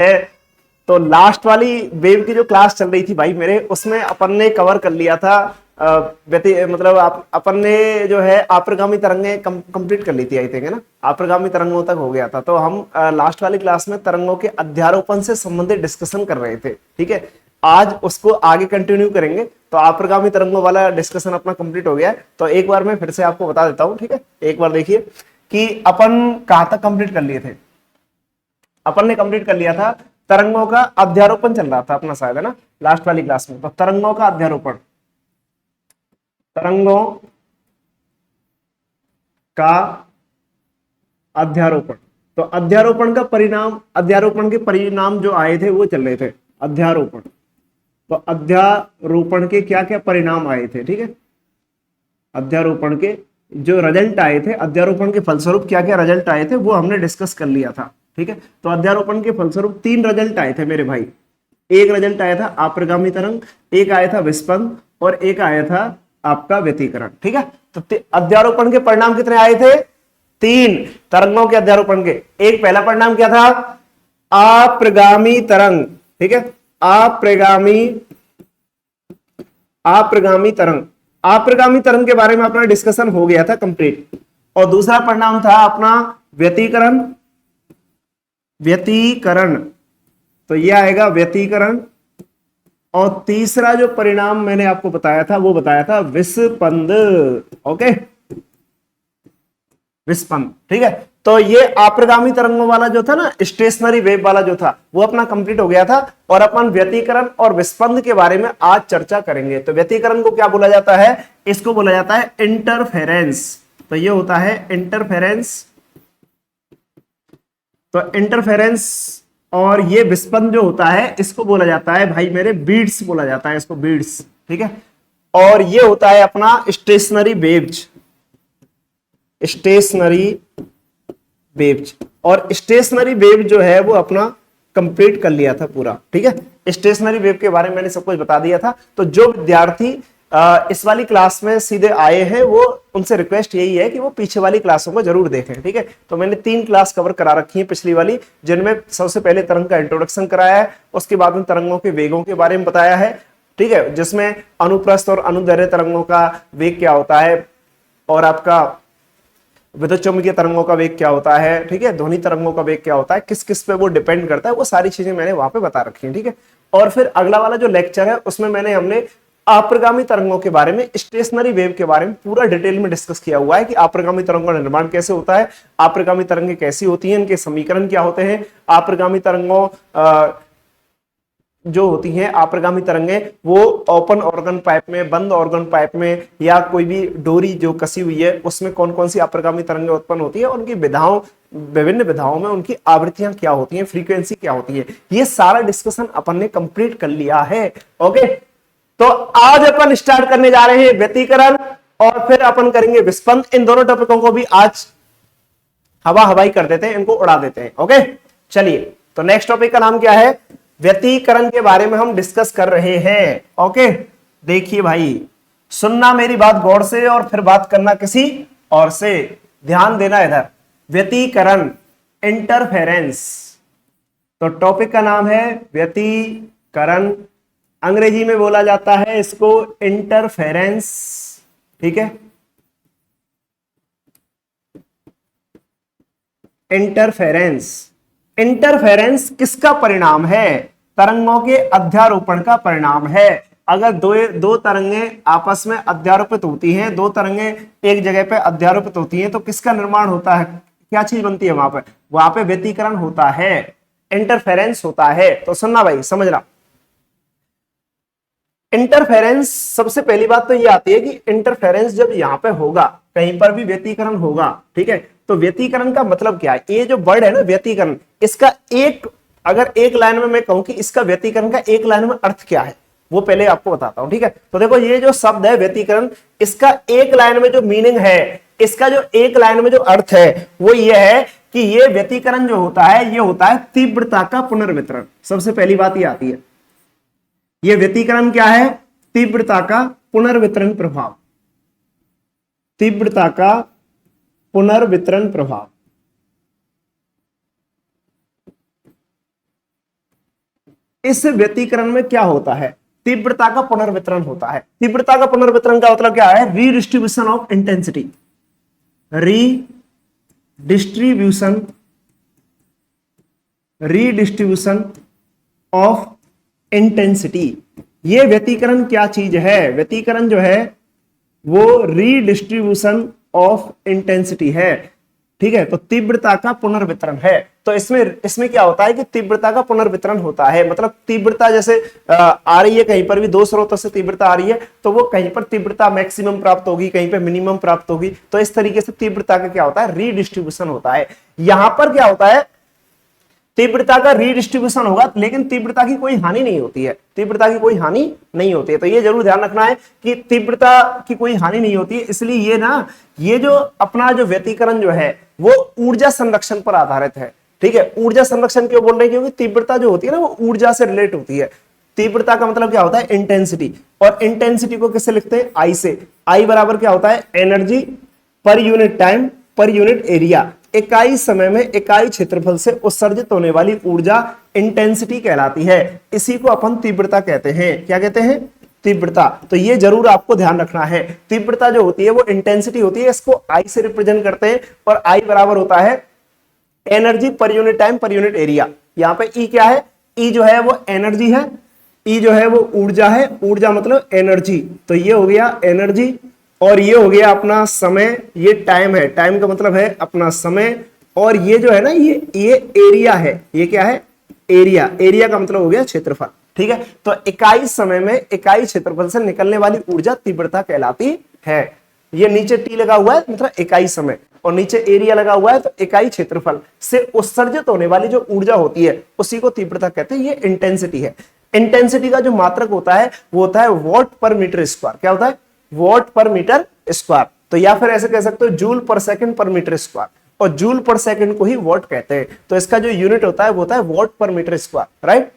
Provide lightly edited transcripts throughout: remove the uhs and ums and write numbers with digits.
है। तो लास्ट वाली वेव की जो क्लास चल रही थी भाई मेरे, उसमें अपन ने कवर कर लिया था मतलब अपन ने जो है आप्रगामी तरंगे कंप्लीट कर ली थी आई थिंक, है ना। आप्रगामी तरंगों तक हो गया था। तो हम लास्ट वाली क्लास में तरंगों के अध्यारोपण से संबंधित डिस्कशन कर रहे थे, ठीक है। आज उसको आगे कंटिन्यू करेंगे। तो आप्रगामी तरंगों वाला डिस्कशन अपना कंप्लीट हो गया है। तो एक बार मैं फिर से आपको बता देता हूं, ठीक है। एक बार देखिए कि अपन कहां तक कंप्लीट कर लिए थे। अपन ने कंप्लीट कर लिया था तरंगों का अध्यारोपण चल रहा था अपना शायद, है ना, लास्ट वाली क्लास में। तो तरंगों का अध्यारोपण, तरंगों का अध्यारोपण। तो अध्यारोपण का परिणाम, अध्यारोपण के परिणाम जो आए थे वो चल रहे थे अध्यारोपण। तो अध्यारोपण के क्या क्या परिणाम आए थे, ठीक है। अध्यारोपण के जो रिजल्ट आए थे, अध्यारोपण के फलस्वरूप क्या क्या रिजल्ट आए थे वो हमने डिस्कस कर लिया था, ठीक है। तो अध्यारोपण के फलस्वरूप 3 रिजल्ट आए थे मेरे भाई। एक रिजल्ट आया था आप्रगामी तरंग, एक आया था विस्पंद, और एक आया था आपका व्यतिकरण, ठीक है। तो अध्यारोपण के परिणाम कितने आए थे? 3 तरंगों के अध्यारोपण के। एक पहला परिणाम क्या था? आप्रगामी तरंग, ठीक है। आप्रगामी आप्रगामी तरंग, आप्रगामी तरंग के बारे में अपना डिस्कशन हो गया था कंप्लीट। और दूसरा परिणाम था अपना व्यतिकरण, व्यतिकरण। तो यह आएगा व्यतिकरण। और तीसरा जो परिणाम मैंने आपको बताया था वो बताया था विस्पंद, ओके, विस्पंद, ठीक है। तो ये आप्रगामी तरंगों वाला जो था ना, स्टेशनरी वेव वाला जो था, वो अपना कंप्लीट हो गया था। और अपन व्यतिकरण और विस्पंद के बारे में आज चर्चा करेंगे। तो व्यतिकरण को क्या बोला जाता है? इसको बोला जाता है इंटरफेरेंस। तो ये होता है इंटरफेरेंस। तो इंटरफेरेंस। और ये विस्पंद जो होता है इसको बोला जाता है भाई मेरे बीड्स बोला जाता है इसको, बीड्स, ठीक है। और ये होता है अपना स्टेशनरी वेव्स, स्टेशनरी वेव्स। और स्टेशनरी वेव जो है वो अपना कंप्लीट कर लिया था पूरा, ठीक है। स्टेशनरी वेव के बारे में मैंने सब कुछ बता दिया था। तो जो विद्यार्थी इस वाली क्लास में सीधे आए हैं वो, उनसे रिक्वेस्ट यही है कि वो पीछे वाली क्लासों को जरूर देखें, ठीक है। तो मैंने 3 क्लास कवर करा रखी है पिछली वाली, जिनमें सबसे पहले तरंग का इंट्रोडक्शन कराया है, उसके बाद में तरंगों के वेगों के बारे में बताया है, ठीक है, जिसमें अनुप्रस्थ और अनुदैर्ध्य तरंगों का वेग क्या होता है, और आपका विद्युत चुम्बकीय तरंगों का वेग क्या होता है, ठीक है, ध्वनि तरंगों का वेग क्या होता है, किस किस पे वो डिपेंड करता है, वो सारी चीजें मैंने वहां पे बता रखी है, ठीक है। और फिर अगला वाला जो लेक्चर है उसमें हमने आप्रगामी तरंगों के बारे में, स्टेशनरी वेव के बारे में पूरा डिटेल में डिस्कस किया हुआ है कि आप्रगामी तरंगों का निर्माण कैसे होता है, आप्रगामी तरंगें कैसी होती हैं, इनके समीकरण क्या होते हैं, आप्रगामी तरंगों जो होती हैं आप्रगामी तरंगें, वो ओपन ऑर्गन पाइप में, बंद ऑर्गन पाइप में, या कोई भी डोरी जो कसी हुई है उसमें कौन कौन सी आप्रगामी तरंगें उत्पन्न होती है, उनकी विधाओं, विभिन्न विधाओं में उनकी आवृत्तियां क्या होती हैं, फ्रीक्वेंसी क्या होती है, ये सारा डिस्कशन अपन ने कंप्लीट कर लिया है, ओके। तो आज अपन स्टार्ट करने जा रहे हैं व्यतिकरण, और फिर अपन करेंगे विस्पंद। इन दोनों टॉपिकों को भी आज हवा हवाई कर देते हैं, इनको उड़ा देते हैं, ओके। चलिए, तो नेक्स्ट टॉपिक का नाम क्या है? व्यतिकरण के बारे में हम डिस्कस कर रहे हैं, ओके। देखिए भाई, सुनना मेरी बात गौर से और फिर बात करना किसी और से, ध्यान देना इधर। व्यतिकरण, इंटरफेरेंस। तो टॉपिक का नाम है व्यतिकरण, अंग्रेजी में बोला जाता है इसको इंटरफेरेंस, ठीक है। इंटरफेरेंस, इंटरफेरेंस किसका परिणाम है? तरंगों के अध्यारोपण का परिणाम है। अगर दो तरंगें आपस में अध्यारोपित होती हैं, दो तरंगें एक जगह पे अध्यारोपित होती हैं, तो किसका निर्माण होता है, क्या चीज बनती है वहां पे व्यतिकरण होता है, इंटरफेरेंस होता है। तो सुनना भाई, समझना। इंटरफेरेंस, सबसे पहली बात तो ये आती है कि इंटरफेरेंस जब यहां पे होगा, कहीं पर भी व्यतिकरण होगा, ठीक है, तो व्यतिकरण का मतलब क्या है? ये जो वर्ड है ना व्यतिकरण, इसका एक, अगर एक लाइन में मैं कहूं कि इसका व्यतिकरण का एक लाइन में अर्थ क्या है, वो पहले आपको बताता हूं, ठीक है। तो देखो, ये जो शब्द है व्यतिकरण, इसका एक लाइन में जो मीनिंग है, इसका जो एक लाइन में जो अर्थ है वो ये है कि ये व्यतिकरण जो होता है, ये होता है तीव्रता का पुनर्वितरण। सबसे पहली बात ये आती है, यह व्यतिकरण क्या है? तीव्रता का पुनर्वितरण प्रभाव, तीव्रता का पुनर्वितरण प्रभाव। इस व्यतिकरण में क्या होता है, तीव्रता का पुनर्वितरण होता है। तीव्रता का पुनर्वितरण का मतलब क्या है, redistribution of intensity, redistribution of intensity. ये व्यतिकरण क्या चीज है, व्यतिकरण जो है वो रीडिस्ट्रीब्यूशन ऑफ इंटेंसिटी है, ठीक है। तो तीव्रता का पुनर्वितरण है। तो इसमें क्या होता है कि तीव्रता का पुनर्वितरण होता है, मतलब तीव्रता जैसे आ रही है, कहीं पर भी दो स्रोतों से तीव्रता आ रही है, तो वो कहीं पर तीव्रता मैक्सिमम प्राप्त होगी, कहीं पर मिनिमम प्राप्त होगी। तो इस तरीके से तीव्रता का क्या होता है, रीडिस्ट्रीब्यूशन होता है। यहां पर क्या होता है, तीव्रता का रीडिस्ट्रीब्यूशन होगा, लेकिन तीव्रता की कोई हानि नहीं होती है, तीव्रता की कोई हानि नहीं होती है। तो ये जरूर ध्यान रखना है कि तीव्रता की कोई हानि नहीं होती है। इसलिए ये जो अपना जो व्यतिकरण जो है वो ऊर्जा संरक्षण पर आधारित है, ठीक है। ऊर्जा संरक्षण क्यों बोल रहे हैं, क्योंकि तीव्रता जो होती है ना वो ऊर्जा से रिलेट होती है। तीव्रता का मतलब क्या होता है, इंटेंसिटी, और इंटेंसिटी को किससे लिखते हैं, आई से। आई बराबर क्या होता है, energy per unit time per unit area, इकाई समय में इकाई क्षेत्रफल से उत्सर्जित होने वाली ऊर्जा इंटेंसिटी कहलाती है। इसी को अपन तीव्रता कहते हैं। क्या कहते हैं, तीव्रता। तो ये जरूर आपको ध्यान रखना है, तीव्रता जो होती है वो इंटेंसिटी होती है, इसको आई से रिप्रेजेंट करते हैं, और आई बराबर होता है energy per unit time per unit area. यहाँ पे ई क्या है, ई जो है वो एनर्जी है, ई जो है वो ऊर्जा है, ऊर्जा मतलब एनर्जी। तो ये हो गया एनर्जी, और ये हो गया अपना समय, ये टाइम है, टाइम का मतलब है अपना समय, और ये जो है ना ये एरिया है, ये क्या है, एरिया। एरिया का मतलब हो गया क्षेत्रफल, ठीक है। तो इकाई समय में इकाई क्षेत्रफल से निकलने वाली ऊर्जा तीव्रता कहलाती है। ये नीचे टी लगा हुआ है मतलब इकाई समय, और नीचे एरिया लगा हुआ है तो इकाई क्षेत्रफल से उत्सर्जित होने वाली जो ऊर्जा होती है उसी को तीव्रता कहते हैं। ये इंटेंसिटी है। इंटेंसिटी का जो मात्रक होता है वो होता है वॉट पर मीटर स्क्वायर। क्या होता है, वॉट पर मीटर स्क्वायर। तो या फिर ऐसे कह सकते हो जूल पर सेकंड पर मीटर स्क्वायर, और जूल पर सेकंड को ही वॉट कहते हैं। तो इसका जो यूनिट होता है वो होता है वॉट पर मीटर स्क्वायर, राइट,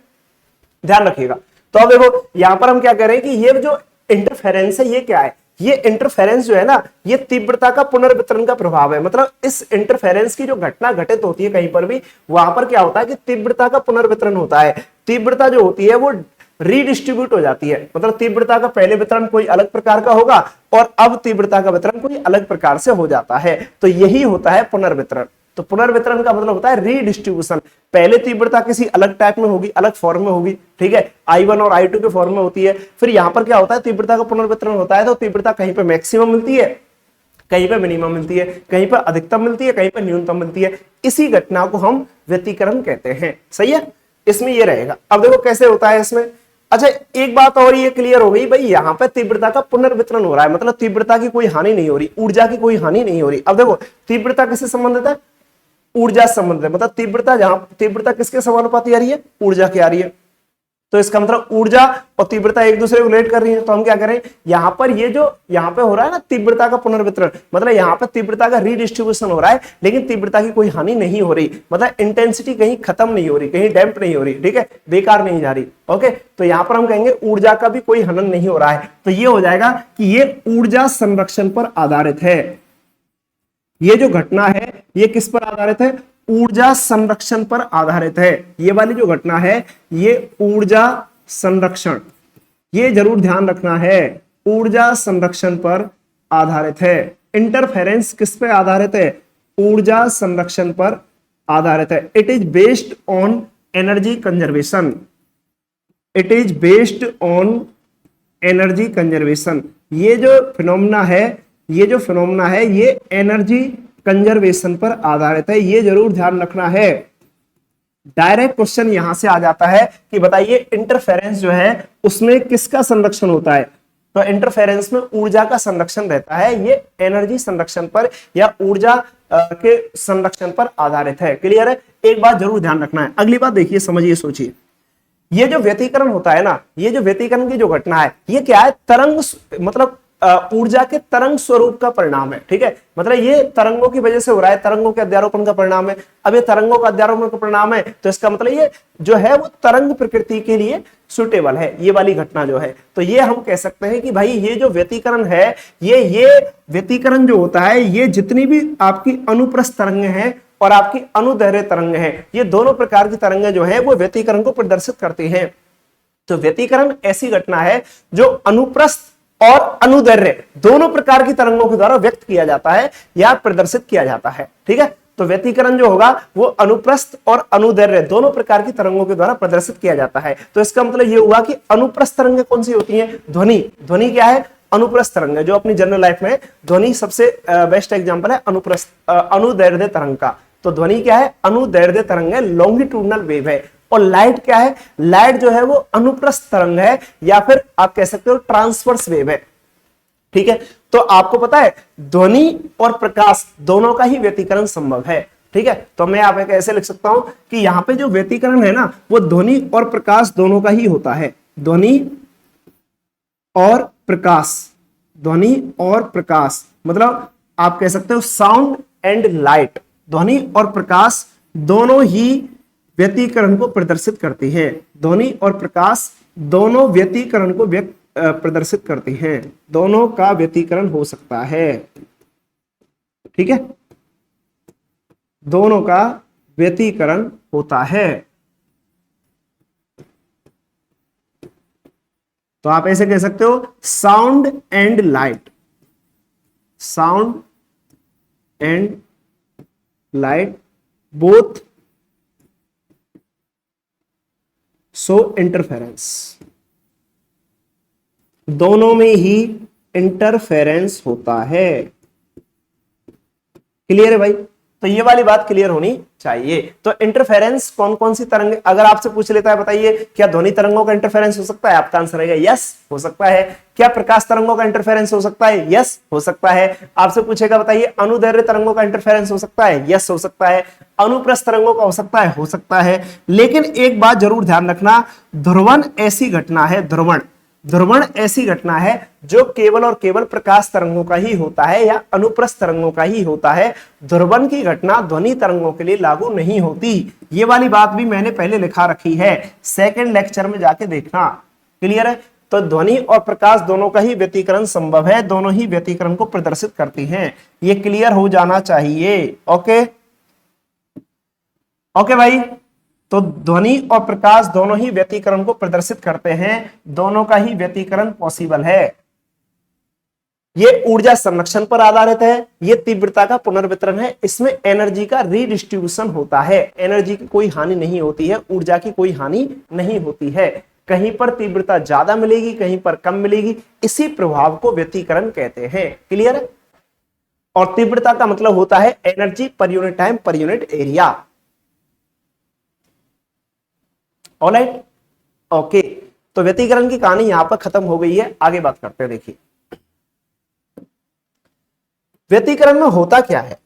ध्यान रखिएगा। तो अब देखो यहां पर हम क्या कह रहे हैं कि ये जो इंटरफेरेंस है ये क्या है, ये इंटरफेरेंस जो है ना ये तीव्रता का पुनर्वितरण का प्रभाव है। मतलब इस इंटरफेरेंस की जो घटना घटित होती है कहीं पर भी, वहां पर क्या होता है कि तीव्रता का पुनर्वितरण होता है। तीव्रता जो होती है वो रीडिस्ट्रीब्यूट हो जाती है, मतलब तीव्रता का पहले वितरण कोई अलग प्रकार का होगा और अब तीव्रता का वितरण कोई अलग प्रकार से हो जाता है। तो यही होता है पुनर्वितरण। तो पुनर्वितरण का मतलब होता है रीडिस्ट्रीब्यूशन। पहले तीव्रता किसी अलग टाइप में होगी, अलग फॉर्म में होगी, ठीक है, I1 और I2 के फॉर्म में होती है। फिर यहां पर क्या होता है, तीव्रता का पुनर्वितरण होता है तो तीव्रता कहीं पे मैक्सिमम मिलती है, कहीं पे मिनिमम मिलती है, कहीं पर अधिकतम मिलती है, कहीं पर न्यूनतम मिलती है। इसी घटना को हम व्यतिकरण कहते हैं। सही है, इसमें ये रहेगा। अब देखो कैसे होता है इसमें। अच्छा, एक बात और ये क्लियर हो गई भाई, यहां पे तीव्रता का पुनर्वितरण हो रहा है, मतलब तीव्रता की कोई हानि नहीं हो रही, ऊर्जा की कोई हानि नहीं हो रही। अब देखो तीव्रता किससे संबंधित है, ऊर्जा से संबंधित है, मतलब तीव्रता जहां तीव्रता किसके समानुपाती आ रही है, ऊर्जा की आ रही है। तो इसका मतलब ऊर्जा और तीव्रता एक दूसरे को रिलेट कर रही है। तो हम क्या करें, यहां पर ये जो यहां पे हो रहा है ना तीव्रता का पुनर्वितरण, मतलब यहां पर तीव्रता का रीडिस्ट्रीब्यूशन हो रहा है, लेकिन तीव्रता की कोई हानि नहीं हो रही, मतलब इंटेंसिटी कहीं खत्म नहीं हो रही, कहीं डैम्प नहीं हो रही, ठीक है, बेकार नहीं जा रही। ओके, तो यहां पर हम कहेंगे ऊर्जा का भी कोई हनन नहीं हो रहा है। तो ये हो जाएगा कि ये ऊर्जा संरक्षण पर आधारित है। ये जो घटना है ये किस पर आधारित है, ऊर्जा संरक्षण पर आधारित है। ये वाली जो घटना है ये ऊर्जा संरक्षण, ये जरूर ध्यान रखना है, ऊर्जा संरक्षण पर आधारित है। इंटरफेरेंस किस पे आधारित है, ऊर्जा संरक्षण पर आधारित है। It is based on energy conservation, it is based on energy conservation. ये जो फिनोमेना है, ये जो फिनोमेना है ये एनर्जी कंजर्वेशन पर आधारित है, ये जरूर ध्यान रखना है। डायरेक्ट क्वेश्चन यहां से आ जाता है कि बताइए इंटरफेरेंस जो है उसमें किसका संरक्षण होता है। तो इंटरफेरेंस में ऊर्जा का संरक्षण रहता है, ये एनर्जी संरक्षण पर या ऊर्जा के संरक्षण पर आधारित है। क्लियर है, एक बात जरूर ध्यान रखना है। अगली बात देखिए, समझिए, सोचिए, ये जो व्यतिकरण होता है ना, ये जो व्यतिकरण की जो घटना है ये क्या है, तरंग मतलब ऊर्जा के तरंग स्वरूप का परिणाम है, ठीक है, मतलब ये तरंगों की वजह से हो रहा है, तरंगों के अध्यारोपण का परिणाम है। अब ये तरंगों का अध्यारोपण का परिणाम है तो इसका मतलब ये जो है वो तरंग प्रकृति के लिए सुटेबल है, ये वाली घटना जो है। तो ये हम कह सकते हैं कि भाई ये जो व्यतिकरण है, ये व्यतिकरण जो होता है ये जितनी भी आपकी अनुप्रस्थ तरंगें हैं और आपकी अनुदैर्घ्य तरंग है, ये दोनों प्रकार की तरंगें जो है वो व्यतिकरण को प्रदर्शित करती हैं। तो व्यतिकरण ऐसी घटना है जो अनुप्रस्थ और अनुदैर्घ्य दोनों प्रकार की तरंगों के द्वारा व्यक्त किया जाता है या प्रदर्शित किया जाता है। ठीक है, तो व्यतिकरण जो होगा वो अनुप्रस्थ और अनुदैर्घ्य दोनों प्रकार की तरंगों के द्वारा प्रदर्शित किया जाता है। तो इसका मतलब ये हुआ कि अनुप्रस्थ तरंगें कौन सी होती हैं? ध्वनि। ध्वनि क्या है? अनुप्रस्थ तरंग है। जो अपनी जनरल लाइफ में ध्वनि सबसे बेस्ट एग्जांपल है अनुप्रस्थ अनुदैर्घ्य तरंग का। तो ध्वनि क्या है? अनुदैर्घ्य तरंग है, लॉन्गिट्यूडनल वेव है। और लाइट क्या है? लाइट जो है वो अनुप्रस्थ तरंग है या फिर आप कह सकते हो ट्रांसवर्स वेव है। ठीक है, तो आपको पता है ध्वनि और प्रकाश दोनों का ही व्यतिकरण संभव है। ठीक है, तो मैं आप ऐसे लिख सकता हूं कि यहां पे जो व्यतिकरण है ना वो ध्वनि और प्रकाश दोनों का ही होता है। ध्वनि और प्रकाश, ध्वनि और प्रकाश मतलब आप कह सकते हो साउंड एंड लाइट, ध्वनि और प्रकाश दोनों ही व्यतिकरण को प्रदर्शित करती हैं। ध्वनि और प्रकाश दोनों व्यतिकरण को प्रदर्शित करती हैं। दोनों का व्यतिकरण हो सकता है। ठीक है, दोनों का व्यतिकरण होता है। तो आप ऐसे कह सकते हो sound and light, sound and light both so interference, दोनों में ही इंटरफेरेंस होता है। क्लियर है भाई? तो ये वाली बात क्लियर होनी चाहिए। तो इंटरफेरेंस कौन कौन सी तरंग, अगर आपसे पूछ लेता है बताइए क्या ध्वनि तरंगों का इंटरफेरेंस हो सकता है, आपका आंसर रहेगा यस हो सकता है। क्या प्रकाश तरंगों का इंटरफेरेंस हो सकता है? यस हो सकता है। आपसे पूछेगा बताइए अनुदैर्घ्य तरंगों का इंटरफेरेंस हो सकता है? यस हो सकता है। अनुप्रस्थ तरंगों का हो सकता है? हो सकता है। लेकिन एक बात जरूर ध्यान रखना, ध्रुवण ऐसी घटना है, ध्रुवण ध्रुवण ऐसी घटना है जो केवल और केवल प्रकाश तरंगों का ही होता है या अनुप्रस्थ तरंगों का ही होता है। ध्रुवण की घटना ध्वनि तरंगों के लिए लागू नहीं होती। ये वाली बात भी मैंने पहले लिखा रखी है, सेकंड लेक्चर में जाके देखना। क्लियर है? तो ध्वनि और प्रकाश दोनों का ही व्यतिकरण संभव है, दोनों ही व्यतिकरण को प्रदर्शित करती हैं। ये क्लियर हो जाना चाहिए। ओके ओके भाई, तो ध्वनि और प्रकाश दोनों ही व्यतिकरण को प्रदर्शित करते हैं, दोनों का ही व्यतिकरण पॉसिबल है। ये ऊर्जा संरक्षण पर आधारित है, ये तीव्रता का पुनर्वितरण है, इसमें एनर्जी का रीडिस्ट्रीब्यूशन होता है, एनर्जी की कोई हानि नहीं होती है, ऊर्जा की कोई हानि नहीं होती है। कहीं पर तीव्रता ज्यादा मिलेगी, कहीं पर कम मिलेगी, इसी प्रभाव को व्यतिकरण कहते हैं। क्लियर है? और तीव्रता का मतलब होता है energy per unit time per unit area. Alright, okay, तो व्यतिकरण की कहानी यहां पर खत्म हो गई है। आगे बात करते हैं। देखिए व्यतिकरण में होता क्या है,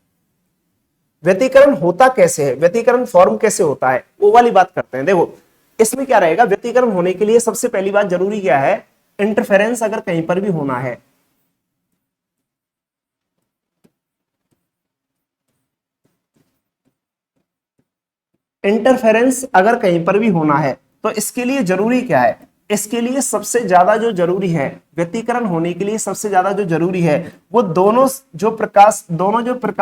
व्यतिकरण होता कैसे है, व्यतिकरण फॉर्म कैसे होता है, वो वाली बात करते हैं। देखो इसमें क्या रहेगा, व्यतिकरण होने के लिए सबसे पहली बात जरूरी क्या है, इंटरफेरेंस अगर कहीं पर भी होना है, इंटरफेरेंस अगर कहीं पर भी होना है तो इसके लिए जरूरी क्या है, इसके लिए सबसे ज्यादा जो जरूरी है, व्यतिकरण होने के लिए सबसे ज्यादा जो जरूरी है वो दोनों जो प्रकाश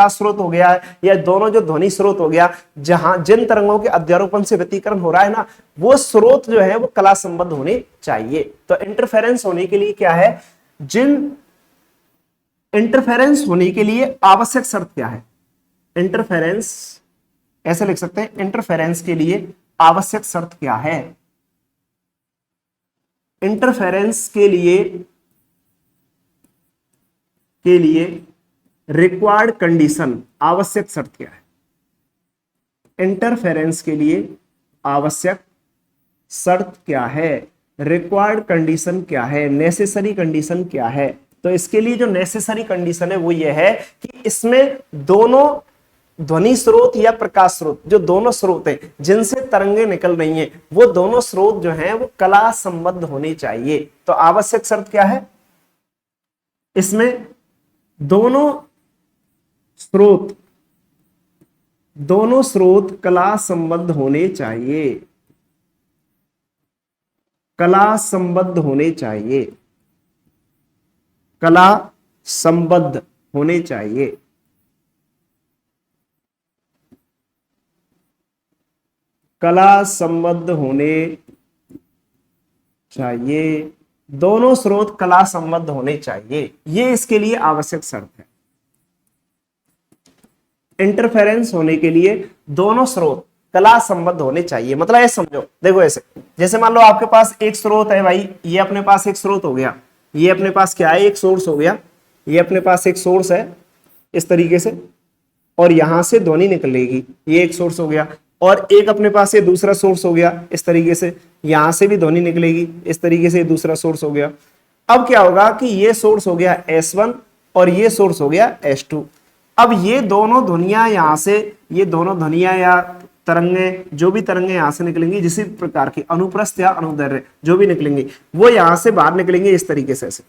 स्रोत हो गया या दोनों जो ध्वनि स्रोत हो गया, जहां जिन तरंगों के अध्यारोपण से व्यतिकरण हो रहा है ना, वो स्रोत जो है वो कला संबद्ध होने चाहिए। तो इंटरफेरेंस होने के लिए क्या है, इंटरफेरेंस होने के लिए आवश्यक शर्त क्या है, इंटरफेरेंस ऐसे लिख सकते हैं, इंटरफेरेंस के लिए आवश्यक शर्त क्या है, इंटरफेरेंस के लिए रिक्वायर्ड कंडीशन, आवश्यक शर्त क्या है, इंटरफेरेंस के लिए आवश्यक शर्त क्या है, रिक्वायर्ड कंडीशन क्या है, नेसेसरी कंडीशन क्या है। तो इसके लिए जो नेसेसरी कंडीशन है वो ये है कि इसमें दोनों ध्वनि स्रोत या प्रकाश स्रोत, जो दोनों स्रोत हैं जिनसे तरंगे निकल रही हैं, वो दोनों स्रोत जो हैं वो कला संबद्ध होने चाहिए। तो आवश्यक शर्त क्या है, इसमें दोनों स्रोत कला संबद्ध होने चाहिए, कला संबद्ध होने चाहिए, कला संबद्ध होने चाहिए। कला संबद्ध होने चाहिए, दोनों स्रोत कला संबद्ध होने चाहिए, ये इसके लिए आवश्यक शर्त है। इंटरफेरेंस होने के लिए दोनों स्रोत कला संबद्ध होने चाहिए। मतलब ऐसे समझो, देखो ऐसे, जैसे मान लो आपके पास एक स्रोत है भाई, ये अपने पास एक स्रोत हो गया, ये अपने पास क्या है, एक सोर्स हो गया, ये अपने पास एक सोर्स है इस तरीके से, और यहां से ध्वनि निकलेगी, ये एक सोर्स हो गया, और एक अपने पास ये दूसरा सोर्स हो गया इस तरीके से, यहां से भी ध्वनि निकलेगी इस तरीके से, दूसरा सोर्स हो गया। अब क्या होगा कि ये सोर्स हो गया S1 और ये सोर्स हो गया S2। अब ये दोनों ध्वनियां यहां से, ये दोनों ध्वनियां या तरंगे, जो भी तरंगे यहां से निकलेंगी, जिस प्रकार की अनुप्रस्थ या अनुदैर्घ्य जो भी निकलेंगी, वो यहां से बाहर निकलेंगे इस तरीके से ऐसे।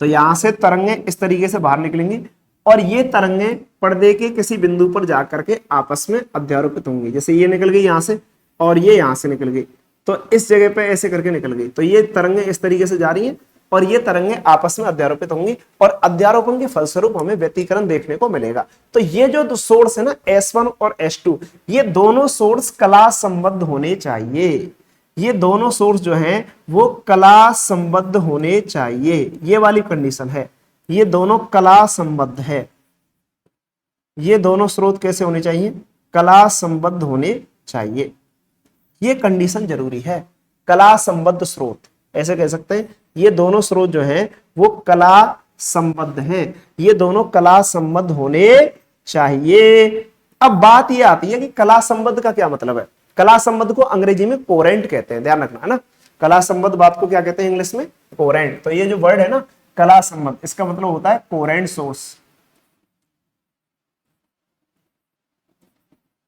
तो यहां से तरंगे इस तरीके से बाहर निकलेंगी, और ये तरंगे पर्दे के किसी बिंदु पर जाकर के आपस में अध्यारोपित होंगी। जैसे ये निकल गई यहां से और ये यहां से निकल गई, तो इस जगह पे ऐसे करके निकल गई, तो ये तरंगे इस तरीके से जा रही हैं और ये तरंगे आपस में अध्यारोपित होंगी, और अध्यारोपण के फलस्वरूप हमें व्यतिकरण देखने को मिलेगा। तो ये जो सोर्स है ना S1 और S2, ये दोनों सोर्स कला संबद्ध होने चाहिए, ये दोनों सोर्स जो हैं वो कला संबद्ध होने चाहिए, ये वाली कंडीशन है। ये दोनों कला संबद्ध है, ये दोनों स्रोत कैसे होने चाहिए, कला संबद्ध होने चाहिए, ये कंडीशन जरूरी है। कला संबद्ध स्रोत ऐसे कह सकते हैं, ये दोनों स्रोत जो हैं वो कला संबद्ध हैं, ये दोनों कला संबद्ध होने चाहिए। अब बात ये आती है कि कला संबद्ध का क्या मतलब है। कला संबद्ध को अंग्रेजी में कोरेंट कहते हैं, ध्यान रखना है ना। कला संबद्ध बात को क्या कहते हैं इंग्लिश में, कोरेंट। तो ये जो वर्ड है ना कला संबद्ध, इसका मतलब होता है कोरेंट सोर्स,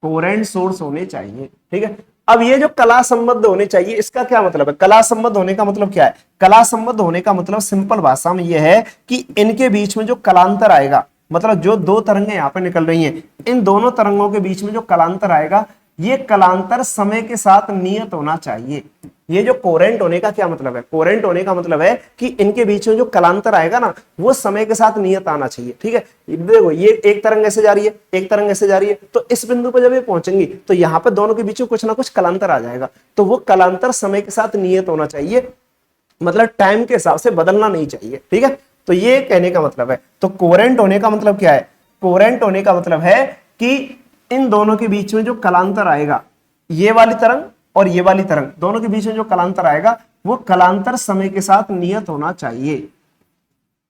कोरेंट सोर्स होने चाहिए, ठीक है। अब ये जो कला संबद्ध होने चाहिए, इसका क्या मतलब है, कला संबद्ध होने का मतलब क्या है। कला संबद्ध होने का मतलब सिंपल भाषा में यह है कि इनके बीच में जो कलांतर आएगा, मतलब जो दो तरंगे यहाँ पे निकल रही हैं, इन दोनों तरंगों के बीच में जो कलांतर आएगा, ये कलांतर समय के साथ नियत होना चाहिए। ये जो कोरेंट होने का क्या मतलब है, कोरेंट होने का मतलब है कि इनके बीच में जो कलांतर आएगा ना, वो समय के साथ नियत आना चाहिए, ठीक है। देखो ये एक तरंग ऐसे जा रही है, एक तरंग ऐसे जा रही है, तो इस बिंदु पर जब ये पहुंचेंगी तो यहाँ पे दोनों के बीच में कुछ ना कुछ कलांतर आ जाएगा, तो वो कलांतर समय के साथ नियत होना चाहिए, मतलब टाइम के हिसाब से बदलना नहीं चाहिए, ठीक है। तो ये कहने का मतलब है। तो कोरेंट होने का मतलब क्या है, कोरेंट होने का मतलब है कि इन दोनों के बीच में जो कलांतर आएगा, ये वाली तरंग और ये वाली तरंग, दोनों के बीच में जो कलांतर आएगा, वो कलांतर समय के साथ नियत होना चाहिए।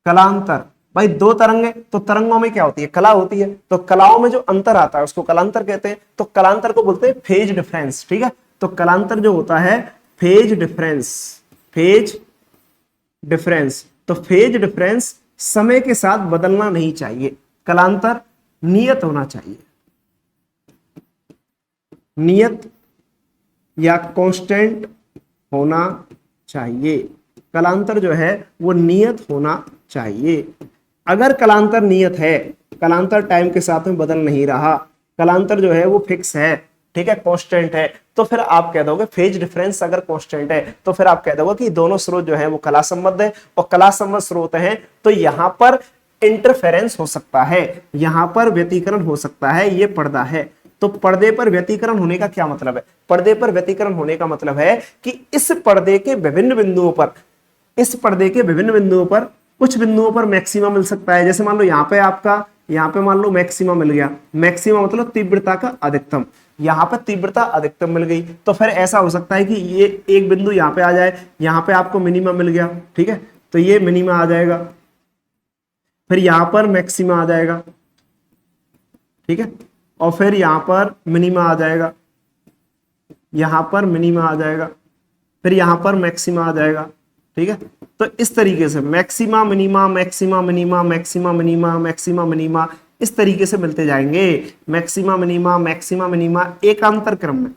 कलांतर, भाई दो तरंगे, तो तरंगों में क्या होती है, कला होती है, तो कलाओं में जो अंतर आता है उसको कलांतर कहते हैं। तो कलांतर को बोलते हैं फेज डिफरेंस, ठीक है। तो कलांतर जो होता है फेज डिफरेंस, फेज डिफरेंस, तो फेज डिफरेंस समय के साथ बदलना नहीं चाहिए, कलांतर नियत होना चाहिए, नियत या कांस्टेंट होना चाहिए। कलांतर जो है वो नियत होना चाहिए। अगर कलांतर नियत है, कलांतर टाइम के साथ में बदल नहीं रहा, कलांतर जो है वो फिक्स है, ठीक है, कांस्टेंट है, तो फिर आप कह दोगे फेज डिफरेंस अगर कांस्टेंट है, तो फिर आप कह दोगे कि दोनों स्रोत जो है वो कला संबद्ध है, और कला संबद्ध स्रोत हैं तो यहां पर इंटरफेरेंस हो सकता है, यहां पर व्यतिकरण हो सकता है, ये पर्दा है। तो पर्दे पर व्यतिकरण होने का क्या मतलब है, पर्दे पर व्यतिकरण होने का मतलब है कि इस पर्दे के विभिन्न बिंदुओं पर, इस पर्दे के विभिन्न बिंदुओं पर कुछ बिंदुओं पर मैक्सिमा मिल सकता है। जैसे मान लो यहाँ पे आपका, यहाँ पे मान लो मैक्सिमा मिल गया, मैक्सिमा मतलब तीव्रता का अधिकतम, यहाँ पे तीव्रता अधिकतम मिल गई, तो फिर ऐसा हो सकता है कि ये एक बिंदु यहाँ पे आ जाए, यहाँ पे आपको मिनिमा मिल गया, ठीक है, तो ये मिनिमा आ जाएगा, फिर यहाँ पर मैक्सिमा आ जाएगा, ठीक है, और फिर यहां पर मिनिमा आ जाएगा, यहां पर मिनिमा आ जाएगा, फिर यहां पर मैक्सिमा आ जाएगा, ठीक है। तो इस तरीके से maxima minima, maxima minima, maxima minima, maxima minima, इस तरीके से मिलते जाएंगे। मैक्सिमा मिनिमा, मैक्सिमा मिनिमा, एकांतर क्रम में,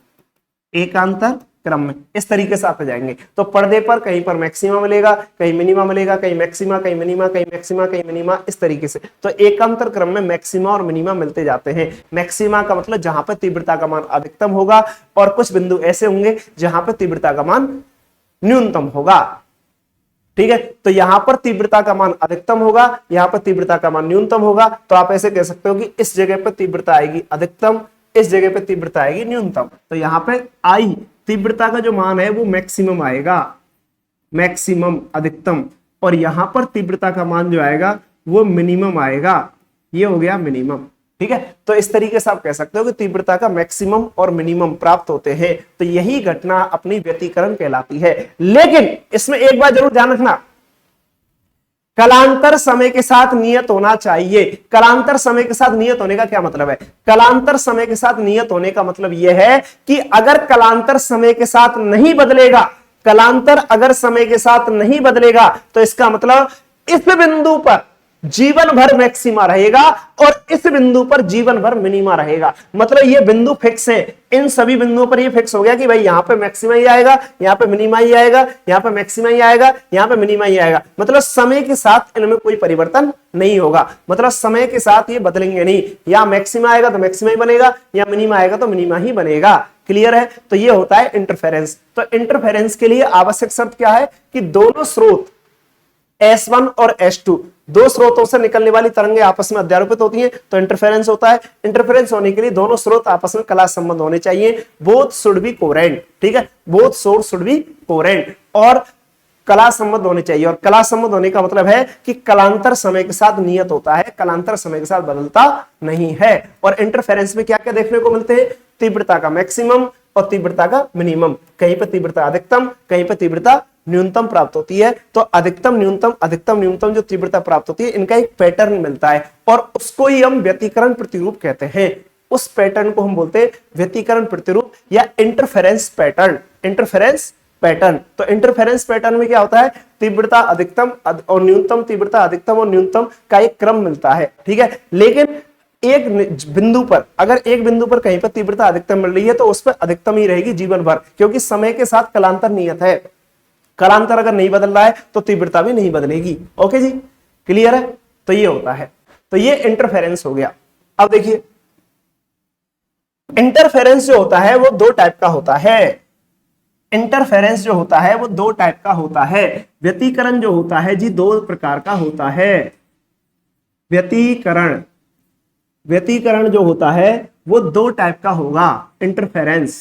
एकांतर क्रम में इस तरीके से आते जाएंगे। तो पर्दे पर कहीं पर मैक्सिमा मिलेगा, कहीं मिनिमा मिलेगा, कहीं मैक्सिमा, कहीं मिनिमा, कहीं मैक्सिमा, कहीं मिनिमा, इस तरीके से। तो एकांतर क्रम में मैक्सिमा और मिनिमा मिलते जाते हैं। मैक्सिमा का मतलब जहां पर तीव्रता का मान अधिकतम होगा, और कुछ बिंदु ऐसे होंगे जहां पर तीव्रता का मान न्यूनतम होगा, ठीक है। तो यहां पर तीव्रता का मान अधिकतम होगा, यहां पर तीव्रता का मान न्यूनतम होगा, तो आप ऐसे कह सकते हो कि इस जगह पर तीव्रता आएगी अधिकतम, इस जगह पे तीव्रता आएगी न्यूनतम। तो यहाँ पे आई तीव्रता का जो मान है वो मैक्सिमम आएगा, मैक्सिमम अधिकतम, और यहां पर तीव्रता का मान जो आएगा वो मिनिमम आएगा, ये हो गया मिनिमम। ठीक है, तो इस तरीके से आप कह सकते हो कि तीव्रता का मैक्सिमम और मिनिमम प्राप्त होते हैं। तो यही घटना अपनी व्यतिकरण कहलाती है। लेकिन इसमें एक बात जरूर ध्यान रखना, कलांतर समय के साथ नियत होना चाहिए। कलांतर समय के साथ नियत होने का क्या मतलब है? कलांतर समय के साथ नियत होने का मतलब यह है कि अगर कलांतर समय के साथ नहीं बदलेगा, कलांतर अगर समय के साथ नहीं बदलेगा, तो इसका मतलब इस बिंदु पर जीवन भर मैक्सिमा रहेगा और इस बिंदु पर जीवन भर मिनिमा रहेगा। मतलब ये बिंदु फिक्स है, इन सभी बिंदुओं पर ये फिक्स हो गया कि भाई यहां पे मैक्सिमा ही आएगा, यहां पे मिनिमा ही आएगा, यहां पे मैक्सिमा ही आएगा, यहां पे मिनिमा ही आएगा। मतलब समय के साथ इनमें कोई परिवर्तन नहीं होगा, मतलब समय के साथ ये बदलेंगे नहीं, या मैक्सिमा आएगा तो मैक्सिमा ही बनेगा, या मिनिमा आएगा तो मिनिमा ही बनेगा। क्लियर है? तो ये होता है इंटरफेरेंस। तो इंटरफेरेंस के लिए आवश्यक शर्त क्या है कि दोनों स्रोत S1 और S2, दो स्रोतों से निकलने वाली तरंगें आपस में अध्यारोपित होती हैं, तो इंटरफेरेंस होता है। इंटरफेरेंस होने के लिए दोनों स्रोत आपस में कला संबंध होने चाहिए, बोथ शुड बी कोहेरेंट। ठीक है, both source should be coherent, और कला संबंध होने चाहिए। और कला संबंध होने का मतलब है कि कलांतर समय के साथ नियत होता है, कलांतर समय के साथ बदलता नहीं है। और इंटरफेरेंस में क्या क्या देखने को मिलते हैं? तीव्रता का मैक्सिमम और तीव्रता का मिनिमम, कहीं पर तीव्रता अधिकतम, कहीं पर तीव्रता न्यूनतम प्राप्त होती है। तो अधिकतम न्यूनतम जो तीव्रता प्राप्त होती है, इनका एक पैटर्न मिलता है, और उसको ही हम व्यतिकरण प्रतिरूप कहते हैं। उस पैटर्न को हम बोलते हैं व्यतिकरण प्रतिरूप या इंटरफेरेंस पैटर्न। इंटरफेरेंस पैटर्न, तो इंटरफेरेंस पैटर्न में क्या होता है? तीव्रता अधिकतम और न्यूनतम, तीव्रता अधिकतम और न्यूनतम का एक क्रम मिलता है। ठीक है, लेकिन एक बिंदु पर, अगर एक बिंदु पर कहीं पर तीव्रता अधिकतम मिल रही है, तो उस पर अधिकतम ही रहेगी जीवन भर, क्योंकि समय के साथ कलांतर नियत है। कलांतर अगर नहीं बदल रहा है तो तीव्रता भी नहीं बदलेगी। ओके जी, क्लियर है? तो ये होता है, तो ये इंटरफेरेंस हो गया। अब देखिए, इंटरफेरेंस जो होता है वो दो टाइप का होता है। इंटरफेरेंस जो होता है वो दो टाइप का होता है। व्यतिकरण जो होता है जी दो प्रकार का होता है। व्यतिकरण, व्यतिकरण जो होता है वो दो टाइप का होगा। इंटरफेरेंस,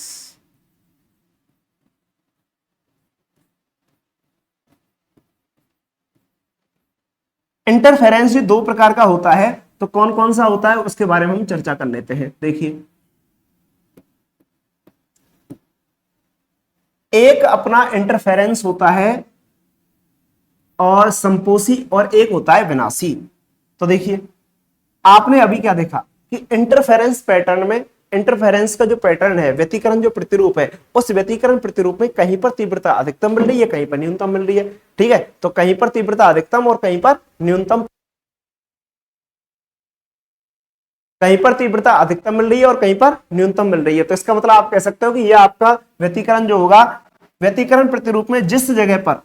इंटरफेरेंस जो दो प्रकार का होता है, तो कौन कौन सा होता है उसके बारे में हम चर्चा कर लेते हैं। देखिए, एक अपना इंटरफेरेंस होता है और संपोषी, और एक होता है विनाशी। तो देखिए, आपने अभी क्या देखा कि इंटरफेरेंस पैटर्न में, इंटरफेरेंस का जो पैटर्न है, व्यतिकरण जो प्रतिरूप है, उस व्यतिकरण प्रतिरूप में कहीं पर तीव्रता अधिकतम मिल रही है, कहीं पर न्यूनतम मिल रही है। ठीक है, तो कहीं पर तीव्रता अधिकतम और कहीं पर न्यूनतम, कहीं पर तीव्रता अधिकतम मिल रही है और कहीं पर न्यूनतम मिल रही है। तो इसका मतलब आप कह सकते हो कि यह आपका व्यतिकरण जो होगा, व्यतिकरण प्रतिरूप में जिस जगह पर,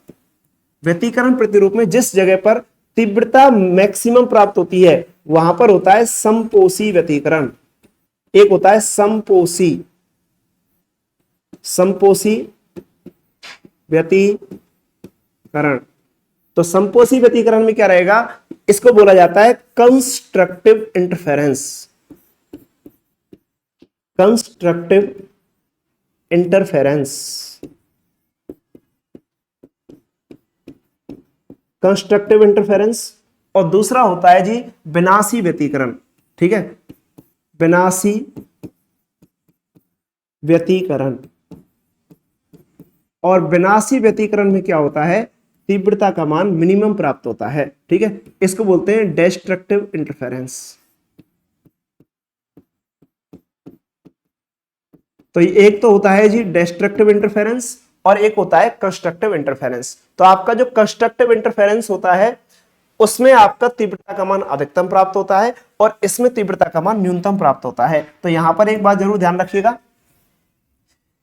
व्यतिकरण प्रतिरूप में जिस जगह पर तीव्रता मैक्सिमम प्राप्त होती है, वहां पर होता है समपोषी व्यतिकरण। एक होता है समपोषी, समपोषी व्यतिकरण। तो समपोषी व्यतिकरण में क्या रहेगा? इसको बोला जाता है constructive interference. Constructive interference, constructive interference. और दूसरा होता है जी विनाशी व्यतिकरण। ठीक है, विनाशी व्यतिकरण। और विनाशी व्यतिकरण में क्या होता है? तीव्रता का मान मिनिमम प्राप्त होता है। ठीक है, इसको बोलते हैं डिस्ट्रक्टिव इंटरफेरेंस। तो एक तो होता है जी डिस्ट्रक्टिव इंटरफेरेंस और एक होता है कंस्ट्रक्टिव इंटरफेरेंस। तो आपका जो कंस्ट्रक्टिव इंटरफेरेंस होता है उसमें आपका तीव्रता का मान अधिकतम प्राप्त होता है और इसमें तीव्रता का मान न्यूनतम प्राप्त होता है। तो यहां पर एक बात जरूर ध्यान रखिएगा,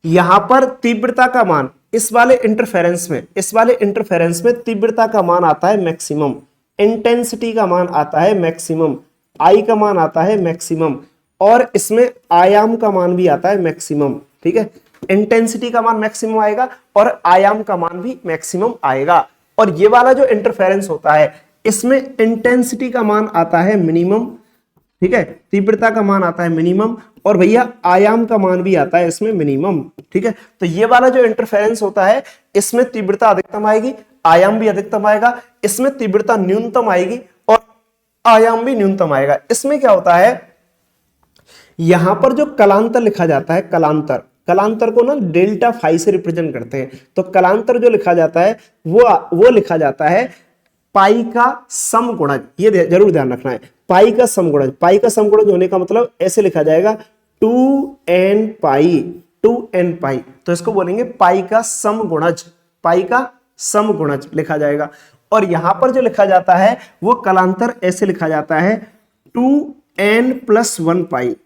यहां पर तीव्रता का मान इस वाले इंटरफेरेंस में, इस वाले इंटरफेरेंस में तीव्रता का मान आता है मैक्सिमम, इंटेंसिटी का मान आता है मैक्सिमम, आई का मान आता है मैक्सिमम, और इसमें आयाम का मान भी आता है मैक्सिमम। ठीक है, इंटेंसिटी का मान मैक्सिमम आएगा और आयाम का मान भी मैक्सिमम आएगा। और ये वाला जो इंटरफेरेंस होता है इसमें इंटेंसिटी का मान आता है मिनिमम, ठीक है, तीव्रता का मान आता है मिनिमम, और भैया आयाम का मान भी आता है इसमें मिनिमम। ठीक है, तो ये वाला जो इंटरफेरेंस होता है इसमें तीव्रता अधिकतम आएगी, आयाम भी अधिकतम आएगा, इसमें तीव्रता न्यूनतम आएगी और आयाम भी न्यूनतम आएगा। इसमें क्या होता है, यहां पर जो कलांतर लिखा जाता है, कलांतर, कलांतर को ना डेल्टा फाई से रिप्रेजेंट करते हैं, तो कलांतर जो लिखा जाता है वो लिखा जाता है पाई का समगुणज। ये जरूर ध्यान रखना है, पाई का समगुणज। पाई का समगुणज होने का मतलब ऐसे लिखा जाएगा 2n पाई, 2n पाई, तो इसको बोलेंगे पाई का समगुणज, पाई का समगुणज लिखा जाएगा। और यहां पर जो लिखा जाता है वो कलांतर ऐसे लिखा जाता है 2n+1 पाई,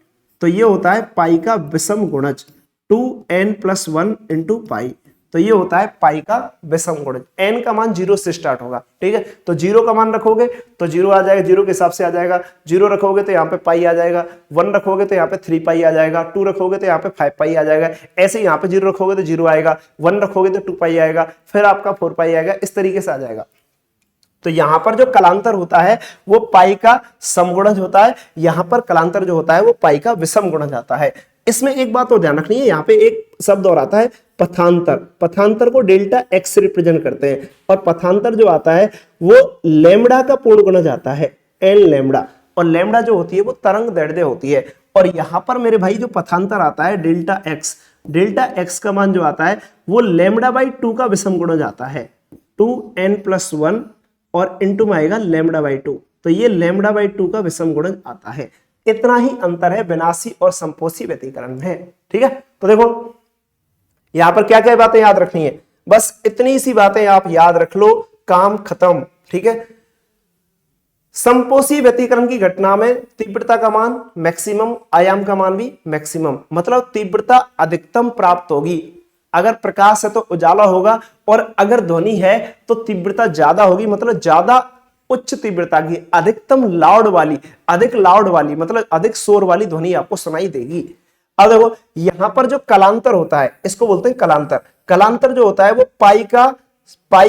तो ये होता है पाई का विषम गुणज, 2n+1 इंटू पाई, तो ये होता है पाई का विषम गुणज। n का मान 0 से स्टार्ट होगा, ठीक है, तो 0 का मान रखोगे तो 0 आ जाएगा, 0 के हिसाब से आ जाएगा, 0 रखोगे तो यहाँ पे पाई आ जाएगा, 1 रखोगे तो यहाँ पे 3 पाई आ जाएगा, 2 रखोगे तो यहाँ पे 5 पाई आ जाएगा, ऐसे यहाँ पे 0 रखोगे तो 0 आएगा, 1 रखोगे तो 2 पाई आएगा, फिर आपका 4 पाई आएगा, इस तरीके से आ जाएगा। तो यहां पर जो कलांतर होता है वो पाई का समगुणज होता है, यहां पर कलांतर जो होता है वो पाई का विषम गुणज आता है। इसमें एक बात और ध्यान रखनी है, यहाँ पे एक शब्द और आता है पथांतर। पथांतर को डेल्टा एक्स से रिप्रेजेंट करते हैं, और पथांतर जो आता है वो लैम्बडा का पूर्ण गुणज आता है, एन लैम्बडा, और लैम्बडा जो होती है वो तरंग दैर्ध्य होती है। और यहां पर मेरे भाई जो पथांतर आता है डेल्टा एक्स, डेल्टा एक्स का मान जो आता है वो λ/2 का विषम गुणज आता है, 2n+1 और इंटू में आएगा λ/2, तो ये λ/2 का विषम गुणज आता है। इतना ही अंतर है विनाशी और संपोषी व्यतिकरण में। ठीक है, तो देखो यहां पर क्या क्या बातें याद रखनी है, बस इतनी सी बातें आप याद रख लो, काम खत्म। ठीक है, संपोषी व्यतिकरण की घटना में तीव्रता का मान मैक्सिमम, आयाम का मान भी मैक्सिमम, मतलब तीव्रता अधिकतम प्राप्त होगी। अगर प्रकाश है तो उजाला होगा, और अगर ध्वनि है तो तीव्रता ज्यादा होगी, मतलब ज्यादा उच्च तीव्रता की, अधिकतम लाउड वाली, अधिक लाउड वाली, मतलब अधिक शोर वाली ध्वनि आपको सुनाई देगी। अब देखो यहां पर जो कलांतर होता है इसको बोलते हैं कलांतर। कलांतर जो होता है वो पाई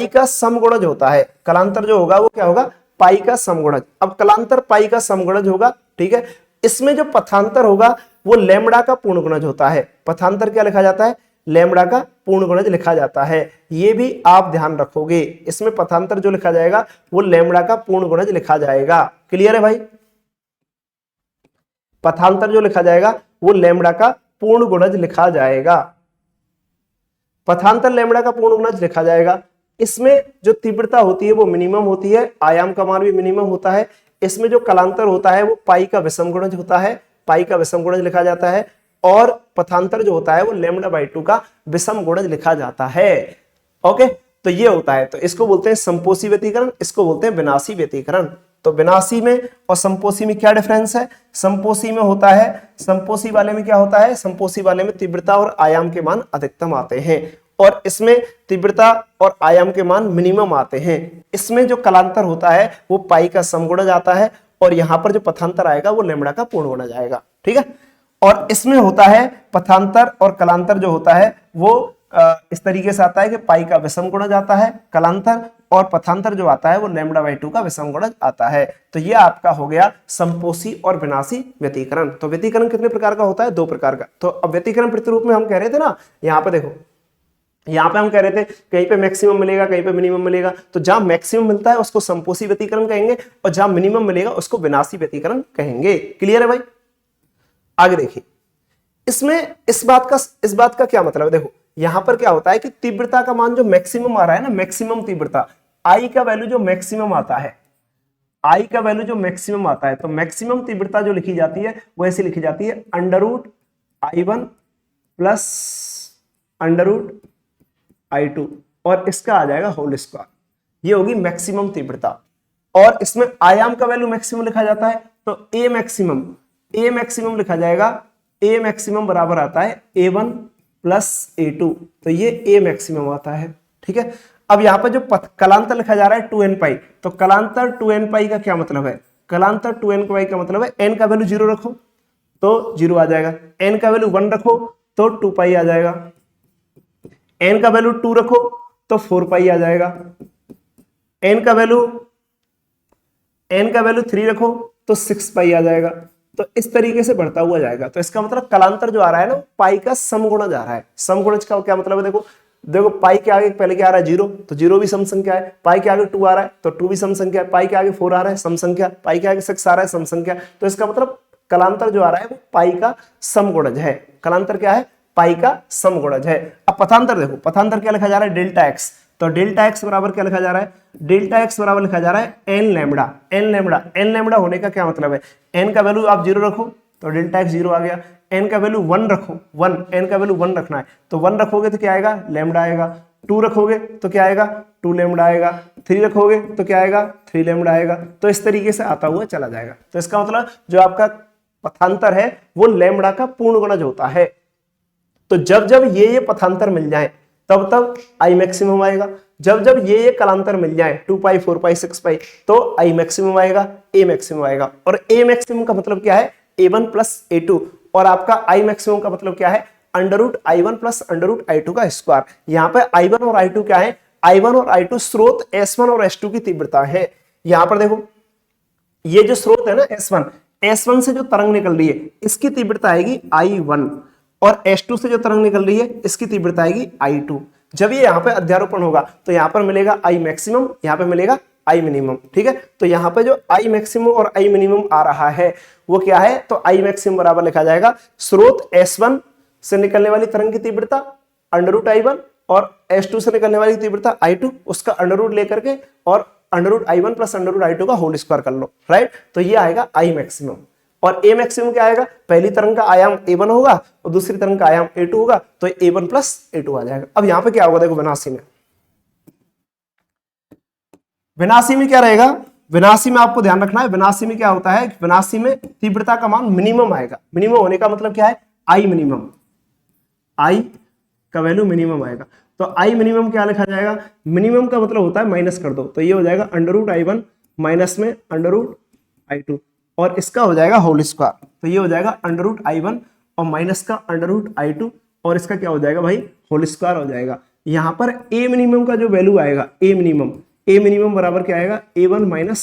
का समगुणज होता है। कलांतर जो होगा वो क्या होगा, पाई का समगुणज। अब कलांतर पाई का समगुणज होगा, ठीक है। इसमें जो पथांतर होगा वो लैम्बडा का पूर्ण गुणज होता है। पथांतर क्या लिखा जाता है, लैम्बडा का पूर्ण गुणज लिखा जाता है, ये भी आप ध्यान रखोगे। इसमें पथांतर जो लिखा जाएगा वो लैम्बडा का पूर्ण गुणज लिखा जाएगा। क्लियर है भाई, पथांतर जो लिखा जाएगा वो लैम्बडा का पूर्ण गुणज लिखा जाएगा, पथांतर लैम्बडा का पूर्ण गुणज लिखा जाएगा। इसमें जो तीव्रता होती है वो मिनिमम होती है, आयाम का मान भी मिनिमम होता है। इसमें जो कलांतर होता है वो पाई का विषम गुणज होता है, पाई का विषम गुणज लिखा जाता है, और पथांतर जो होता है वो λ/2 का विषम गुणज लिखा जाता है। ओके, तो ये होता है, तो इसको बोलते हैं संपोषी व्यतिकरण, इसको बोलते हैं विनाशी व्यतिकरण। तो विनाशी में और संपोषी में क्या डिफरेंस है, संपोषी में होता है, संपोषी वाले में क्या होता है, संपोषी वाले में तीव्रता और आयाम के मान अधिकतम आते हैं, और इसमें तीव्रता और आयाम के मान मिनिमम आते हैं। इसमें जो कलांतर होता है वो पाई का समगुणज आता है, और यहां पर जो पथांतर आएगा वो लैम्बडा का पूर्ण गुणज आएगा। ठीक है, और इसमें होता है पथांतर और कलांतर जो होता है वो इस तरीके से आता है कि पाई का विषम गुणज आता है कलांतर, और पथांतर जो आता है वो λ/2 का विषम गुणज आता है। तो ये आपका हो गया संपोषी और विनाशी व्यतिकरण। तो व्यतिकरण कितने प्रकार का होता है, 2 प्रकार का। तो अब व्यतिकरण प्रतिरूप में हम कह रहे थे ना, यहाँ पे देखो, यहाँ पे हम कह रहे थे कहीं पे मैक्सिमम मिलेगा कहीं पे मिनिमम मिलेगा, तो जहां मैक्सिमम मिलता है उसको संपोषी व्यतिकरण कहेंगे, और जहां मिनिमम मिलेगा उसको विनाशी व्यतिकरण कहेंगे। क्लियर है भाई, आगे देखिए। इसमें इस बात का क्या मतलब है, देखो यहां पर क्या होता है कि तीव्रता का मान जो मैक्सिमम आ रहा है ना, मैक्सिमम तीव्रता, आई का वैल्यू जो मैक्सिमम आता है, आई का वैल्यू जो मैक्सिमम आता है, तो मैक्सिमम तीव्रता जो लिखी जाती है वो ऐसी लिखी जाती है √I1 प्लस √I2, और इसका आ जाएगा होल स्क्वायर, ये होगी मैक्सिमम तीव्रता। और इसमें आयाम का वैल्यू मैक्सिमम लिखा जाता है, तो ए मैक्सिमम लिखा जाएगा, ए मैक्सिमम बराबर आता है A1 प्लस A2, तो ये ए मैक्सिमम आता है। ठीक है, अब यहां पर जो कलांतर लिखा जा रहा है 2n पाई, तो कलांतर 2n पाई का क्या मतलब है, कलांतर 2n पाई का मतलब है n का वैल्यू 0 रखो तो 0 आ जाएगा, n का वैल्यू 1 रखो तो 2 पाई आ जाएगा, n का वैल्यू 2 रखो तो 4 पाई आ जाएगा, n का वैल्यू 3 रखो तो 6 पाई आ जाएगा। तो इस तरीके से बढ़ता हुआ जाएगा। तो इसका मतलब कलांतर जो आ रहा है ना, पाई का समगुणज आ रहा है। समगुणज का क्या मतलब है, देखो देखो पाई के आगे पहले क्या आ रहा है, 0, तो 0 भी सम संख्या है। पाई के आगे 2 आ रहा है तो 2 भी सम संख्या है। पाई के आगे 4 आ रहा है, सम संख्या। पाई के आगे 6 आ रहा है, सम संख्या। तो इसका मतलब कलांतर जो आ रहा है वो पाई का समगुणज है। कलांतर क्या है, पाई का समगुणज है। अब पथांतर देखो, पथांतर क्या लिखा जा रहा है, डेल्टा एक्स। तो डेल्टा एक्स बराबर क्या लिखा जा रहा है, डेल्टा एक्स बराबर लिखा जा रहा है n lambda. N lambda, n lambda होने का क्या मतलब है, एन का वैल्यू आप 0 रखो तो डेल्टा एक्स 0 आ गया। एन का वैल्यू 1 रखो, 1, एन का वैल्यू 1 रखना है तो 1 रखोगे तो क्या आएगा, लैम्बडा आएगा। 2 रखोगे तो क्या आएगा, 2 लैम्बडा आएगा। 3 रखोगे तो क्या आएगा, 3 लैम्बडा आएगा। तो इस तरीके से आता हुआ चला जाएगा। तो इसका मतलब जो आपका पथांतर है वो लैम्बडा का पूर्ण गुणज होता है। तो जब जब ये पथांतर मिल जाए तब तब आई मैक्सिमम आएगा। जब जब ये कलांतर मिल जाए 2 पाई 4 पाई 6 पाई तो आई मैक्सिमम आएगा, ए मैक्सिमम आएगा। और ए मैक्सिमम का मतलब क्या है, a1 प्लस a2। और आपका आई मैक्सिमम का मतलब क्या है, under root i1 plus under root i2 का स्क्वायर। यहाँ पे i1 और i2 क्या है, i1 और i2 स्रोत s1 और s2 की तीव्रता है। यहाँ पर देखो ये जो स्रोत है ना S1, S1 से जो तरंग निकल रही है इसकी तीव्रता आएगी I1, और S2 से जो तरंग निकल रही है इसकी तीव्रता आएगी I2। जब ये यहाँ पे अध्यारोपण होगा तो यहाँ पर मिलेगा I मैक्सिमम, यहाँ पे मिलेगा I मिनिमम। ठीक है, तो यहाँ पे जो I मैक्सिमम और I मिनिमम आ रहा है वो क्या है, तो I मैक्सिमम बराबर लिखा जाएगा स्रोत S1 से निकलने वाली तरंग की तीव्रता अंडर रूट I1 और S2 से निकलने वाली तीव्रता I2, उसका अंडर रूट लेकर के और under root I1 plus under root I2 का होल स्क्वायर कर लो, राइट। तो ये आएगा I मैक्सिमम। और A मैक्सिमम क्या आएगा, पहली तरंग का आयाम A1 होगा और दूसरी तरंग का आयाम A2 होगा, तो A1 प्लस A2 आ जाएगा। अब यहां पे क्या होगा, देखो विनाशी में, विनाशी में क्या रहेगा, विनाशी में आपको ध्यान रखना है, विनाशी में क्या होता है, विनाशी में तीव्रता का मान मिनिमम आएगा। मिनिमम होने का मतलब क्या है, आई मिनिमम, आई का वैल्यू मिनिमम आएगा। तो आई मिनिमम क्या लिखा जाएगा, मिनिमम का मतलब होता है माइनस कर दो, तो ये हो जाएगा अंडर रूट I1 माइनस में अंडर रूट I2 और इसका हो जाएगा होल स्क्वायर। तो ये हो जाएगा अंडर रूट I1 और माइनस का अंडर रूट I2 और इसका क्या हो जाएगा भाई, होल स्क्वायर हो जाएगा। यहाँ पर ए मिनिमम का जो वैल्यू आएगा, ए मिनिमम बराबर क्या आएगा, A1 माइनस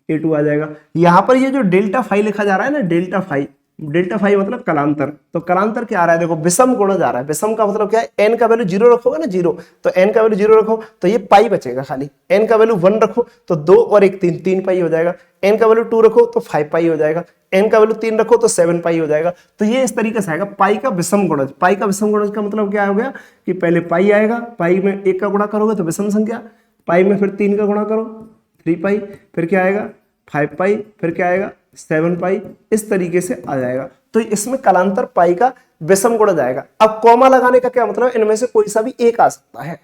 A2 आ जाएगा। यहाँ पर ये जो डेल्टा फाई लिखा जा रहा है ना, डेल्टा फाई मतलब कलांतर। तो कलांतर क्या आ रहा है, देखो विषम गुणज आ रहा है। विषम का मतलब क्या है, एन का वैल्यू 0 रखोगे ना, 0, तो एन का वैल्यू 0 रखो तो ये पाई बचेगा खाली। एन का वैल्यू 1 रखो तो 2 और 1 3, 3 पाई हो जाएगा। एन का वैल्यू 2 रखो तो 5 पाई हो जाएगा। एन का वैल्यू 3 रखो तो 7 पाई हो जाएगा। तो ये इस तरीके से आएगा पाई का विषम गुणज। पाई का विषम गुणज का मतलब क्या हो गया कि पहले पाई आएगा, पाई में 1 का गुणा करोगे तो विषम संख्या, पाई में फिर 3 का गुणा करो 3 पाई, फिर क्या आएगा 5 पाई, फिर क्या आएगा 7 पाई, इस तरीके से आ जाएगा। तो इसमें कलांतर पाई का विषम गुणज आएगा। अब कॉमा लगाने का क्या मतलब, इनमें से कोई सा भी एक आ सकता है,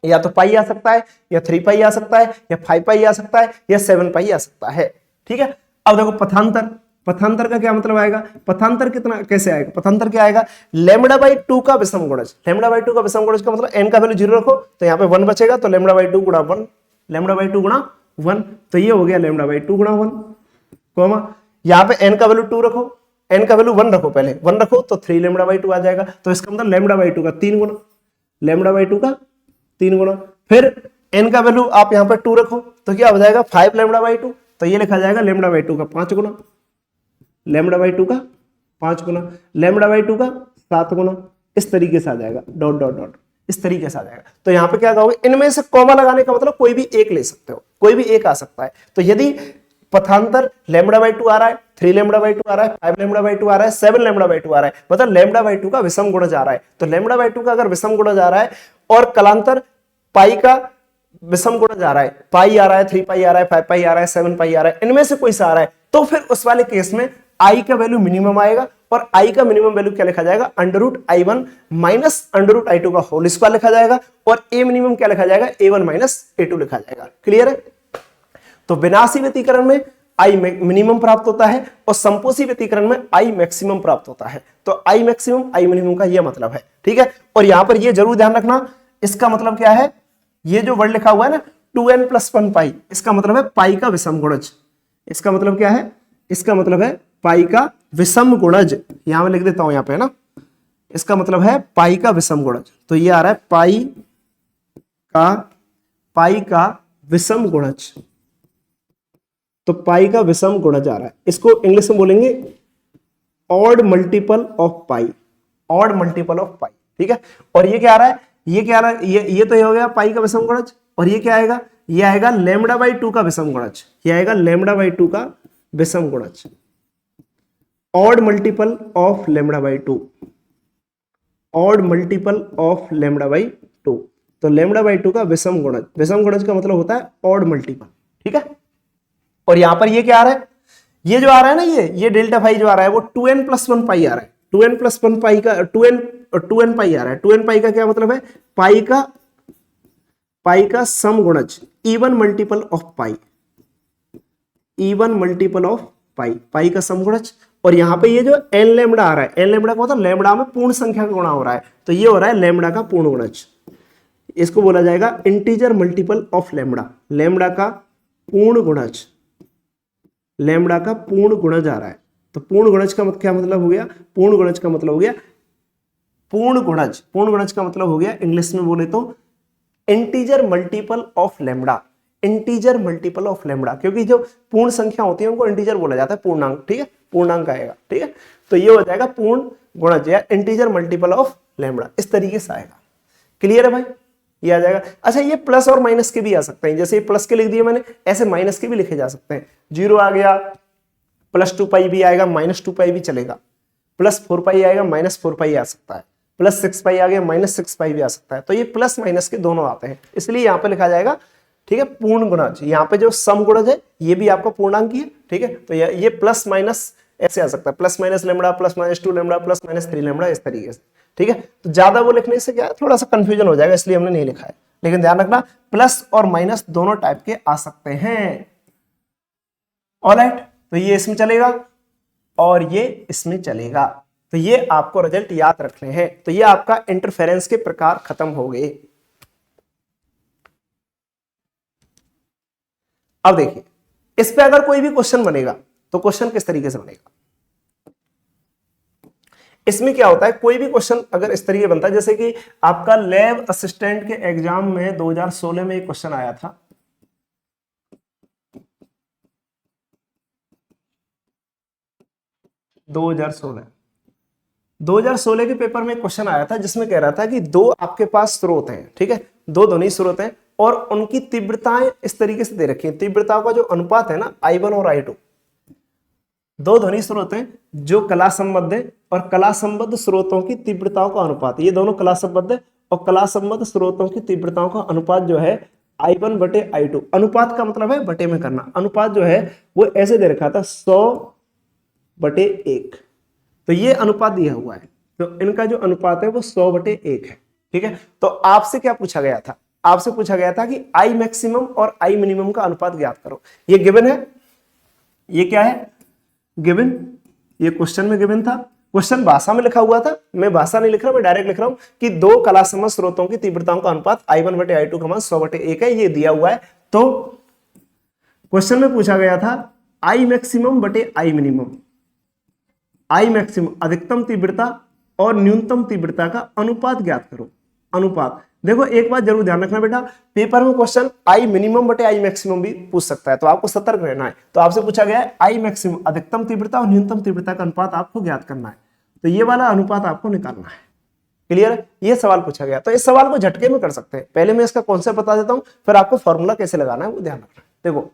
या तो पाई आ सकता है, या 3 पाई आ सकता है, या 5 पाई आ सकता है, या 7 पाई आ सकता है। ठीक है, अब देखो पथांतर, पथांतर का क्या मतलब आएगा, पथांतर कितना कैसे आएगा, पथांतर क्या आएगा, लैम्बडा बाई 2 का विषम गुणज। लैम्बडा बाई 2 का विषम गुणज का मतलब एन का वैल्यू 0 रखो तो यहाँ पे 1 बचेगा, तो लैम्बडा बाई 2 गुणा 1, लैम्बडा बाई 2 गुणा 1, तो ये हो गया लैम्बडा बाई 2 गुणा 1, कॉमा यहाँ पे एन का वैल्यू 2 रखो, एन का वैल्यू 1 रखो, पहले 1 रखो तो 3 लैम्बडा बाई 2 आ जाएगा। तो इसका मतलब लैम्बडा बाई 2 का 3 गुना, लैम्बडा बाई 2 का 3 गुना, फिर एन का वैल्यू आप यहाँ पे 2 रखो तो क्या हो जाएगा 5 लैम्बडा बाई 2, तो ये लिखा जाएगा लैम्बडा बाई 2 का 5 गुना, लैम्बडा बाई 2 का 5 गुना, लैम्बडा बाई 2 का 7 गुना, इस तरीके से आ जाएगा, डॉट डॉट डॉट, इस तरीके से आ जाएगा। तो यहाँ पे क्या कहोगे, इनमें से कॉमा लगाने का मतलब कोई भी एक ले सकते हो, कोई भी एक आ सकता है। तो यदि पथांतर लैम्बडा बाई 2 आ रहा है, 3 लैम्बडा बाई 2 आ रहा है, 5 लैम्बडा बाई 2 आ रहा है, 7 लैम्बडा बाई 2 आ रहा है, मतलब लैम्बडा बाई 2 का विषम गुणज आ रहा है। तो लैम्बडा बाई 2 का अगर विषम गुणज आ रहा है और कलांतर पाई का विषम गुणज आ रहा है, पाई आ रहा है, 3 पाई आ रहा है, 5 पाई आ रहा है, 7 पाई आ रहा है, इनमें से कोई सा आ रहा है, तो फिर उस वाले केस में आई का वैल्यू मिनिमम आएगा। और आई का मिनिमम वैल्यू क्या लिखा जाएगा, under root I1 minus under root I2 का होल स्क्वायर लिखा जाएगा। और ए मिनिमम क्या लिखा जाएगा, A1 माइनस A2 लिखा जाएगा। क्लियर है। तो विनाशी व्यतिकरण में आई मिनिमम प्राप्त होता है और संपोषी व्यतिकरण में आई मैक्सिमम प्राप्त होता है। तो आई मैक्सिमम आई मिनिमम का यह मतलब है। ठीक है, और यहां पर यह जरूर ध्यान रखना, इसका मतलब क्या है, ये जो वर्ड लिखा हुआ है ना 2n प्लस 1 पाई, इसका मतलब है पाई का विषम गुणज। इसका मतलब क्या है, इसका मतलब है पाई का विषम गुणज। यहां मैं लिख देता हूं, यहां पे है ना, इसका मतलब है पाई का विषम गुणज। तो ये आ रहा है पाई का विषम गुणज। तो पाई का विषम गुणज आ रहा है, इसको इंग्लिश में बोलेंगे odd multiple of pi, odd multiple of pi, ठीक है। और ये क्या आ रहा है, ये क्या आ रहा है, ये तो ये हो गया पाई का विषम गुणज, और ये क्या आएगा, ये आएगा लैम्बडा बाई 2 का विषम गुणज, ये आएगा लैम्बडा बाई 2 का विषम गुणज, odd multiple of lambda by 2, odd multiple of lambda by 2। तो लैम्बडा बाई 2 का विषम गुणज, विषम गुणज का मतलब होता है ऑड मल्टीपल, ठीक है। और यहां पर ये क्या आ रहा है, ये जो आ रहा है ना, ये डेल्टा फाई जो आ रहा है वो 2n प्लस 1 पाई आ रहा है, 2n प्लस 1 पाई का 2n पाई आ रहा है। 2n पाई का क्या मतलब है, पाई का सम गुणज, even multiple of pi, even multiple of pi, pi का सम गुणज। और यहां पे ये जो n लैम्बडा आ रहा है, n लैम्बडा का मतलब लैम्बडा में पूर्ण संख्या का गुणा हो रहा है, तो ये हो रहा है लैम्बडा का पूर्ण गुणज, इसको बोला जाएगा integer multiple of lambda, lambda का पूर्ण गुणज, लैम्बडा का पूर्ण गुणज आ रहा है। तो पूर्ण गुणज का क्या मतलब हो गया, पूर्ण गुणज का मतलब हो गया, पूर्ण गुणज का मतलब हो गया इंग्लिश में बोले तो integer multiple of lambda, integer multiple of lambda, क्योंकि जो पूर्ण संख्या होती है उनको इंटीजर बोला जाता है, पूर्णांक, ठीक है, पूर्णांक आएगा, ठीक है। तो ये हो जाएगा पूर्ण गुणज या इंटीजर मल्टीपल ऑफ लैम्बडा, इस तरीके से आएगा। क्लियर है भाई, ये आ जाएगा। अच्छा, ये प्लस और माइनस के भी आ सकते हैं, जैसे ये प्लस के लिख दिए मैंने, ऐसे माइनस के भी लिखे जा सकते हैं। 0 आ गया, प्लस 2 पाई भी आएगा, माइनस 2 पाई भी चलेगा, प्लस 4 पाई आएगा, माइनस 4 पाई आ सकता है, प्लस 6 पाई आ गया, माइनस 6 पाई भी आ सकता है। तो ये प्लस माइनस के दोनों आते हैं, इसलिए यहाँ पे लिखा जाएगा, ठीक है, पूर्ण गुणज। यहाँ पे जो सम गुणज है ये भी आपका पूर्णांक ही है, ठीक है। तो ये प्लस माइनस ऐसे आ सकता है, plus minus lambda, plus minus 2 lambda, plus minus 3 lambda, इस तरीके से, ठीक है। तो ज्यादा वो लिखने से क्या है, थोड़ा सा कंफ्यूजन हो जाएगा, इसलिए हमने नहीं लिखा है। लेकिन ध्यान रखना, प्लस और माइनस दोनों टाइप के आ सकते हैं। ऑलराइट, तो ये इसमें चलेगा और ये इसमें चलेगा। तो ये आपको रिजल्ट याद रखने हैं। तो ये आपका इंटरफेरेंस के प्रकार खत्म हो गए। अब देखिए, इस पे अगर कोई भी क्वेश्चन बनेगा तो क्वेश्चन किस तरीके से बनेगा, इसमें क्या होता है, कोई भी क्वेश्चन अगर इस तरीके बनता है, जैसे कि आपका लैब असिस्टेंट के एग्जाम में 2016 में एक क्वेश्चन आया था, दो हजार सोलह के पेपर में क्वेश्चन आया था जिसमें कह रहा था कि दो आपके पास स्रोत हैं, ठीक है, दो ध्वनि स्रोत हैं और उनकी तीव्रताएं इस तरीके से दे रखी हैं, तीव्रता का जो अनुपात है ना I1 और I2, दो ध्वनि स्रोत हैं जो कला संबद्ध है और कला संबद्ध स्रोतों की तीव्रताओं का अनुपात, ये दोनों कला संबद्ध है और कला संबद्ध स्रोतों की तीव्रताओं का अनुपात जो है I1 बटे I2, अनुपात का मतलब है बटे में करना, अनुपात जो है वो ऐसे दे रखा था 100/1, तो ये अनुपात दिया हुआ है, तो इनका जो अनुपात है वो 100/1 है, ठीक है। तो आपसे क्या पूछा गया था, आपसे पूछा गया था कि I मैक्सिमम और I मिनिमम का अनुपात ज्ञात करो। ये गिवन है, ये क्या है गिवन, ये क्वेश्चन में गिवन था, क्वेश्चन भाषा में लिखा हुआ था, मैं भाषा नहीं लिख रहा, मैं डायरेक्ट लिख रहा हूं कि दो कला समस्त स्रोतों की तीव्रताओं का अनुपात I1/I2 का मान 100/1 है, ये दिया हुआ है। तो क्वेश्चन में पूछा गया था I मैक्सिमम बटे I मिनिमम, I मैक्सिमम अधिकतम तीव्रता और न्यूनतम तीव्रता का अनुपात ज्ञात करो। अनुपात, देखो एक बात जरूर ध्यान रखना बेटा, पेपर में क्वेश्चन I मिनिमम बटे I मैक्सिमम भी पूछ सकता है, तो आपको सतर्क रहना है। तो आपसे पूछा गया है I मैक्सिमम अधिकतम तीव्रता और न्यूनतम तीव्रता का अनुपात आपको ज्ञात करना है, तो ये वाला अनुपात आपको निकालना है। क्लियर है, ये सवाल पूछा गया। तो इस सवाल को झटके में कर सकते हैं, पहले मैं इसका कॉन्सेप्ट बता देता हूं, फिर आपको फॉर्मूला कैसे लगाना है वो ध्यान रखना है। देखो,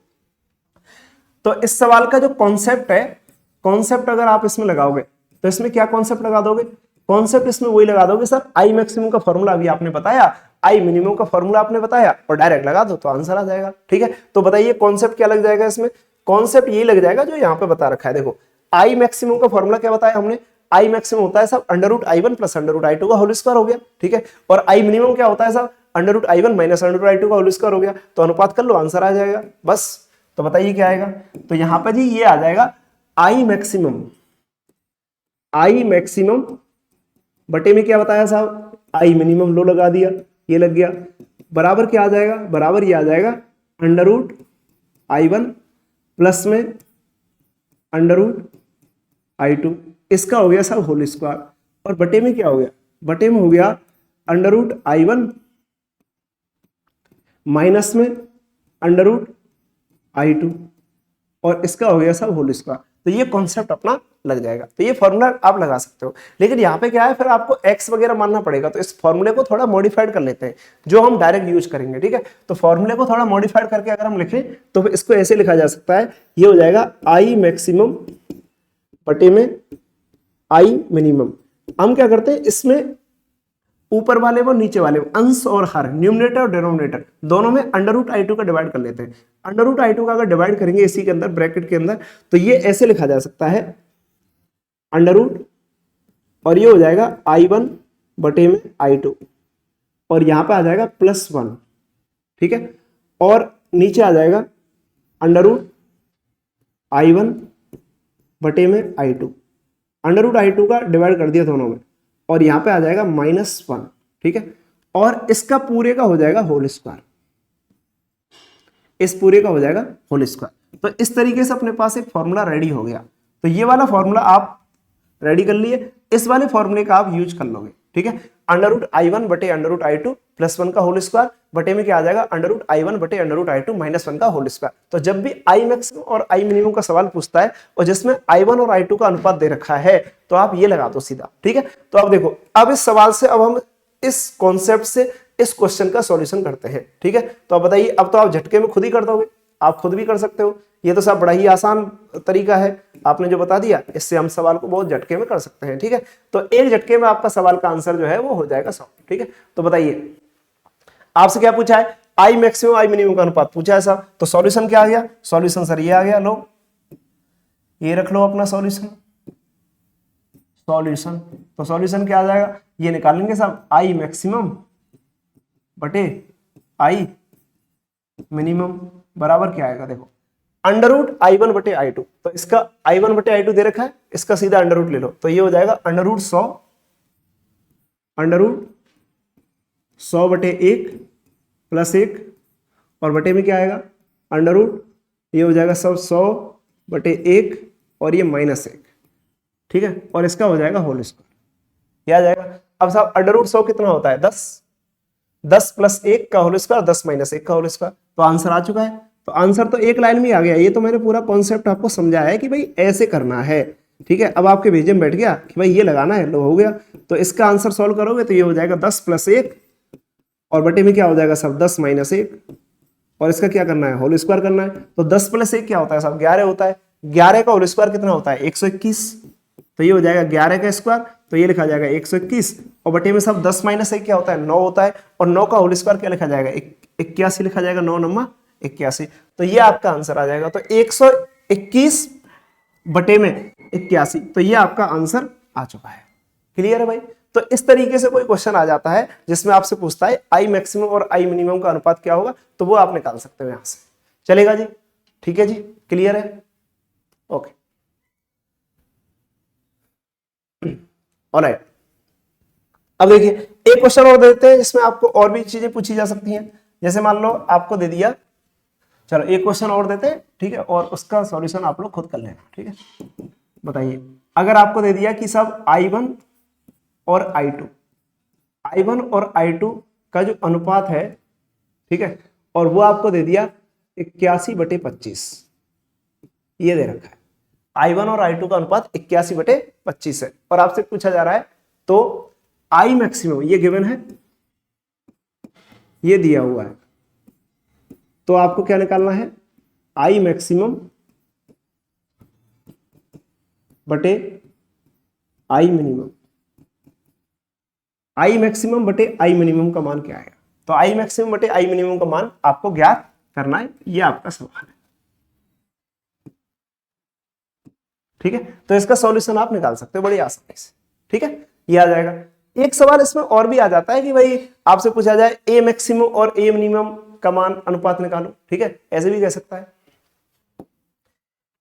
तो इस सवाल का जो कॉन्सेप्ट है, कॉन्सेप्ट अगर आप इसमें लगाओगे तो इसमें क्या कॉन्सेप्ट लगा दोगे, कॉन्सेप्ट इसमें वही लगा दोगे सर, I मैक्सिमम का फॉर्मूला अभी आपने बताया, I मिनिमम का फॉर्मूला आपने बताया और डायरेक्ट लगा दो तो आंसर आ जाएगा, ठीक है। तो बताइए कॉन्सेप्ट क्या लग जाएगा इसमें, कॉन्सेप्ट ये लग जाएगा जो यहाँ पे बता रखा है। देखो, I मैक्सिमम का फॉर्मूला क्या बताया हमने, I मैक्सिमम होता है सब √I1 प्लस √I2 का होल स्क्वायर हो गया, ठीक है। और I मिनिमम क्या होता है सब √I1 माइनस √I2 का होल स्क्वायर हो गया, तो अनुपात कर लो, आंसर आ जाएगा बस। तो बताइए क्या आएगा, तो यहाँ पे जी ये आ जाएगा I मैक्सिमम बटे में क्या बताया साहब I मिनिमम, लो लगा दिया, ये लग गया, बराबर क्या आ जाएगा, बराबर ये आ जाएगा √I1 प्लस में √I2, इसका हो गया साहब होल स्क्वायर, और बटे में क्या हो गया, बटे में हो गया √I1 माइनस में √I2, और इसका हो गया सब होल स्क्वायर। तो ये कॉन्सेप्ट अपना लग जाएगा। तो ये फॉर्मूला आप लगा सकते हो, लेकिन यहाँ पे क्या है, फिर आपको एक्स वगैरह मानना पड़ेगा। तो इस फॉर्मूले को थोड़ा मॉडिफाइड कर लेते हैं, जो हम डायरेक्ट यूज करेंगे। ठीक है, तो फॉर्मूले को थोड़ा मॉडिफाइड करके अगर हम लिखें तो इसको ऐसे लिखा जा सकता है, ये हो जाएगा आई मैक्सिमम बटे में आई मिनिमम। हम क्या करते हैं, इसमें ऊपर वाले व नीचे वाले अंश और हर, न्यूमरेटर और डिनोमिनेटर दोनों में अंडर रूट आई टू का डिवाइड कर लेते हैं। अंडर रूट आई टू का अगर डिवाइड करेंगे इसी के अंदर ब्रैकेट के अंदर, तो ये ऐसे लिखा जा सकता है अंडर रूट, और ये हो जाएगा I1 बटे में I2, और यहां पे आ जाएगा +1। ठीक है, और नीचे आ जाएगा अंडर रूट I1 बटे में I2, अंडर रूट I2 का डिवाइड कर दिया दोनों में, और यहां पे आ जाएगा -1। ठीक है, और इसका पूरे का हो जाएगा होल स्क्वायर, इस पूरे का हो जाएगा होल स्क्वायर। तो इस तरीके से अपने पास एक फॉर्मूला रेडी हो गया। तो ये वाला फॉर्मूला आप रेडी कर लिए, इस वाले फॉर्मूले का आप यूज कर लोगे। ठीक है, अंडर रूट I1 बटे अंडर रूट I2 +1 का होल स्क्वायर बटे में क्या आ जाएगा, अंडर रूट I1 बटे अंडर रूट I2 -1 का होल स्क्वायर। तो जब भी आई मैक्सिमम और आई मिनिमम का सवाल पूछता है और जिसमें I1 और I2 का अनुपात दे रखा है, तो आप ये लगा दो सीधा। ठीक है, तो अब देखो, अब इस सवाल से अब हम इस कॉन्सेप्ट से इस क्वेश्चन का सॉल्यूशन करते हैं। ठीक है, तो अब बताइए, अब तो आप झटके में खुद ही कर दोगे, आप खुद भी कर सकते हो। ये तो सब बड़ा ही आसान तरीका है, आपने जो बता दिया, इससे हम सवाल को बहुत झटके में कर सकते हैं। ठीक है, तो एक झटके में आपका सवाल का आंसर जो है वो हो जाएगा 100। ठीक है, तो बताइए आपसे क्या पूछा है, आई मैक्सिमम आई मिनिमम का अनुपात पूछा है साहब। तो सॉल्यूशन क्या आ गया, सॉल्यूशन सर ये आ गया, लो ये रख लो अपना सॉल्यूशन। सॉल्यूशन, तो सॉल्यूशन क्या आ जाएगा, ये निकालेंगे साहब, आई मैक्सिमम बटे आई मिनिमम बराबर क्या आएगा, देखो अंडर रूट I1 बटे I2। तो इसका I1 बटे I2 दे रखा है, इसका सीधा अंडर रूट ले लो, तो ये हो जाएगा अंडर रूट 100 बटे 1 + 1, और बटे में क्या आएगा अंडर रूट, ये हो जाएगा सब 100 बटे 1 और ये -1। ठीक है, और इसका हो जाएगा होल स्क्वायर, ये आ जाएगा। अब साहब अंडर रूट 100 कितना होता है, 10 + 1 का होल स्क्वायर, 10 - 1 का होल स्क्वायर। तो आंसर आ चुका है। तो आंसर तो एक लाइन में आ गया। ये तो मैंने पूरा कॉन्सेप्ट आपको समझाया है कि भाई ऐसे करना है। ठीक है, अब आपके भेजे में बैठ गया कि भाई ये लगाना है, लो हो गया। तो इसका आंसर सॉल्व करोगे तो ये हो जाएगा 10 + 1, और बटे में क्या हो जाएगा सब 10 - 1, और इसका क्या करना है, होल स्क्वायर करना है। तो 10 + 1 क्या होता है साहब, 11 होता है। 11 का होल स्क्वायर कितना होता है, 121। तो ये हो जाएगा 11 का स्क्वायर, तो ये लिखा जाएगा 121, और बटे में सब 10 - 1 क्या होता है, 9 होता है। और 9 का होल स्क्वायर क्या लिखा जाएगा, 81 लिखा जाएगा, 9 9 81। तो ये आपका आंसर आ जाएगा। तो 121 बटे में 81, तो ये आपका आंसर आ चुका है। क्लियर है भाई। तो इस तरीके से कोई क्वेश्चन आ जाता है जिसमें आपसे पूछता है आई मैक्सिमम और आई मिनिमम का अनुपात क्या होगा, तो वो आप निकाल सकते हो यहां से। चलेगा जी, ठीक है जी, क्लियर है, ओके ऑलराइट। अब देखिए एक क्वेश्चन और देते हैं, इसमें आपको और भी चीजें पूछी जा सकती हैं। जैसे मान लो आपको दे दिया, चलो एक क्वेश्चन और देते हैं, ठीक है, और उसका सॉल्यूशन आप लोग खुद कर लेना। ठीक है, बताइए अगर आपको दे दिया कि सब I1 और I2, I1 और I2 का जो अनुपात है, ठीक है, और वो आपको दे दिया 81/25, ये दे रखा है। I1 और I2 का अनुपात 81/25 है, और आपसे पूछा जा रहा है तो आई मैक्सिमम ये गिवन है, ये दिया हुआ है, तो आपको क्या निकालना है, आई मैक्सिमम बटे आई मिनिमम। आई मैक्सिमम बटे आई मिनिमम का मान क्या आएगा, तो आई मैक्सिमम बटे आई मिनिमम का मान आपको ज्ञात करना है, ये आपका सवाल है। ठीक है, तो इसका सॉल्यूशन आप निकाल सकते हो बड़ी आसानी से। ठीक है, ये आ जाएगा। एक सवाल इसमें और भी आ जाता है कि भाई आपसे पूछा जाए ए मैक्सिमम और ए मिनिमम का मान अनुपात निकालो। ठीक है, ऐसे भी कह सकता है,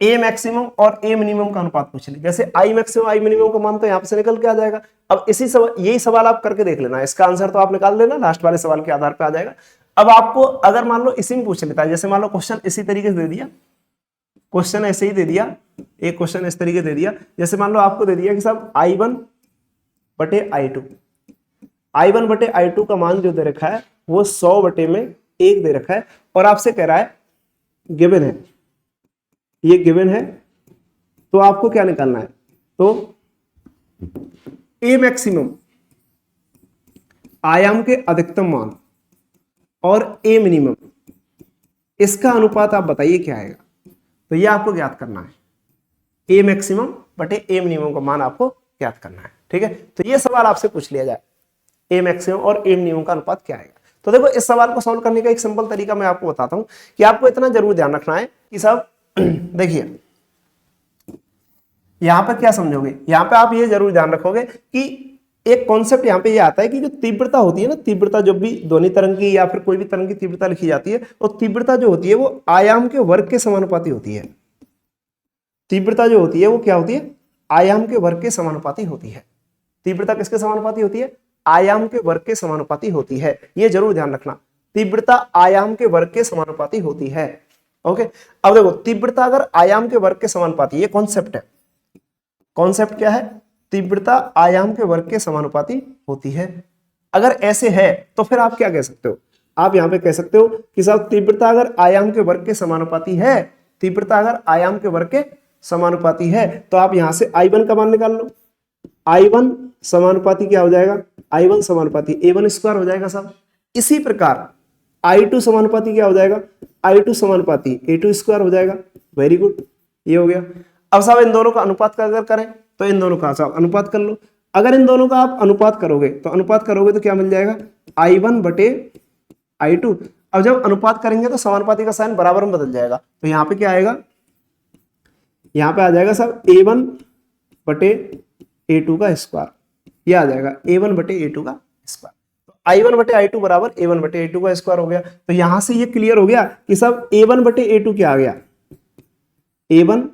ए मैक्सिमम और ए मिनिमम का अनुपात पूछ ले। जैसे आई मैक्सिमम आई मिनिमम का मान तो यहां से निकल के आ जाएगा। अब इसी सवाल, यही सवाल आप करके देख लेना, इसका आंसर तो आप निकाल लेना, लास्ट वाले सवाल के आधार पर आ जाएगा। अब आपको अगर मान लो इसी में पूछ लेता है, जैसे मान लो क्वेश्चन इसी तरीके से दे दिया, क्वेश्चन ऐसे ही दे दिया, एक क्वेश्चन इस तरीके दे दिया, जैसे मान लो आपको दे दिया कि साहब I1 बटे I2, I1 बटे I2 का मान जो दे रखा है वो 100 बटे में 1 दे रखा है, और आपसे कह रहा है गिवन है ये गिवन है, तो आपको क्या निकालना है, तो ए मैक्सिमम आयाम के अधिकतम मान और ए मिनिमम, इसका अनुपात आप बताइए क्या आएगा। तो ये आपको ज्ञात करना है, ए मैक्सिमम बटे ए मिनिमम का मान आपको ज्ञात करना है। ठीक है, तो ये सवाल आपसे पूछ लिया जाए, ए मैक्सिमम और ए मिनिमम का अनुपात क्या आएगा। तो देखो, इस सवाल को सॉल्व करने का एक सिंपल तरीका मैं आपको बताता हूं कि आपको इतना जरूर ध्यान रखना है कि साहब देखिए यहां पर क्या समझोगे, यहां पे आप ये जरूर ध्यान रखोगे कि एक कॉन्सेप्ट यहां पे ये आता है कि जो तीव्रता होती है ना, तीव्रता जब भी ध्वनि तरंग की या फिर कोई भी तरंग की तीव्रता लिखी जाती है, और तीव्रता जो होती है वो आयाम के वर्ग के समानुपाती होती है। तीव्रता जो होती है वो क्या होती है, आयाम के वर्ग के समानुपाती होती है। तीव्रता किसके समानुपाती होती है, आयाम के वर्ग के समानुपाती होती है, ये जरूर ध्यान रखना, तीव्रता आयाम के वर्ग के समानुपाती होती है। ओके, अब देखो तीव्रता अगर आयाम के वर्ग के समानुपाती, ये कॉन्सेप्ट है, कॉन्सेप्ट क्या है, तीव्रता आयाम के वर्ग के समानुपाती होती है। अगर ऐसे है तो फिर आप क्या कह सकते हो, आप यहां पे कह सकते हो कि साहब तीव्रता अगर आयाम के वर्ग के समानुपाती है, तीव्रता अगर आयाम के वर्ग के समानुपाती है, तो आप यहां से I1 का मान निकाल लो। I1 समानुपाती क्या हो जाएगा, I1 समानुपाती A1 स्क्वायर हो जाएगा साहब। इसी प्रकार I2 समानुपाती क्या हो जाएगा, I2 समानुपाती A2 स्क्वायर हो जाएगा। वेरी गुड, ये हो गया। अब साहब इन दोनों का अनुपात का अगर करें तो इन दोनों का साहब अनुपात कर लो। अगर इन दोनों का आप अनुपात करोगे तो क्या मिल जाएगा, I1 बटे I2। अब जब अनुपात करेंगे तो समानुपाती का साइन बराबर में बदल जाएगा, तो यहाँ पे क्या आएगा, यहाँ पे आ जाएगा साहब A1 बटे A2 का स्क्वायर, ये आ जाएगा A1 बटे A2 का स्क्वायर। तो I1 बटे I2 बराबर A1 बटे A2 का स्क्वायर हो गया। तो यहां से ये क्लियर हो गया कि सब A1 बटे A2 क्या आ गया, A1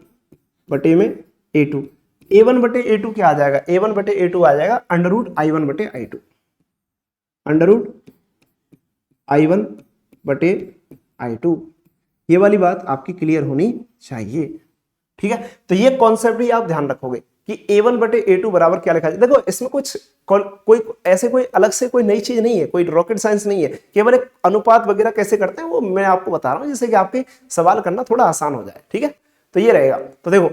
बटे में A2, A1 बटे A2 क्या आ जाएगा, A1 बटे A2 आ जाएगा अंडर रूट I1 बटे I2, अंडर रूट I1 बटे I2। ये वाली बात आपकी क्लियर होनी चाहिए। ठीक है, तो ये कॉन्सेप्ट भी आप ध्यान रखोगे कि A1 बटे A2 बराबर क्या लिखा जाए। देखो इसमें कुछ कोई ऐसे कोई अलग से कोई नई चीज नहीं है, कोई रॉकेट साइंस नहीं है, केवल एक अनुपात वगैरह कैसे करते हैं वो मैं आपको बता रहा हूं, जिससे कि आपके सवाल करना थोड़ा आसान हो जाए। ठीक है, तो ये रहेगा। तो देखो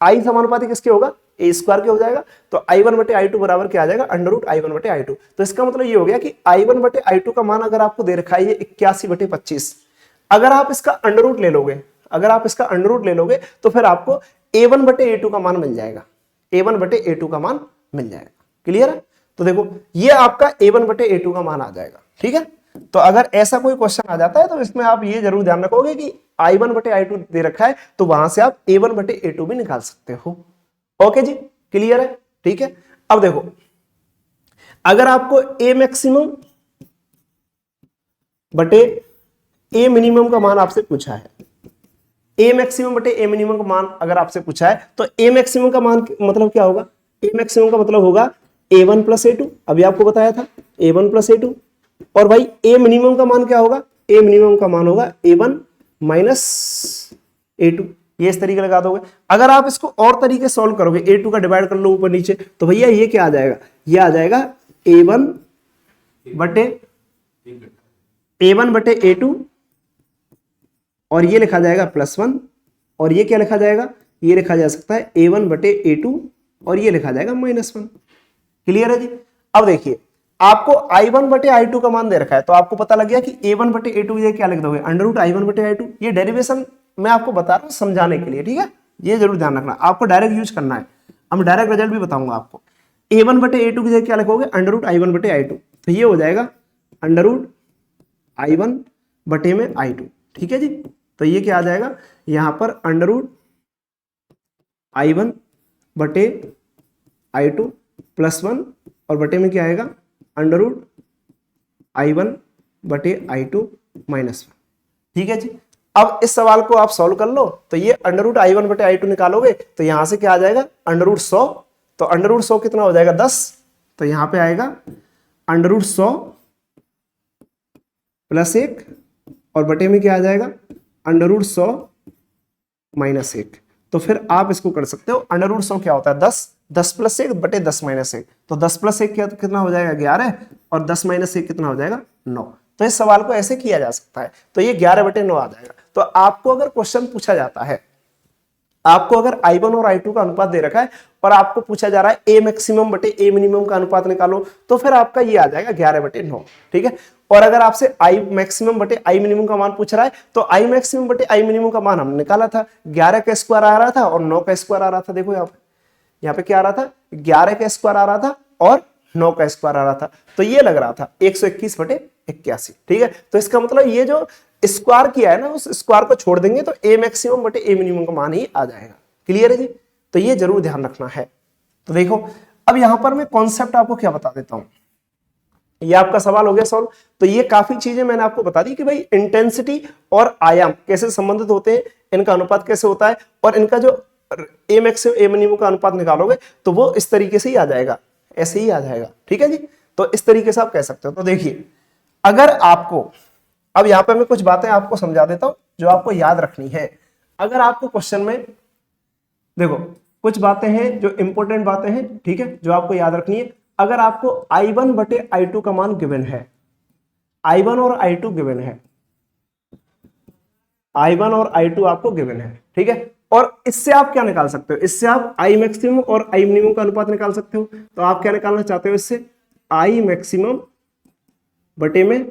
I समानुपाती किसके होगा, ए स्क्वायर के हो जाएगा। तो I1 बटे I2 बराबर क्या आ जाएगा, अंडर रूट I1 बटे I2। तो इसका मतलब ये हो गया कि I1 बटे I2 का मान अगर आपको दे रखा है 81 बटे 25, अगर आप इसका अंडर रूट ले लोगे, अगर आप इसका अंडर रूट ले लोगे तो फिर आपको A1 बटे A2 का मान मिल जाएगा, A1 बटे A2 का मान मिल जाएगा। क्लियर है, तो देखो ये आपका A1 बटे A2 का मान आ जाएगा। ठीक है, तो अगर ऐसा कोई क्वेश्चन आ जाता है तो इसमें आप ये जरूर ध्यान रखोगे कि I1 बटे I2 दे रखा है, तो वहां से आप A1 बटे A2 भी निकाल सकते हो। ओके जी, क्लियर है। ठीक है, अब देखो अगर आपको A मैक्सिमम बटे A मिनिमम का मान आपसे पूछा है, A मैक्सिमम बटे A मिनिमम का मान अगर आपसे पूछा है, तो A मैक्सिमम का मान मतलब क्या होगा, A मैक्सिमम का मतलब होगा A1 प्लस A2, अभी आपको बताया था A1 प्लस A2। और भाई A मिनिमम का मान क्या होगा, A मिनिमम का मान होगा A1 माइनस A2। ये इस तरीके लगा दोगे। अगर आप इसको और तरीके सॉल्व करोगे, A2 का डिवाइड कर लो ऊपर नीचे, तो भैया ये क्या आ जाएगा, ये आ जाएगा A1 बटे A2, और ये लिखा जाएगा +1, और ये क्या लिखा जाएगा, ये लिखा जा सकता है A1 बटे A2, और ये लिखा जाएगा -1। क्लियर है जी। अब देखिए आपको I1 बटे I2 का मान दे रखा है, तो आपको पता लग गया कि A1 बटे A2 ये क्या लिख दोगे, अंडर रूट I1 बटे I2। ये डेरिवेशन मैं आपको बता रहा हूं समझाने के लिए। ठीक है, ये जरूर ध्यान रखना, आपको डायरेक्ट यूज करना है। अब डायरेक्ट रिजल्ट भी बताऊंगा आपको। A1 बटे A2 की जगह क्या लिखोगे, अंडर रूट I1 बटे I2, तो ये हो जाएगा अंडर रूट I1 बटे में I2। ठीक है जी, तो ये क्या आ जाएगा, यहां पर अंडर रूट I1 बटे I2 +1, और बटे में क्या आएगा, अंडर रूट I1 बटे I2 -1। ठीक है जी। अब इस सवाल को आप सॉल्व कर लो, तो ये अंडर रूट I1 बटे I2 निकालोगे तो यहां से क्या आ जाएगा, अंडर रूट 100। तो अंडर रूट 100 कितना हो जाएगा, 10। तो यहां पे आएगा अंडर रूट 100 +1, और बटे में क्या आ जाएगा, अंडर रूट 100 -1। तो फिर आप इसको कर सकते हो, अंडर रूट 100 क्या होता है, 10, 10 + 1 बटे 10 - 1। तो 10 + 1 कितना हो जाएगा, 11, और 10 - 1 कितना हो जाएगा, 9। तो इस सवाल को ऐसे किया जा सकता है। तो ये 11 बटे 9 आ जाएगा। तो आपको अगर क्वेश्चन पूछा जाता है आपको अगर I1 और I2 का अनुपात दे रखा है और आपको पूछा जा रहा है A मैक्सिमम बटे A मिनिमम का अनुपात निकालो, तो फिर आपका ये आ जाएगा 11/9, ठीक है। और अगर आपसे I मैक्सिमम बटे I मिनिमम का मान पूछ रहा है तो I मैक्सिमम बटे I मिनिमम का मान हमने निकाला था, 11 का स्क्वायर आ रहा था और 9 का स्क्वायर आ रहा था। देखो यहाँ पे क्या आ रहा था, 11 का स्क्वायर आ रहा था और 9 का स्क्वायर आ रहा था, तो ये लग रहा था 121/81, ठीक है। तो इसका मतलब ये जो स्क्वायर किया है ना, उस स्क्वायर को छोड़ देंगे तो A मैक्सिमम बटे A मिनिमम का मान ही आ जाएगा। क्लियर है जी, तो ये जरूर ध्यान रखना है। तो देखो अब यहां पर मैं कॉन्सेप्ट आपको क्या बता देता हूं, ये आपका सवाल हो गया सॉल्व। तो ये काफी चीजें मैंने आपको बता दी कि भाई इंटेंसिटी और आयाम कैसे संबंधित होते हैं, इनका अनुपात कैसे होता है, और इनका जो A मैक्सिमम A मिनिमम का अनुपात निकालोगे तो वो इस तरीके से ही आ जाएगा, ऐसे ही आ जाएगा, ठीक है जी। तो इस तरीके से आप कह सकते हो। तो देखिए अगर आपको, अब यहां पे मैं कुछ बातें आपको समझा देता हूं जो आपको याद रखनी है। अगर आपको क्वेश्चन में देखो कुछ बातें हैं जो इंपॉर्टेंट बातें हैं, ठीक है, जो आपको याद रखनी है। अगर आपको I1 बटे I2 का मान गिवन है, I1 और I2 गिवन है, I1 और I2 आपको गिवन है, ठीक है। और इससे आप क्या निकाल सकते हो, इससे आप I मैक्सिमम और I मिनिमम का अनुपात निकाल सकते हो। तो आप क्या निकालना चाहते हो इससे, I मैक्सिमम बटे में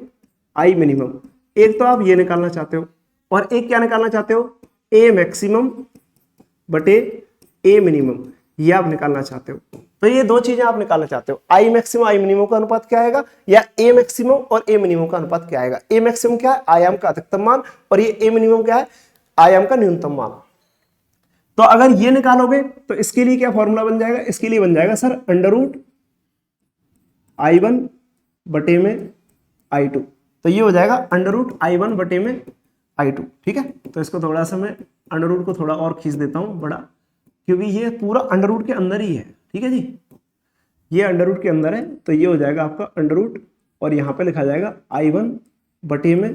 I मिनिमम, एक तो आप ये निकालना चाहते हो और एक क्या निकालना चाहते हो, A मैक्सिमम बटे A मिनिमम, ये आप निकालना चाहते हो। तो ये दो चीजें आप निकालना चाहते हो, I मैक्सिमम I मिनिमम का अनुपात क्या आएगा, या A मैक्सिमम और A मिनिमम का अनुपात क्या आएगा। A मैक्सिमम क्या है, आयाम का अधिकतम मान, और ये A मिनिमम क्या है, आयाम का न्यूनतम मान। तो अगर ये निकालोगे तो इसके लिए क्या फॉर्मूला बन जाएगा, इसके लिए बन जाएगा सर अंडर रूट I1 बटे में I2। तो ये हो जाएगा अंडर रूट I1 बटे में I2, ठीक है। तो इसको थोड़ा सा मैं अंडर रूट को थोड़ा और खींच देता हूं बड़ा, क्योंकि ये पूरा अंडर रूट के अंदर ही है, ठीक है जी, ये अंडर रूट के अंदर है। तो ये हो जाएगा आपका अंडर रूट, और यहाँ पे लिखा जाएगा I1 बटे में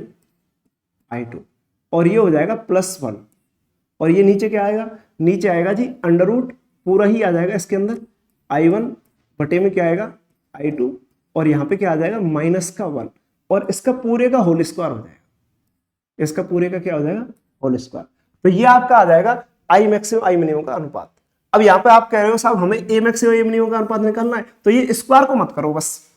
I2, और ये हो जाएगा +1, और ये नीचे क्या आएगा, नीचे आएगा जी अंडर रूट पूरा ही आ जाएगा इसके अंदर, I1 बटे में क्या आएगा I2, और यहाँ पे क्या आ जाएगा -1, और इसका पूरे का होल स्क्वायर हो जाएगा, इसका पूरे का क्या हो जाएगा, होल स्क्वायर। तो ये आपका आ जाएगा I मैक्सिमम I मिनिमम का अनुपात। अब यहाँ पे आप कह रहे हो साहब हमें A मैक्सिमम A मिनिमम का अनुपात निकालना है, तो ये स्क्वायर को मत करो, बस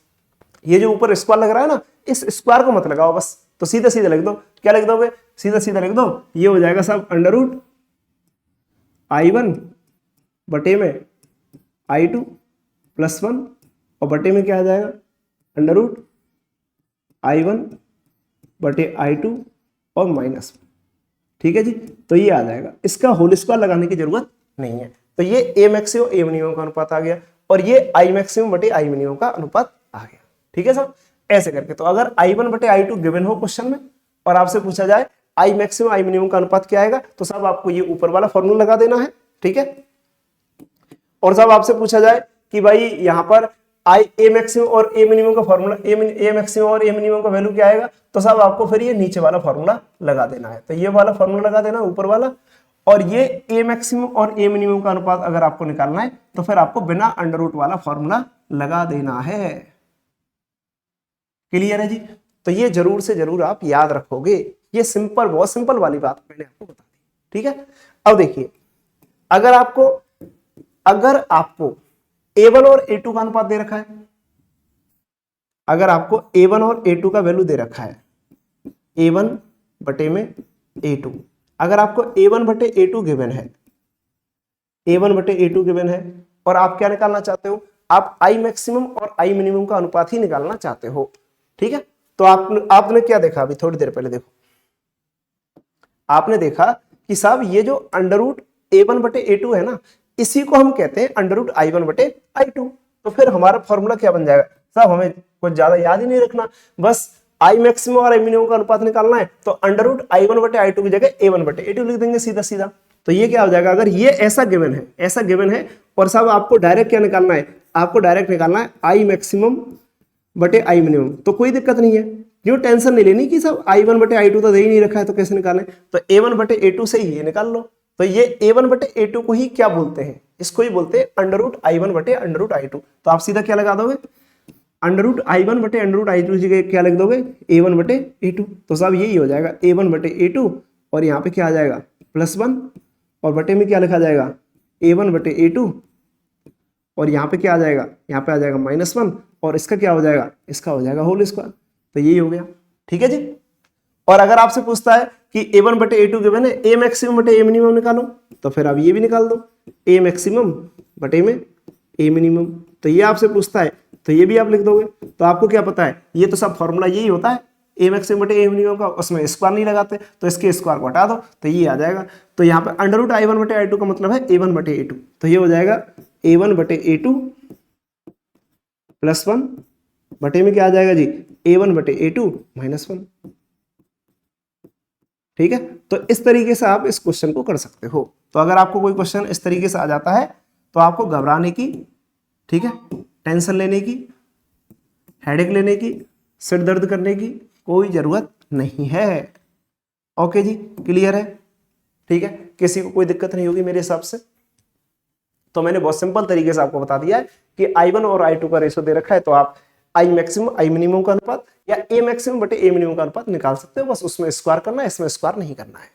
ये जो ऊपर स्क्वायर लग रहा है ना, इस स्क्वायर को मत लगाओ, बस तो सीधा सीधा लिख दो। क्या लिख दोगे, सीधा सीधा लिख दो, ये हो जाएगा साहब अंडर रूट I1 बटे में I2 +1, और बटे में क्या आ जाएगा अंडर रूट I1 बटे I2 और -1, ठीक है जी। तो ये आ जाएगा, इसका होल स्क्वायर लगाने की जरूरत नहीं है। तो ये A मैक्सिमम A मिनिमम का अनुपात आ गया, और ये I मैक्सिमम बटे I मिनिमम का अनुपात आ गया, ठीक है साहब। ऐसे करके तो अगर I1 बटे I2 गिवन हो क्वेश्चन में और आपसे पूछा जाए I मैक्सिमम I मिनिमम का अनुपात क्या आएगा, तो साहब आपको ये ऊपर वाला फॉर्मूला लगा देना है, ठीक है। और साहब आपसे पूछा जाए कि भाई यहाँ पर A मैक्सिमम और A मिनिमम का फॉर्मूला, A मैक्सिमम और A मिनिमम का वैल्यू क्या आएगा, तो साहब आपको फिर ये नीचे वाला फॉर्मूला लगा देना है। तो ये वाला फॉर्मूला लगा देना ऊपर वाला, और ये A मैक्सिमम और A मिनिमम का अनुपात अगर आपको निकालना है तो फिर आपको बिना अंडर रूट वाला फॉर्मूला लगा देना है। क्लियर है जी। तो ये जरूर से जरूर आप याद रखोगे, ये सिंपल, बहुत सिंपल वाली बात मैंने आपको बता दी, ठीक है। अब देखिए अगर आपको A1 और A2 का अनुपात दे रखा है, अगर आपको A1 और A2 का वैल्यू दे रखा है, A1 बटे में A2, अगर आपको A1 बटे A2 गिवन है, A1 बटे A2 गिवन है, और आप क्या निकालना चाहते हो, आप I मैक्सिमम और I मिनिमम का अनुपात ही निकालना चाहते हो, ठीक है। तो आपने क्या देखा अभी थोड़ी देर पहले, देखो आपने देखा कि साहब ये जो अंडर रूट A1 बटे A2 है ना, इसी को हम कहते हैं अंडर रूट I1 बटे I2। तो फिर हमारा फॉर्मूला क्या बन जाएगा साहब, हमें कुछ ज्यादा याद ही नहीं रखना, बस I मैक्सिमम और I मिनिमम का अनुपात निकालना है, तो अंडर रूट I1 बटे I2 की जगह A1 बटे A2 लिख देंगे सीधा सीधा। तो ये क्या हो जाएगा, अगर ये ऐसा गिवन है, ऐसा गिवन है, और साहब आपको डायरेक्ट क्या निकालना है, आपको डायरेक्ट निकालना है I मैक्सिमम बटे I मिनिमम, तो कोई दिक्कत नहीं है, क्यों टेंशन नहीं लेनी कि साहब I1 बटे I2 तो दे ही नहीं रखा है तो कैसे निकालें, तो A1 बटे A2 से ही ये निकाल लो। तो ये A1 बटे A2 को ही क्या बोलते हैं, इसको ही बोलते हैं अंडर रूट I1 बटे अंडर रूट I2। तो आप सीधा क्या लगा दोगे, अंडर रूट I1 बटे अंडर रूट I2 की क्या लिख दोगे, A1 बटे A2। तो साहब यही हो जाएगा A1 बटे A2, और यहाँ पे क्या आ जाएगा +1, और बटे में क्या लिखा जाएगा, a1 बटे a2, और यहाँ पे क्या आ जाएगा, यहाँ पे आ जाएगा -1, और इसका क्या हो जाएगा, इसका हो जाएगा होल स्क्वायर। तो यही हो गया, ठीक है जी। और अगर आपसे पूछता है कि a1 बटे a2 गिवन है, a मैक्सिमम बटे a मिनिमम निकालो, तो फिर आप ये भी निकाल दो, a मैक्सिमम बटे में a मिनिमम। तो ये आपसे पूछता है तो ये भी आप लिख दोगे। तो आपको क्या पता है, ये तो सब फॉर्मूला यही होता है, a मैक्सिमम बटे a मिनिमम का, उसमें स्क्वायर नहीं लगाते, तो इसके स्क्वायर को हटा दो तो ये आ जाएगा। तो यहाँ पे √i1 बटे i2 का मतलब है a1 बटे a2, तो ये हो जाएगा a1 बटे a2 +1 बटे में क्या आ जाएगा जी, a1 बटे a2 -1। ठीक है, तो इस तरीके से आप इस क्वेश्चन को कर सकते हो। तो अगर आपको कोई क्वेश्चन इस तरीके से आ जाता है तो आपको घबराने की, ठीक है, टेंशन लेने की, हेडेक लेने की, सिर दर्द करने की कोई जरूरत नहीं है। ओके जी, क्लियर है, ठीक है, किसी को कोई दिक्कत नहीं होगी मेरे हिसाब से। तो मैंने बहुत सिंपल तरीके से आपको बता दिया है कि i1 और i2 का रेशो दे रखा है, तो आप i मैक्सिमम i मिनिमम का अनुपात या a मैक्सिमम बटे a मिनिमम का अनुपात निकाल सकते हो, बस उसमें स्क्वायर करना है, इसमें स्क्वायर नहीं करना है।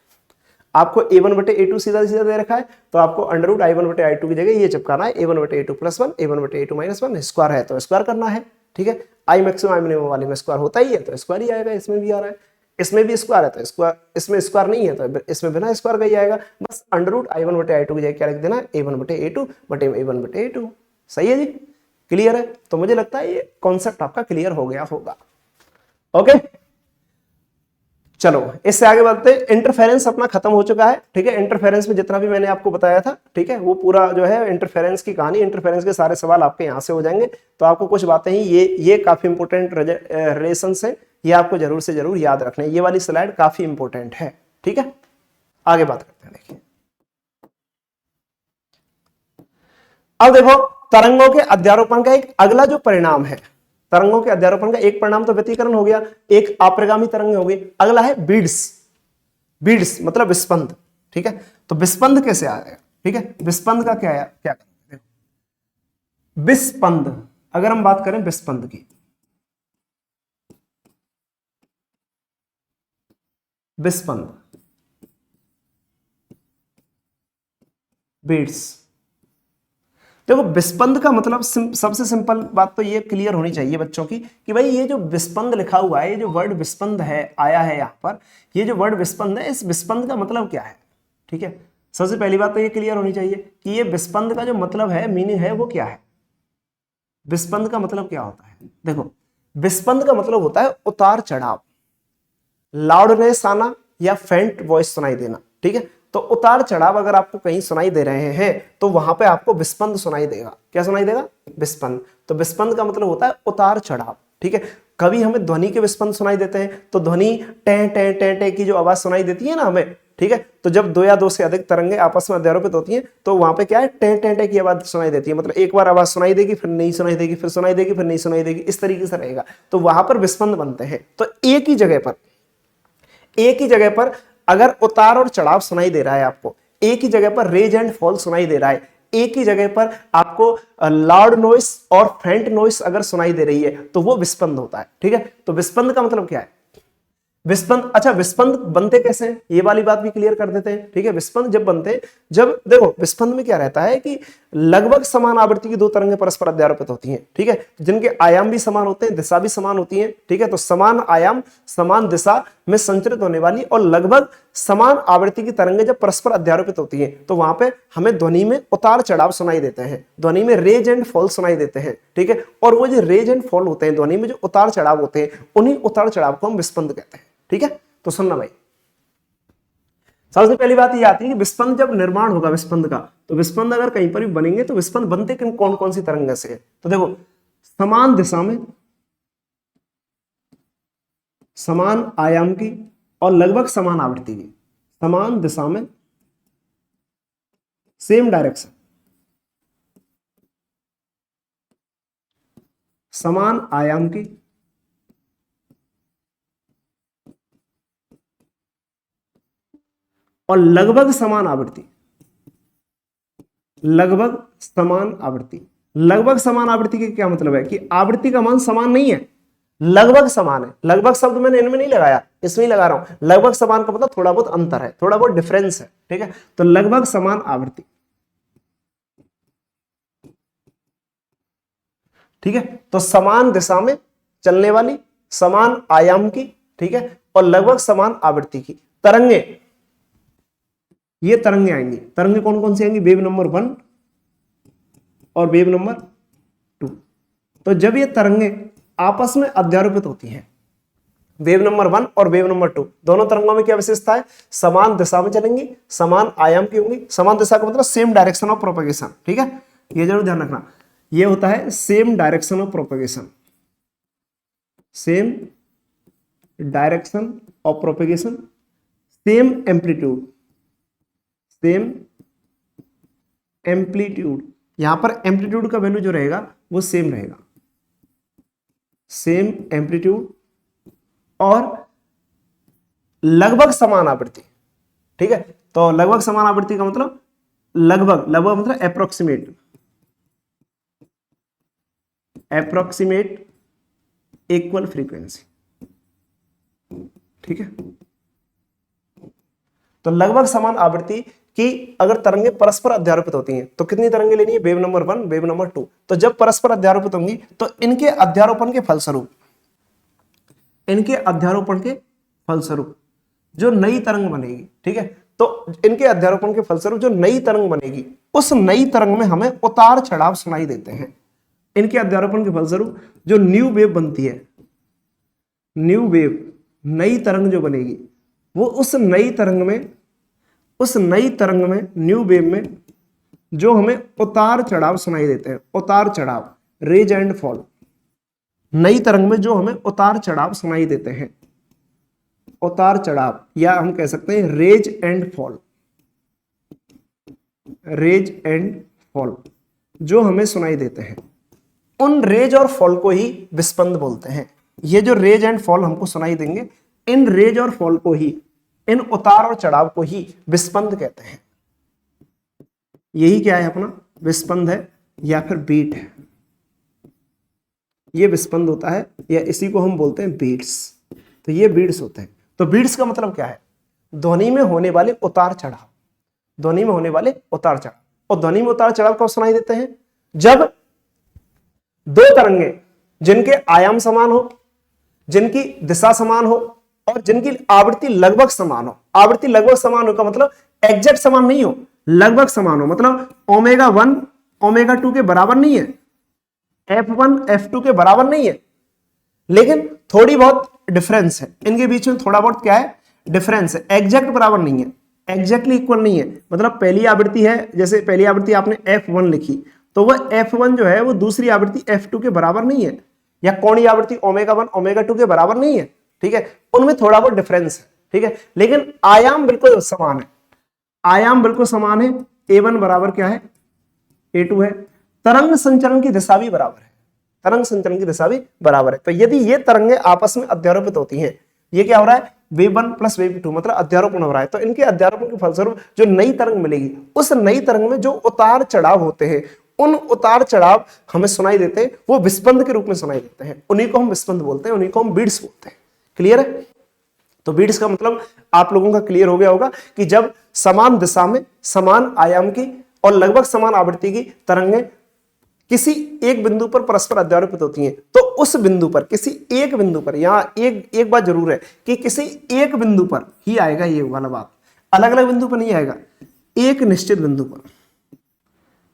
आपको a1 बटे a2 सीधा सीधा दे रखा है, तो आपको √i1 बटे i2 की जगह ये चिपकाना है, a1 बटे a2 +1, a1 बटे a2 -1, स्क्वायर है तो स्क्वायर करना है। ठीक है, i मैक्सिमम i मिनिमम वाले में स्क्वायर होता ही है तो स्क्वायर ही आएगा, इसमें भी आ रहा है, इसमें भी स्क्वायर है तो स्क्वायर, इसमें स्क्वायर नहीं है तो इसमें बिना स्क्वायर का ही आएगा। बस √i1 बटे i2 की जगह क्या लिख देना, a1 बटे a2 बटे a1 बटे a2। सही है जी, क्लियर है। तो मुझे लगता है ये कॉन्सेप्ट आपका क्लियर हो गया होगा। ओके, चलो इससे आगे बढ़ते हैं। इंटरफेरेंस अपना खत्म हो चुका है, ठीक है। इंटरफेरेंस में जितना भी मैंने आपको बताया था, ठीक है, वो पूरा जो है इंटरफेरेंस की कहानी, इंटरफेरेंस के सारे सवाल आपके यहाँ से हो जाएंगे। तो आपको कुछ बातें ही ये काफी इंपोर्टेंट रिलेशन है, ये आपको जरूर से जरूर याद रखना है। ये वाली स्लाइड काफी इंपोर्टेंट है, ठीक है। आगे बात करते हैं, देखिए अब देखो तरंगों के अध्यारोपण का एक अगला जो परिणाम है, तरंगों के अध्यारोपण का एक परिणाम तो व्यतिकरण हो गया, एक अप्रगामी तरंग हो गई, अगला है बीड्स। बीड्स मतलब विस्पंद, ठीक है। तो विस्पंद कैसे आएगा, ठीक है, विस्पंद का क्या करेंगे, विस्पंद अगर हम बात करें विस्पंद की, विस्पंद बीड्स, देखो विस्पंद का मतलब सबसे सिंपल बात तो ये क्लियर होनी चाहिए बच्चों की कि भाई ये जो विस्पंद लिखा हुआ है, ये जो वर्ड विस्पंद है आया है यहाँ पर, ये जो वर्ड विस्पंद है, इस विस्पंद का मतलब क्या है, ठीक है। सबसे पहली बात तो ये क्लियर होनी चाहिए कि ये विस्पंद का जो मतलब है, मीनिंग है, वो क्या है। विस्पंद का मतलब क्या होता है, देखो विस्पंद का मतलब होता है उतार चढ़ाव, लाउडनेस आना या फेंट वॉइस सुनाई देना, ठीक है। तो उतार चढ़ाव अगर आपको कहीं सुनाई दे रहे हैं तो वहां पे आपको विस्पंद सुनाई देगा। क्या सुनाई देगा, विस्पंद। तो विस्पंद का मतलब होता है उतार चढ़ाव, ठीक है। कभी हमें ध्वनि के विस्पंद सुनाई देते हैं, तो ध्वनि टें टें टें टें की जो आवाज सुनाई देती है ना हमें, ठीक है, तो जब दो या दो से अधिक तरंगे आपस में अध्यारोपित होती हैं तो वहां पे क्या है, टें टें टें की आवाज सुनाई देती है। मतलब एक बार आवाज सुनाई देगी, फिर नहीं सुनाई देगी, फिर सुनाई देगी, फिर नहीं सुनाई देगी, इस तरीके से रहेगा। तो वहां पर विस्पंद बनते हैं। तो एक ही जगह पर अगर उतार और चढ़ाव सुनाई दे रहा है आपको, एक ही जगह पर रेज एंड फॉल सुनाई दे रहा है, एक ही जगह पर आपको लाउड नॉइस और फेंट नॉइस अगर सुनाई दे रही है तो वो विस्पंद होता है, ठीक है। तो विस्पंद का मतलब क्या है, विस्पंद, अच्छा विस्पंद बनते कैसे हैं ये वाली बात भी क्लियर कर देते हैं, ठीक है। विस्पंद जब बनते हैं, जब देखो विस्पंद में क्या रहता है कि लगभग समान आवृत्ति की दो तरंगें परस्पर अध्यारोपित होती हैं, ठीक है, जिनके आयाम भी समान होते हैं, दिशा भी समान होती है, ठीक है। तो समान आयाम समान दिशा में संचरित होने वाली और लगभग समान आवृत्ति की तरंगें जब परस्पर अध्यारोपित होती हैं तो वहां पे हमें ध्वनि में उतार चढ़ाव सुनाई देते हैं, ध्वनि में रेज एंड फॉल सुनाई देते हैं, ठीक है। और वो जो रेज एंड फॉल होते हैं, ध्वनि में जो उतार चढ़ाव होते हैं, उन्हीं उतार चढ़ाव को हम विस्पंद कहते हैं, ठीक है। तो सुनना भाई, सबसे पहली बात ये आती है कि विस्पंद जब निर्माण होगा विस्पंद का, तो विस्पंद अगर कहीं पर भी बनेंगे तो विस्पंद बनते कौन कौन सी तरंग से है। तो देखो समान दिशा में, समान आयाम की और लगभग समान आवृत्ति की, समान दिशा में सेम डायरेक्शन, समान आयाम की और लगभग समान आवृत्ति, लगभग समान आवृत्ति। लगभग समान आवृत्ति का क्या मतलब है कि आवृत्ति का मान समान नहीं है, लगभग समान है। लगभग शब्द मैंने इनमें नहीं लगाया, इसमें ही लगा रहा हूं। लगभग समान का मतलब थोड़ा बहुत अंतर है, थोड़ा बहुत डिफरेंस है, ठीक है। तो लगभग समान आवृत्ति, ठीक है। तो समान दिशा में चलने वाली, समान आयाम की, ठीक है, और लगभग समान आवृत्ति की तरंगे, ये तरंगे आएंगी। तरंगे कौन कौन सी आएंगी? वेव नंबर 1 और वेव नंबर 2। तो जब ये तरंगे आपस में अध्यारोपित होती हैं, वेव नंबर 1 और वेव नंबर 2, दोनों तरंगों में क्या विशेषता है? समान दिशा में चलेंगी, समान आयाम की होंगी। समान दिशा का मतलब सेम डायरेक्शन ऑफ प्रोपगेशन, ठीक है, ये जरूर ध्यान रखना। ये होता है same direction of propagation, same direction of propagation, same amplitude, same amplitude. यहां पर एम्पलीट्यूड का वैल्यू जो रहेगा वो सेम रहेगा, सेम एम्पलीट्यूड और लगभग समान आवृत्ति, ठीक है। तो लगभग समान आवृत्ति का मतलब लगभग, लगभग मतलब अप्रोक्सीमेट, अप्रोक्सीमेट इक्वल फ्रीक्वेंसी, ठीक है। तो लगभग समान आवृत्ति की अगर तरंगे परस्पर अध्यारोपित होती हैं तो कितनी तरंगे लेनी है? Wave number 1, wave number 2। तो जब परस्पर अध्यारोपित होंगी तो इनके अध्यारोपण के फलस्वरूप, इनके अध्यारोपण के फलस्वरूप जो नई तरंग बनेगी, ठीक है, तो इनके अध्यारोपण के फलस्वरूप जो नई तरंग बनेगी, उस नई तरंग में हमें उतार चढ़ाव सुनाई देते हैं। इनके अध्यारोपण के फलस्वरूप जो न्यू वेव बनती है, न्यू वेव, नई तरंग जो बनेगी, वो उस नई तरंग में, उस नई तरंग में, न्यू वेव में जो हमें उतार चढ़ाव सुनाई देते हैं, उतार चढ़ाव, रेज एंड फॉल, नई तरंग में जो हमें उतार चढ़ाव सुनाई देते हैं, उतार चढ़ाव, या हम कह सकते हैं raise and fall, raise and fall जो हमें सुनाई देते हैं, उन रेज और फॉल को ही विस्पंद बोलते हैं। ये जो रेज एंड फॉल हमको सुनाई देंगे, इन रेज और फॉल को ही, इन उतार और चढ़ाव को ही विस्पंद कहते हैं। यही क्या है अपना? विस्पंद है या फिर बीट है। ये विस्पंद होता है या इसी को हम बोलते हैं बीट्स। तो ये बीट्स होते हैं। तो बीट्स का मतलब क्या है? ध्वनि में होने वाले उतार चढ़ाव, ध्वनि में होने वाले उतार चढ़ाव। और ध्वनि में उतार चढ़ाव कब सुनाई देते हैं? जब दो तरंगे जिनके आयाम समान हो, जिनकी दिशा समान हो और जिनकी आवृत्ति लगभग समान हो। आवृत्ति लगभग समान हो का मतलब एग्जैक्ट समान नहीं हो, लगभग समान हो। मतलब ओमेगा 1 ओमेगा 2 के बराबर नहीं है, F1 F2 के बराबर नहीं है, लेकिन थोड़ी बहुत डिफरेंस है इनके बीच में। थोड़ा बहुत क्या है? डिफरेंस है। एग्जैक्ट बराबर नहीं है, एग्जैक्टली इक्वल नहीं है। मतलब पहली आवृत्ति है, जैसे पहली आवृत्ति आपने F1 लिखी तो वह F1 जो है वो दूसरी आवृत्ति F2 के बराबर नहीं है, या कोणीय आवृत्ति ओमेगा 1 ओमेगा 2 के बराबर नहीं है, ठीक है। उनमें थोड़ा बहुत डिफरेंस है, ठीक है, लेकिन आयाम बिल्कुल समान है। आयाम बिल्कुल समान है। A1 बराबर क्या है? A2 है। तरंग संचरण की दिशा भी बराबर है, तरंग संचरण की दिशा भी बराबर है। तो यदि ये तरंगे आपस में अध्यारोपित होती हैं, ये क्या हो रहा है? वेव 1 प्लस वेव 2 मतलब अध्यारोपण हो रहा है। तो इनके अध्यारोपण के फलस्वरूप जो नई तरंग मिलेगी, उस नई तरंग में जो उतार चढ़ाव होते हैं, उन उतार चढ़ाव हमें सुनाई देते हैं, वो विस्पंद के रूप में सुनाई देते हैं। उन्हीं को हम विस्पंद बोलते हैं, उन्हीं को हम बीट्स बोलते हैं। क्लियर है? तो बीट्स का मतलब आप लोगों का क्लियर हो गया होगा कि जब समान दिशा में, समान आयाम की और लगभग समान आवृत्ति की तरंगें किसी एक बिंदु पर परस्पर अध्यारोपित होती हैं, तो उस बिंदु पर, किसी एक बिंदु पर, यहां एक बात जरूर है कि किसी एक बिंदु पर ही आएगा ये वाला बात, अलग अलग बिंदु पर नहीं आएगा। एक निश्चित बिंदु पर,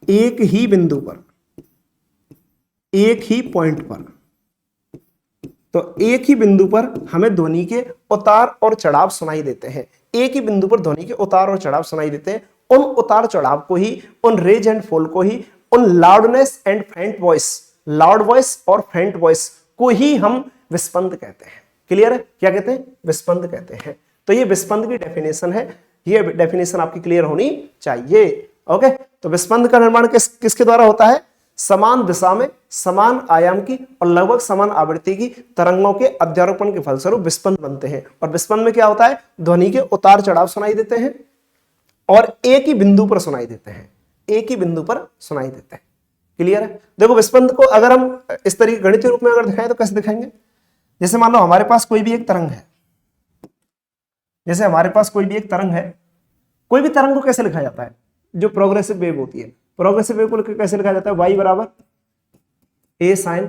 एक ही बिंदु पर, एक ही पॉइंट पर, तो एक ही बिंदु पर हमें ध्वनि के उतार और चढ़ाव सुनाई देते हैं। एक ही बिंदु पर ध्वनि के उतार और चढ़ाव सुनाई देते हैं। उन उतार चढ़ाव को ही, उन रेज एंड फॉल को ही, उन लाउडनेस एंड फेंट वॉइस, लाउड वॉइस और फेंट वॉइस को ही हम विस्पंद कहते हैं। क्लियर है? क्या कहते हैं? विस्पंद कहते हैं। तो ये विस्पंद की डेफिनेशन है, ये डेफिनेशन आपकी क्लियर होनी चाहिए। ओके, तो विस्पंद का निर्माण किसके द्वारा होता है? समान दिशा में, समान आयाम की और लगभग समान आवृत्ति की तरंगों के अध्यारोपण के फलस्वरूप विस्पंद बनते हैं। और विस्पंद में क्या होता है? ध्वनि के उतार चढ़ाव सुनाई देते हैं और एक ही बिंदु पर सुनाई देते हैं, एक ही बिंदु पर सुनाई देते हैं। क्लियर है? देखो, विस्पंद को अगर हम इस तरीके गणितीय रूप में अगर दिखाएं तो कैसे दिखाएंगे? जैसे मान लो हमारे पास कोई भी एक तरंग है, जैसे हमारे पास कोई भी एक तरंग है, कोई भी तरंग को कैसे लिखा जाता है, जो प्रोग्रेसिव वेव होती है, प्रोग्रेसिव वेव को कैसे लिखा जाता है, y बराबर a sine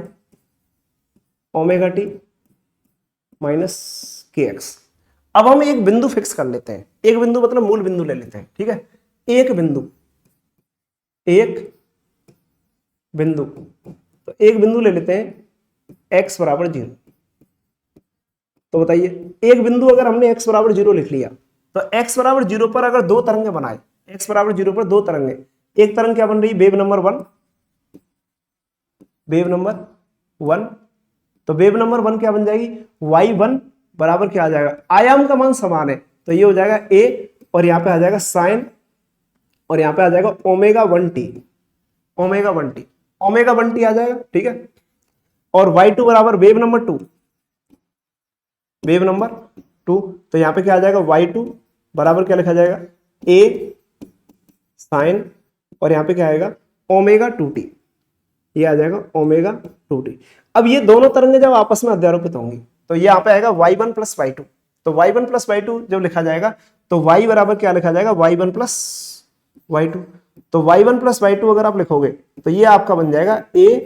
omega T minus के एक्स। अब हम एक बिंदु फिक्स कर लेते हैं, एक बिंदु मतलब मूल बिंदु ले लेते हैं, ठीक है, एक बिंदु तो एक बिंदु ले लेते हैं x बराबर 0। तो बताइए, एक बिंदु अगर हमने x बराबर 0 लिख लिया, तो x बराबर 0 पर अगर दो तरंगे बनाए, x बराबर 0 पर दो तरंगे, एक तरंग क्या बन रही है, वेव नंबर 1, वेव नंबर 1, तो वेव नंबर 1 क्या बन जाएगी, y1 बराबर क्या आ जाएगा, आयाम का मान समान है तो ये हो जाएगा a, और यहां पे आ जाएगा साइन, और यहां पे आ जाएगा omega 1t, omega 1t, omega 1t आ जाएगा, ठीक है। और y2 बराबर वेव नंबर 2, वेव नंबर 2, तो यहां पे क्या आ जाएगा, y2 बराबर क्या लिखा जाएगा, a साइन, और यहां पे क्या आएगा, ओमेगा 2t, ये आ जाएगा ओमेगा 2t। अब ये दोनों तरंगे जब आपस में अध्यारोपित होंगी तो ये यहाँ पे आएगा y1 प्लस y2, तो y1 प्लस y2 जब लिखा जाएगा तो y बराबर क्या लिखा जाएगा, y1 प्लस y2, तो y1 प्लस y2 अगर आप लिखोगे तो ये आपका बन जाएगा a,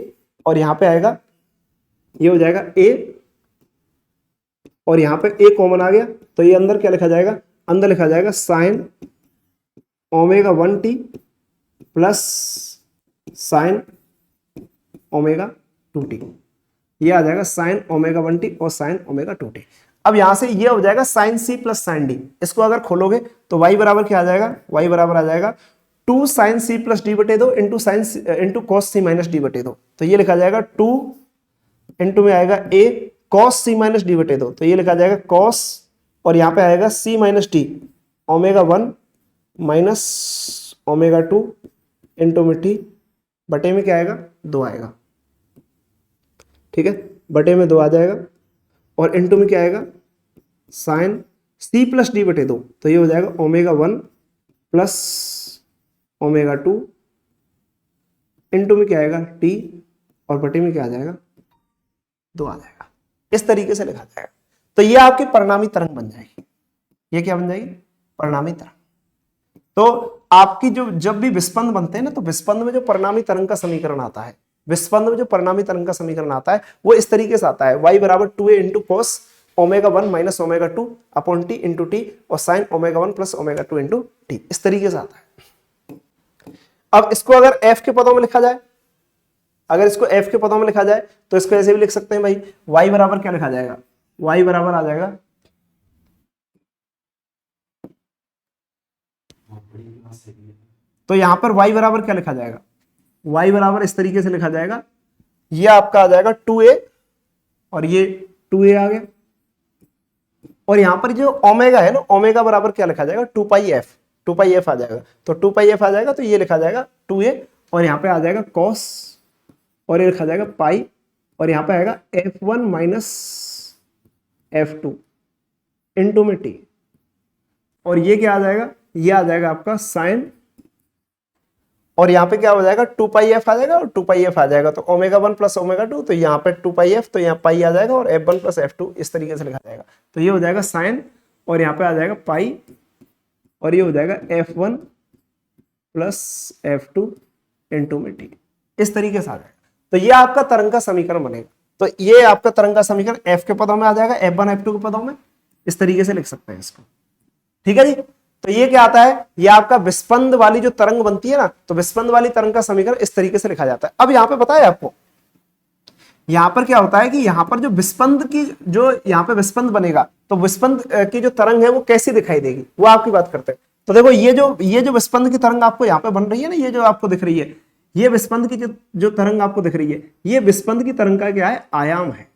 और यहां पे आएगा, ये हो जाएगा a, और यहां पे a कॉमन आ गया तो ये अंदर क्या लिखा जाएगा, अंदर लिखा जाएगा sine omega 1t plus sine omega 2t, ये आ जाएगा साइन ओमेगा 1t और साइन ओमेगा 2t। अब यहां से ये हो जाएगा sine c plus sine d, इसको अगर खोलोगे तो y बराबर क्या आ जाएगा, y बराबर आ जाएगा 2 साइन c प्लस डी बटे 2 into sine into cos c minus D बटे 2, तो ये लिखा जाएगा 2 इंटू में आएगा a cos c minus D बटे 2, तो ये लिखा जाएगा कॉस, और यहां पे आएगा c minus T omega 1 minus omega 2 into में t बटे में क्या आएगा, 2 आएगा, ठीक है, बटे में 2 आ जाएगा, और इंटू में क्या आएगा, साइन c प्लस डी बटे 2, तो ये हो जाएगा ओमेगा 1 प्लस ओमेगा 2 इंटू में क्या आएगा t, और बटे में क्या आ जाएगा, 2 आ जाएगा। इस तरीके से लिखा जाएगा, तो ये आपकी परिणामी तरंग बन जाएगी, ये क्या बन जाएगी, परिणामी तरंग। तो आपकी जो जब भी विस्पंद बनते हैं ना, तो विस्पंद में जो परिणामी तरंग का समीकरण आता है, विस्पंद में जो परिणामी तरंग का समीकरण आता है वो इस तरीके से आता है, y बराबर 2a into cos omega 1 minus omega 2 upon t into t, और sine omega 1 plus omega 2 into t, इस तरीके से आता है। अब इसको अगर f के पदों में लिखा जाए, अगर इसको f के पदों में लिखा जाए तो इसको ऐसे भी लिख सकते हैं भाई, y बराबर क्या लिखा जाएगा, y बराबर आ जाएगा, तो यहां पर y बराबर क्या लिखा जाएगा, y बराबर इस तरीके से लिखा जाएगा, ये आपका आ जाएगा 2a, और ये 2a आ गया, और यहां पर जो ओमेगा है ना, ओमेगा बराबर क्या लिखा जाएगा, 2 पाई एफ आ जाएगा, तो 2 पाई एफ आ जाएगा, तो ये लिखा जाएगा 2a, और यहां पे आ जाएगा कॉस, और ये लिखा जाएगा पाई, और यहां पे आएगा f1 माइनस f2 इंटू में t, और ये क्या आ जाएगा, ये आ जाएगा आपका साइन, और यहाँ पे क्या हो जाएगा 2 पाई एफ आ जाएगा, और 2 पाई एफ आ जाएगा, तो ओमेगा 1 प्लस ओमेगा 2, तो यहाँ पे 2 पाई एफ, तो यहाँ पाई आ जाएगा, और f1 प्लस f2 इस तरीके से लिखा जाएगा, तो ये हो जाएगा साइन, और यहाँ पे आ जाएगा पाई, और ये हो जाएगा f1 प्लस f2 इंटू में t, इस तरीके से आ जाएगा। तो ये आपका तरंग का समीकरण बनेगा, तो ये आपका तरंग का समीकरण f के पदों में आ जाएगा, f1 f2 के पदों में, इस तरीके से लिख सकते हैं इसको, ठीक है जी। तो ये क्या आता है, ये आपका विस्पंद वाली जो तरंग बनती है ना, तो विस्पंद वाली तरंग का समीकरण इस तरीके से लिखा जाता है। अब यहाँ पे बताया आपको, यहाँ पर क्या होता है कि यहाँ पर जो विस्पंद की जो यहाँ पे विस्पंद बनेगा, तो विस्पंद की जो तरंग है वो कैसी दिखाई देगी, वो आपकी बात करते हैं। तो देखो ये जो विस्पंद की तरंग आपको यहाँ पे बन रही है ना, ये जो आपको दिख रही है, ये विस्पंद की जो तरंग आपको दिख रही है, ये विस्पंद की तरंग का क्या है, आयाम है।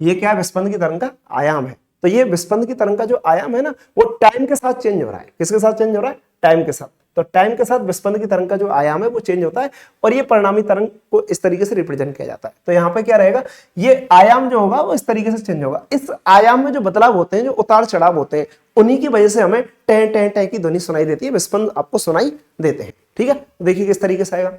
ये क्या है, विस्पंद की तरंग का आयाम है। तो ये विस्पंद की तरंग का जो आयाम है ना, वो टाइम के साथ चेंज हो रहा है। किसके साथ चेंज हो रहा है, टाइम के साथ। तो टाइम के साथ विस्पंद की तरंग का जो आयाम है वो चेंज होता है, और ये परिणामी तरंग को इस तरीके से रिप्रेजेंट किया जाता है। तो यहाँ पे क्या रहेगा, ये आयाम जो होगा वो इस तरीके से चेंज होगा। इस आयाम में जो बदलाव होते हैं, जो उतार चढ़ाव होते हैं, उन्हीं की वजह से हमें टें टें टें की ध्वनि सुनाई देती है, विस्पंद आपको सुनाई देते हैं। ठीक है, देखिए किस तरीके से आएगा।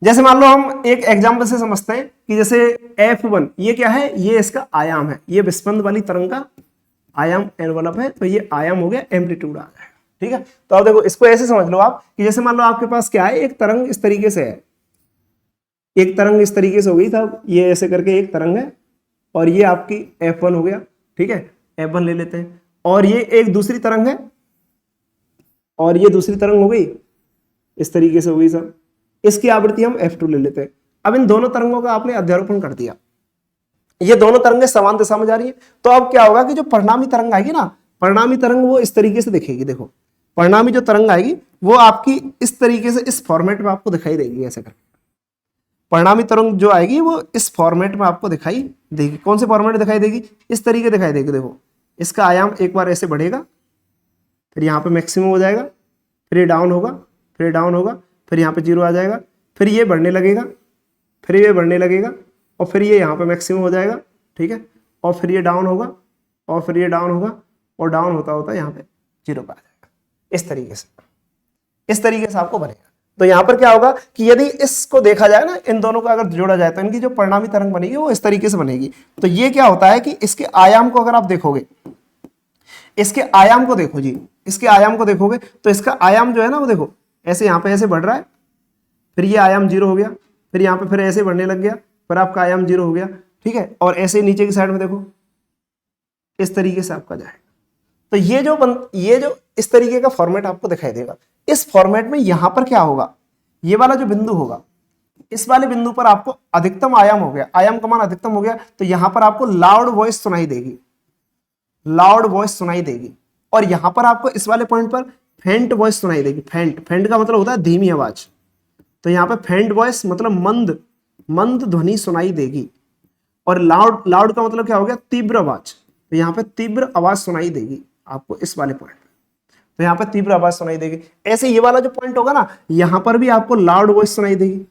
जैसे मान लो हम एक एग्जाम्पल से समझते हैं कि जैसे F1 ये क्या है, ये इसका आयाम है, ये विस्पंद वाली तरंग का आयाम एनवलप है, तो ये आयाम हो गया, एम्पलीट्यूड आ जाएगा। ठीक है, तो अब देखो इसको ऐसे समझ लो आप कि जैसे मान लो आपके पास क्या है, एक तरंग इस तरीके से है, एक तरंग इस तरीके से हो गई था, ये ऐसे करके एक तरंग है, और ये आपकी F1 हो गया। ठीक है, F1 ले लेते हैं, और ये एक दूसरी तरंग है, और ये दूसरी तरंग हो गई, इस तरीके से हो गई सब, इसकी आवृत्ति हम F2 ले लेते हैं। अब इन दोनों तरंगों का आपने अध्यारोपण कर दिया, ये दोनों तरंगें समान दिशा में जा रही है, तो अब क्या होगा कि जो परिणामी तरंग आएगी ना, परिणामी तरंग वो इस तरीके से दिखेगी। देखो परिणामी जो तरंग आएगी वो आपकी इस तरीके से, इस फॉर्मेट में आपको दिखाई देगी, ऐसे करके परिणामी तरंग जो आएगी वो इस फॉर्मेट में आपको दिखाई देगी। कौन से फॉर्मेट दिखाई देगी, इस तरीके दिखाई देगी। देखो इसका आयाम एक बार ऐसे बढ़ेगा, फिर यहाँ पे मैक्सिमम हो जाएगा, फिर ये डाउन होगा, फिर डाउन होगा, फिर यहाँ पे जीरो आ जाएगा, फिर ये बढ़ने लगेगा, फिर ये बढ़ने लगेगा, और फिर ये यहाँ पे मैक्सिमम हो जाएगा। ठीक है, और फिर ये डाउन होगा, और फिर ये डाउन होगा, और डाउन होता होता यहाँ पे जीरो पे आ जाएगा। इस तरीके से, इस तरीके से आपको बनेगा। तो यहाँ पर क्या होगा कि यदि इसको देखा जाए ना, इन दोनों को अगर जोड़ा जाए तो इनकी जो परिणामी तरंग बनेगी वो इस तरीके से बनेगी। तो ये क्या होता है कि इसके आयाम को अगर आप देखोगे, इसके आयाम को देखो जी, इसके आयाम को देखोगे तो इसका आयाम जो है ना वो देखो ऐसे यहाँ पे ऐसे बढ़ रहा है, फिर ये आयाम जीरो हो गया, फिर यहाँ पे फिर ऐसे बढ़ने लग गया, फिर आपका आयाम जीरो हो गया। ठीक है, और ऐसे नीचे की साइड में देखो इस तरीके से आपका जाएगा। तो ये जो इस तरीके का फॉर्मेट आपको दिखाई देगा। इस फॉर्मेट में यहां पर क्या होगा, ये वाला जो बिंदु होगा, इस वाले बिंदु पर आपको अधिकतम आयाम हो गया, आयाम का मान अधिकतम हो गया, तो यहां पर आपको लाउड वॉइस सुनाई देगी, लाउड वॉइस सुनाई देगी। और यहां पर आपको इस वाले पॉइंट पर फेंट वॉइस सुनाई देगी। फेंट, फेंट का मतलब होता है धीमी आवाज, तो यहाँ पे फेंट वॉइस मतलब मंद मंद ध्वनि सुनाई देगी। और लाउड, लाउड का मतलब क्या हो गया, तीव्र आवाज, तो यहाँ पे तीव्र आवाज सुनाई देगी आपको इस वाले पॉइंट पे, तो यहाँ पे तीव्र आवाज सुनाई देगी। ऐसे ये वाला जो पॉइंट होगा ना, यहां पर भी आपको लाउड वॉइस सुनाई देगी,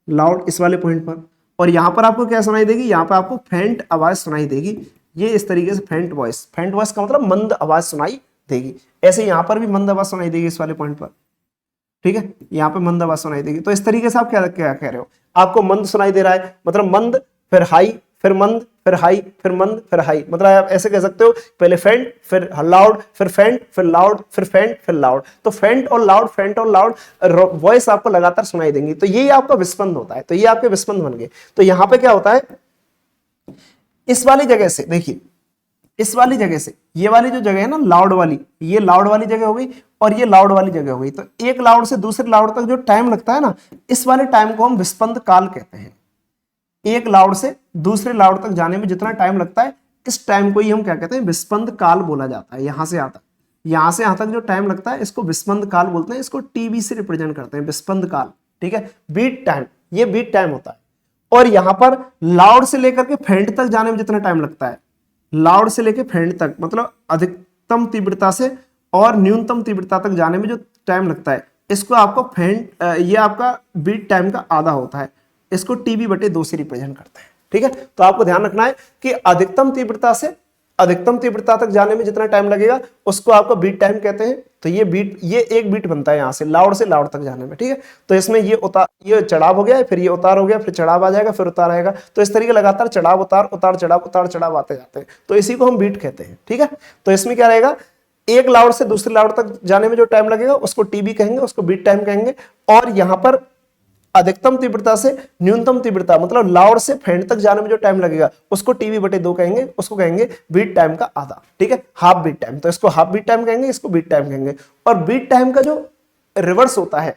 लाउड इस वाले पॉइंट पर। और यहां पर आपको क्या सुनाई देगी, यहाँ पर आपको फेंट आवाज सुनाई देगी। ये इस तरीके से फेंट वॉइस, फेंट वॉइस का मतलब मंद आवाज सुनाई देगी। ऐसे यहां पर भी मंद आवाज सुनाई देगी इस वाले पॉइंट पर। ठीक है, यहाँ पे मंद आवाज सुनाई देगी। तो इस तरीके से आप क्या क्या कह रहे हो, आपको मंद सुनाई दे रहा है, मतलब मंद फिर हाई, फिर मंद फिर हाई, फिर मंद फिर हाई, मतलब आप ऐसे कह सकते हो पहले फेंट फिर लाउड, फिर फेंट फिर लाउड, फिर फेंट फिर लाउड। तो फेंट और लाउड, फेंट और लाउड वॉइस आपको लगातार सुनाई देंगी। तो यही आपका विस्पंद होता है। तो ये आपके विस्पंद बन गए। तो यहाँ पे क्या होता है, इस वाली जगह से देखिए, इस वाली जगह से ये वाली जो जगह है ना लाउड वाली, ये लाउड वाली जगह हो गई और ये लाउड वाली जगह हो गई। तो एक लाउड से दूसरे लाउड तक जो टाइम लगता है ना, इस वाले टाइम को हम विस्पंद काल कहते हैं। एक लाउड से दूसरे लाउड तक जाने में जितना टाइम लगता है, इस टाइम को ही हम क्या कहते हैं, विस्पंद काल बोला जाता है। यहां से यहां तक, यहां से यहां तक जो टाइम लगता है इसको विस्पंद काल बोलते हैं। इसको टीबी से रिप्रेजेंट करते हैं, विस्पंद काल। ठीक है, बीट टाइम, ये बीट टाइम होता है। और यहां पर लाउड से लेकर के फेंट तक जाने में जितना टाइम लगता है, लाउड से लेकर फेंट तक, मतलब अधिकतम तीव्रता से और न्यूनतम तीव्रता तक जाने में जो टाइम लगता है, इसको आपको फेंट, ये आपका बीट टाइम का आधा होता है। इसको टीबी बटे 2 से रिप्रेजेंट करते हैं। ठीक है, तो आपको ध्यान रखना है कि अधिकतम तीव्रता से अधिकतम तीव्रता तक जाने में जितना टाइम लगेगा उसको आपको बीट टाइम कहते हैं। तो ये बीट, ये एक बीट बनता है यहां से लाउड तक जाने में। ठीक है, तो इसमें ये चढ़ाव हो गया, फिर ये उतार हो गया, फिर चढ़ाव आ जाएगा, फिर उतार आएगा। तो इस तरीके लगातार चढ़ाव उतार, उतार चढ़ाव, उतार चढ़ाव आते जाते हैं। तो इसी को हम बीट कहते हैं। ठीक है, तो इसमें क्या रहेगा, एक लाउड से दूसरे लाउड तक जाने में जो टाइम लगेगा उसको टीबी कहेंगे, उसको बीट टाइम कहेंगे। और यहां पर अधिकतम तीव्रता से न्यूनतम तीव्रता, मतलब लाउड से फेंट तक जाने में जो टाइम लगेगा उसको टीबी बटे 2 कहेंगे, उसको कहेंगे बीट टाइम का आधा। ठीक है, हाफ बीट टाइम। तो इसको हाफ बीट टाइम कहेंगे, इसको बीट टाइम कहेंगे। और बीट टाइम का जो रिवर्स होता है,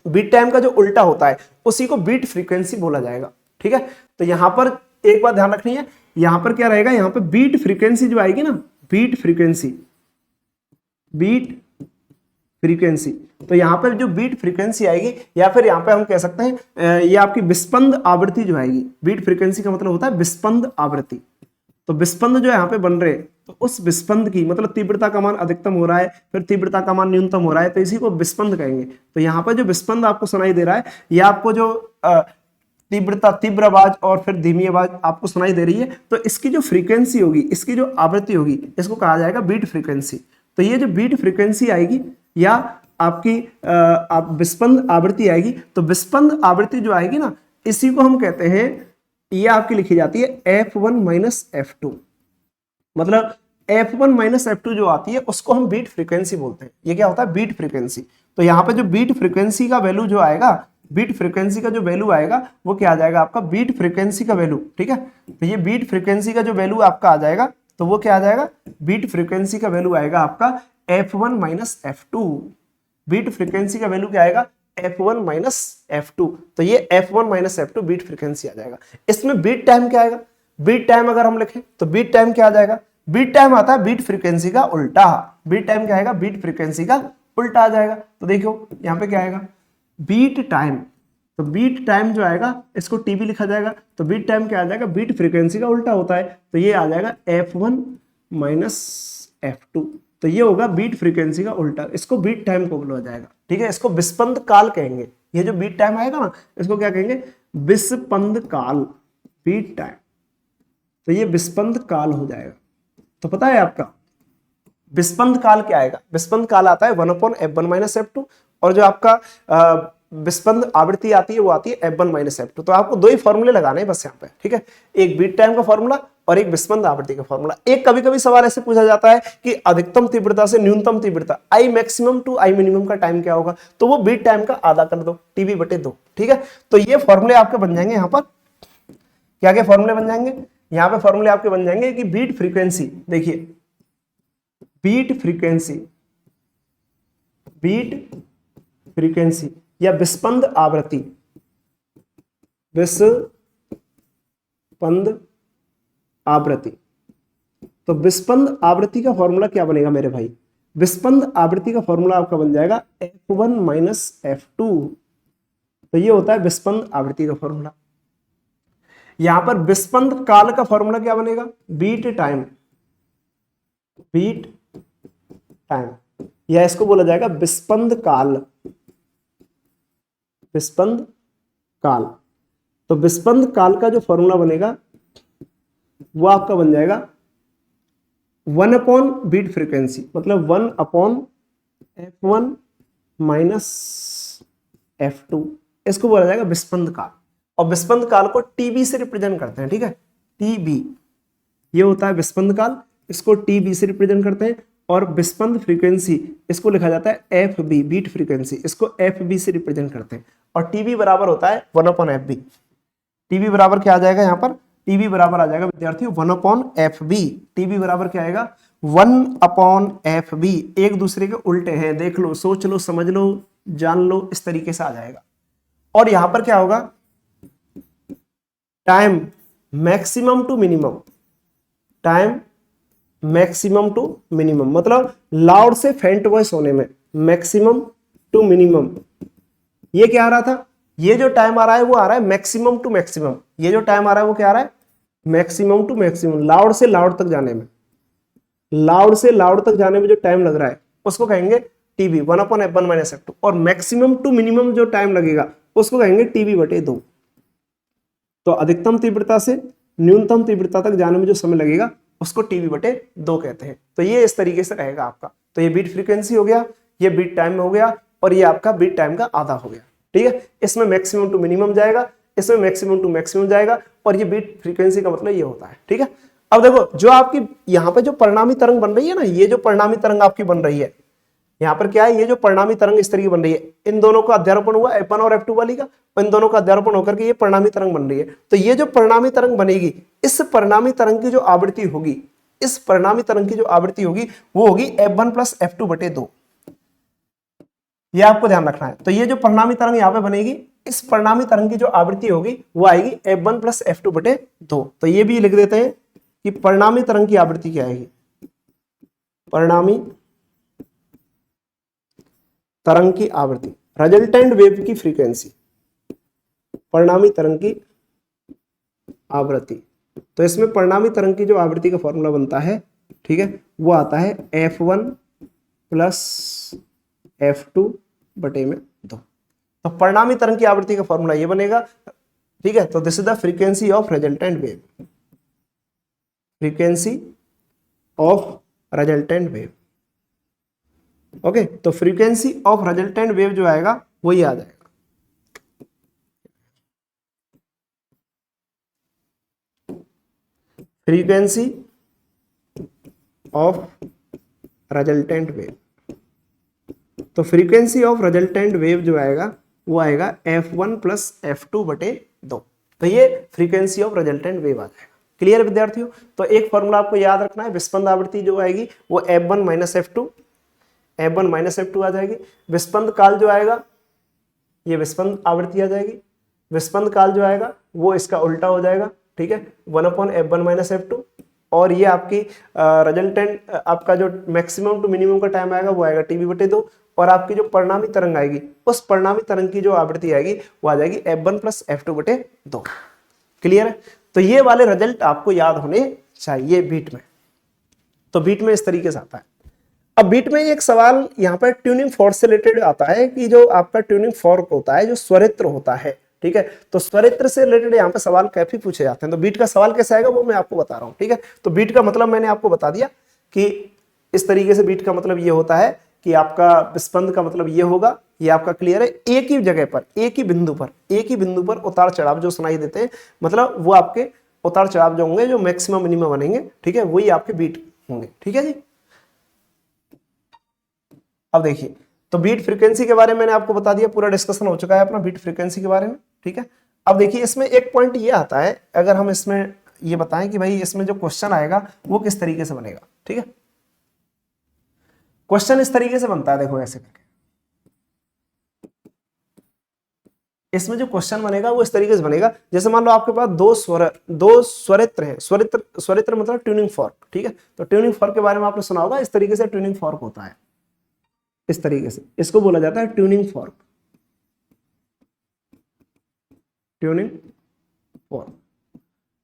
बीट टाइम का जो उल्टा होता है, उसी को बीट फ्रीक्वेंसी बोला जाएगा। ठीक है, तो यहां पर एक बात ध्यान रखनी है, यहां पर क्या रहेगा, यहां पर बीट फ्रीक्वेंसी जो आएगी ना, बीट फ्रीक्वेंसी, बीट फ्रीक्वेंसी, तो यहां पर जो बीट फ्रीक्वेंसी आएगी, या फिर यहां पे हम कह सकते हैं ये आपकी विस्पंद आवृत्ति जो आएगी। बीट फ्रीक्वेंसी का मतलब होता है विस्पंद आवृत्ति। तो विस्पंद जो यहाँ पे बन रहे, तो उस विस्पंद की, मतलब तीव्रता का मान अधिकतम हो रहा है, फिर तीव्रता का मान न्यूनतम हो रहा है, तो इसी को विस्पंद कहेंगे। तो यहाँ पर जो विस्पंद आपको सुनाई दे रहा है, ये आपको जो तीव्रता, तीव्र आवाज और फिर धीमी आवाज आपको सुनाई दे रही है, तो इसकी जो फ्रीक्वेंसी होगी, इसकी जो आवृत्ति होगी, इसको कहा जाएगा बीट फ्रीक्वेंसी। तो ये जो बीट फ्रीक्वेंसी आएगी या आपकी आप विस्पंद आवृत्ति आएगी, तो विस्पंद आवृत्ति जो आएगी ना, इसी को हम कहते हैं, ये आपकी लिखी जाती है F1 - F2। मतलब F1 माइनस F2 जो आती है उसको हम बीट फ्रीक्वेंसी बोलते हैं। ये क्या होता है? Beat frequency. तो यहाँ पे जो बीट फ्रीक्वेंसी का वैल्यू जो आएगा, बीट फ्रीक्वेंसी का जो वैल्यू आएगा वो क्या आ जाएगा आपका? बीट फ्रीक्वेंसी का वैल्यू। ठीक है, तो ये बीट फ्रीक्वेंसी का जो वैल्यू आपका आ जाएगा तो वो क्या आ जाएगा? बीट फ्रीक्वेंसी का वैल्यू आएगा आपका F1 minus F2। Beat frequency का वैल्यू क्या आएगा? F1 minus F2। तो ये F1 minus F2 beat frequency आ जाएगा। इसमें बीट टाइम क्या आएगा? बीट टाइम अगर हम लिखें तो बीट टाइम क्या आ जाएगा? बीट टाइम आता है बीट फ्रीक्वेंसी का उल्टा। बीट टाइम क्या आएगा? बीट फ्रीक्वेंसी का उल्टा आ जाएगा। तो देखो यहाँ पे क्या आएगा? Beat time. तो बीट टाइम जो आएगा इसको टीबी लिखा जाएगा। तो बीट टाइम क्या आ जाएगा? बीट फ्रीक्वेंसी का उल्टा होता है, तो ये आ जाएगा F1 माइनस F2। तो ये होगा बीट फ्रीक्वेंसी का उल्टा, इसको बीट टाइम को बोला जाएगा। ठीक है, इसको विस्पंद काल कहेंगे। ये जो बीट टाइम आएगा ना, इसको क्या कहेंगे? विस्पंद काल, बीट टाइम। तो ये विस्पंद काल हो जाएगा। तो पता है आपका विस्पंद काल क्या आएगा? विस्पंद काल आता है 1/F1 माइनस F2, और जो आपका विस्पंद आवृत्ति आती है वो आती है F1 माइनस F2। तो आपको दो ही फॉर्मूले लगाने हैं बस यहाँ पे। ठीक है, एक बीट टाइम का फॉर्मूला और एक विस्पंद आवृत्ति का फॉर्मूला। एक कभी कभी सवाल ऐसे पूछा जाता है कि अधिकतम तीव्रता से न्यूनतम तीव्रता I maximum to I minimum का टाइम क्या होगा? तो वो बीट टाइम का आधा कर दो, टीवी/2। ठीक है, तो ये फॉर्मूले आपके बन जाएंगे। यहाँ पर क्या क्या फॉर्मूले बन जाएंगे? यहाँ पे फॉर्मूले आपके बन जाएंगे कि बीट फ्रीक्वेंसी, देखिए बीट फ्रीक्वेंसी, बीट फ्रीक्वेंसी या विस्पंद आवृत्ति, विस्पंद आवृत्ति। तो विस्पंद आवृत्ति का फॉर्मूला क्या बनेगा मेरे भाई? विस्पंद आवृत्ति का फॉर्मूला आपका बन जाएगा F1 माइनस F2। तो ये होता है विस्पंद आवृत्ति का फॉर्मूला। यहां पर विस्पंद काल का फॉर्मूला क्या बनेगा? बीट टाइम, बीट टाइम, या इसको बोला जाएगा विस्पंद काल, विस्पंद काल। तो विस्पंद काल का जो फॉर्मूला बनेगा वो आपका बन जाएगा 1 बीट फ्रीक्वेंसी, मतलब 1/F1 माइनस F2। इसको बोला जाएगा विस्पंद काल। और विस्पंद काल को टीबी से रिप्रेजेंट करते हैं। ठीक है, टीबी ये होता है विस्पंद काल, इसको टीबी से रिप्रेजेंट करते हैं। और विस्पंद फ्रीक्वेंसी इसको लिखा जाता है एफबी, बीट फ्रीक्वेंसी, इसको एफबी से रिप्रेजेंट करते हैं। और टीबी बराबर होता है 1/FB। टीबी बराबर क्या आ जाएगा यहाँ पर? टीबी बराबर आ जाएगा विद्यार्थियों 1/FB। टीबी बराबर क्या आएगा? 1/FB। एक दूसरे के उल्टे हैं, देख लो, सोच लो, समझ लो, जान लो, इस तरीके से आ जाएगा। और यहां पर क्या होगा? Time maximum to minimum, time maximum to minimum, मतलब लाउड से फेंट वॉइस होने में मैक्सिमम टू मिनिमम। ये क्या आ रहा था? ये जो टाइम आ रहा है वो आ रहा है मैक्सिमम टू मैक्सिमम। ये जो टाइम आ रहा है वो क्या आ रहा है? मैक्सिमम टू मैक्सिमम, लाउड से लाउड तक जाने में, लाउड से लाउड तक जाने में जो टाइम लग रहा है उसको कहेंगे टीबी, 1/F1 माइनस F2। और मैक्सिमम टू मिनिमम जो टाइम लगेगा उसको कहेंगे टीबी/2। तो अधिकतम तीव्रता से न्यूनतम तीव्रता तक जाने में जो समय लगेगा उसको टीबी/2 कहते हैं। तो ये इस तरीके से रहेगा आपका। तो ये बीट फ्रीक्वेंसी हो गया, ये बीट टाइम हो गया, और ये आपका बीट टाइम का आधा हो गया। ठीक है, इसमें मैक्सिमम टू मिनिमम जाएगा, इसमें मैक्सिमम टू मैक्सिमम जाएगा, और ये बीट फ्रीक्वेंसी का मतलब ये होता है। ठीक है, अब देखो जो आपकी यहाँ पे जो परिणामी तरंग बन रही है ना, ये जो परिणामी तरंग आपकी बन रही है, यहाँ पर क्या है? ये जो परिणामी तरंग इस तरीके बन रही है, इन दोनों का अध्यारोपण हुआ F1 और F2 वाली का, इन दोनों का अध्यारोपण होकर के ये परिणामी तरंग बन रही है। तो ये जो परिणामी तरंग बनेगी, इस परिणामी तरंग की जो आवृत्ति होगी, इस परिणामी तरंग की जो आवृत्ति होगी वो होगी F1 प्लस F2/2। ये आपको ध्यान रखना है। तो ये जो परिणामी तरंग यहाँ पे बनेगी, इस परिणामी तरंग की जो आवृत्ति होगी वो आएगी F1 प्लस F2/2। तो ये भी लिख देते हैं कि परिणामी तरंग की आवृत्ति क्या आएगी? परिणामी तरंग की आवृत्ति, रिजल्टेंट वेव की फ्रीक्वेंसी, परिणामी तरंग की आवृत्ति। तो इसमें परिणामी तरंग की जो आवृत्ति का फॉर्मूला बनता है, ठीक है, वो आता है F1 प्लस F2/2। तो परिणामी तरंग की आवृत्ति का फॉर्मूला ये बनेगा। ठीक है, तो this is the frequency of resultant wave, frequency of resultant wave. Okay, तो फ्रीक्वेंसी ऑफ रिजल्टेंट वेव जो आएगा वो ये आ जाएगा। Frequency of resultant wave. तो फ्रीक्वेंसी ऑफ रिजल्टेंट वेव जो आएगा वो आएगा f1 प्लस f2 बटे 2। तो ये फ्रीक्वेंसी ऑफ रिजल्टेंट वेव आ जाएगा। क्लियर विद्यार्थियों? तो एक फॉर्मूला आपको याद रखना है, विस्पंद आवृत्ति जो आएगी वो f1 minus f2, f1 minus f2 आ जाएगी। विस्पंद काल जो आएगा ये विस्पंद आवृत्ति आ जाएगी। विस्पंद काल जो आएगा वो इसका उल्टा हो जाएगा, ठीक है, 1/f1 माइनस f2। और ये आपकी रिजल्टेंट आपका जो मैक्सिमम टू मिनिमम का टाइम आएगा वो आएगा tv बटे 2। और आपकी जो परिणामी तरंग आएगी उस परिणामी तरंग की जो आवृत्ति आएगी वो आ जाएगी f1 प्लस f2 बटे 2। क्लियर है? तो ये वाले रिजल्ट आपको याद होने चाहिए बीट में। तो बीट में इस तरीके से आता है। अब बीट में एक सवाल यहाँ पर ट्यूनिंग फोर्क से रिलेटेड आता है कि जो आपका ट्यूनिंग फोर्क होता है, जो स्वरित्र होता है, ठीक है, तो स्वरित्र से रिलेटेड यहाँ पे सवाल काफी पूछे जाते हैं। तो बीट का सवाल कैसे आएगा वो मैं आपको बता रहा हूँ, ठीक है। तो बीट का मतलब मैंने आपको बता दिया कि इस तरीके से बीट का मतलब ये होता है कि आपका विस्पंद का मतलब ये होगा, ये आपका क्लियर है, एक ही जगह पर, एक ही बिंदु पर उतार चढ़ाव जो सुनाई देते हैं, मतलब वो आपके उतार चढ़ाव जो होंगे, जो मैक्सिमम मिनिमम बनेंगे, ठीक है, वही आपके बीट होंगे, ठीक है जी। अब देखिए, तो बीट फ्रीक्वेंसी के बारे में मैंने आपको बता दिया, पूरा डिस्कशन हो चुका है अपना बीट फ्रीक्वेंसी के बारे में, ठीक है। अब देखिए इसमें एक पॉइंट ये आता है, अगर हम इसमें ये बताएं कि भाई इसमें जो क्वेश्चन आएगा वो किस तरीके से बनेगा, ठीक है। क्वेश्चन इस तरीके से बनता है, देखो ऐसे करके, इसमें जो क्वेश्चन बनेगा वो इस तरीके से बनेगा, जैसे मान लो आपके पास दो स्वरित्र हैं, स्वरित्र मतलब ट्यूनिंग फॉर्क, ठीक है। तो ट्यूनिंग फॉर्क के बारे में आपने सुना होगा, इस तरीके से ट्यूनिंग फॉर्क होता है, इस तरीके से, इसको बोला जाता है ट्यूनिंग फॉर्क, ट्यूनिंग फॉर्क,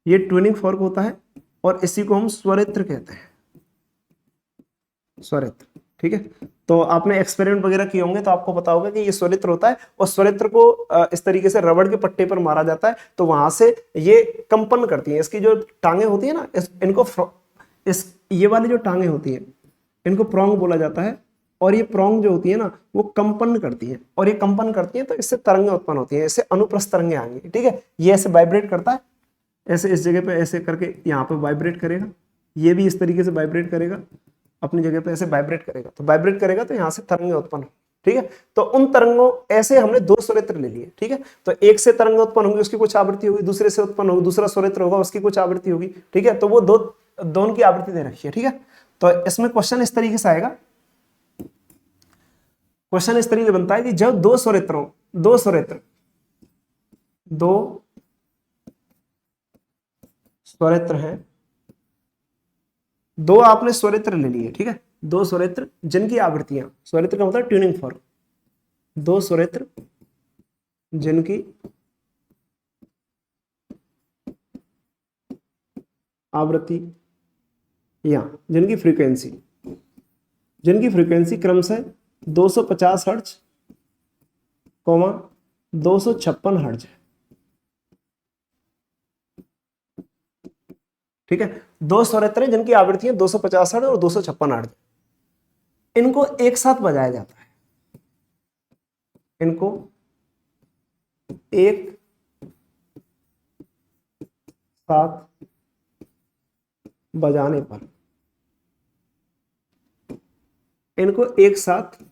ये ट्यूनिंग फॉर्क होता है और इसी को हम स्वरित्र कहते हैं, स्वरित्र, ठीक है। तो आपने एक्सपेरिमेंट वगैरह किए होंगे तो आपको पता होगा कि ये स्वरित्र होता है और स्वरित्र को इस तरीके से रबड़ के पट्टे पर मारा जाता है, तो वहां से ये कंपन करती हैं, इसकी जो टांगे होती है ना, इनको ये वाली जो टांगे होती हैं इनको प्रोंग बोला जाता है, और ये प्रोंग जो होती है ना वो कंपन करती है, और ये कंपन करती है तो इससे तरंगें उत्पन्न होती हैं, इससे अनुप्रस्थ तरंगें आएंगी, ठीक है। ये ऐसे वाइब्रेट करता है, ऐसे इस जगह पे ऐसे करके यहाँ पे वाइब्रेट करेगा, ये भी इस तरीके से वाइब्रेट करेगा, अपनी जगह पे ऐसे वाइब्रेट करेगा, तो वाइब्रेट करेगा तो यहाँ से तरंगें उत्पन्न होंगी, ठीक है। तो उन तरंगों, ऐसे हमने दो स्वरित्र ले लिए, ठीक है। तो एक से तरंग उत्पन्न होगी, उसकी कुछ आवृत्ति होगी, दूसरे से उत्पन्न होगी, दूसरा स्वरित्र होगा, उसकी कुछ आवृत्ति होगी, ठीक है। तो वो दोनों की आवृत्ति दे रखी है, ठीक है। तो इसमें क्वेश्चन इस तरीके से आएगा, क्वेश्चन इस तरीके से बनता है कि जब दो स्वरित्र हैं, दो आपने स्वरित्र ले लिए, ठीक है, दो स्वरित्र जिनकी आवृत्तियां, स्वरित्र का मतलब ट्यूनिंग फॉर्क, दो स्वरित्र जिनकी आवृत्ति या जिनकी फ्रीक्वेंसी क्रमशः 250 हर्ट्ज, 256 हर्ट्ज है, ठीक है। दो स्वरित्र हैं जिनकी आवृत्तियां 250 हर्ट्ज और 256 हर्ट्ज, इनको एक साथ बजाया जाता है, इनको एक साथ बजाने पर, इनको एक साथ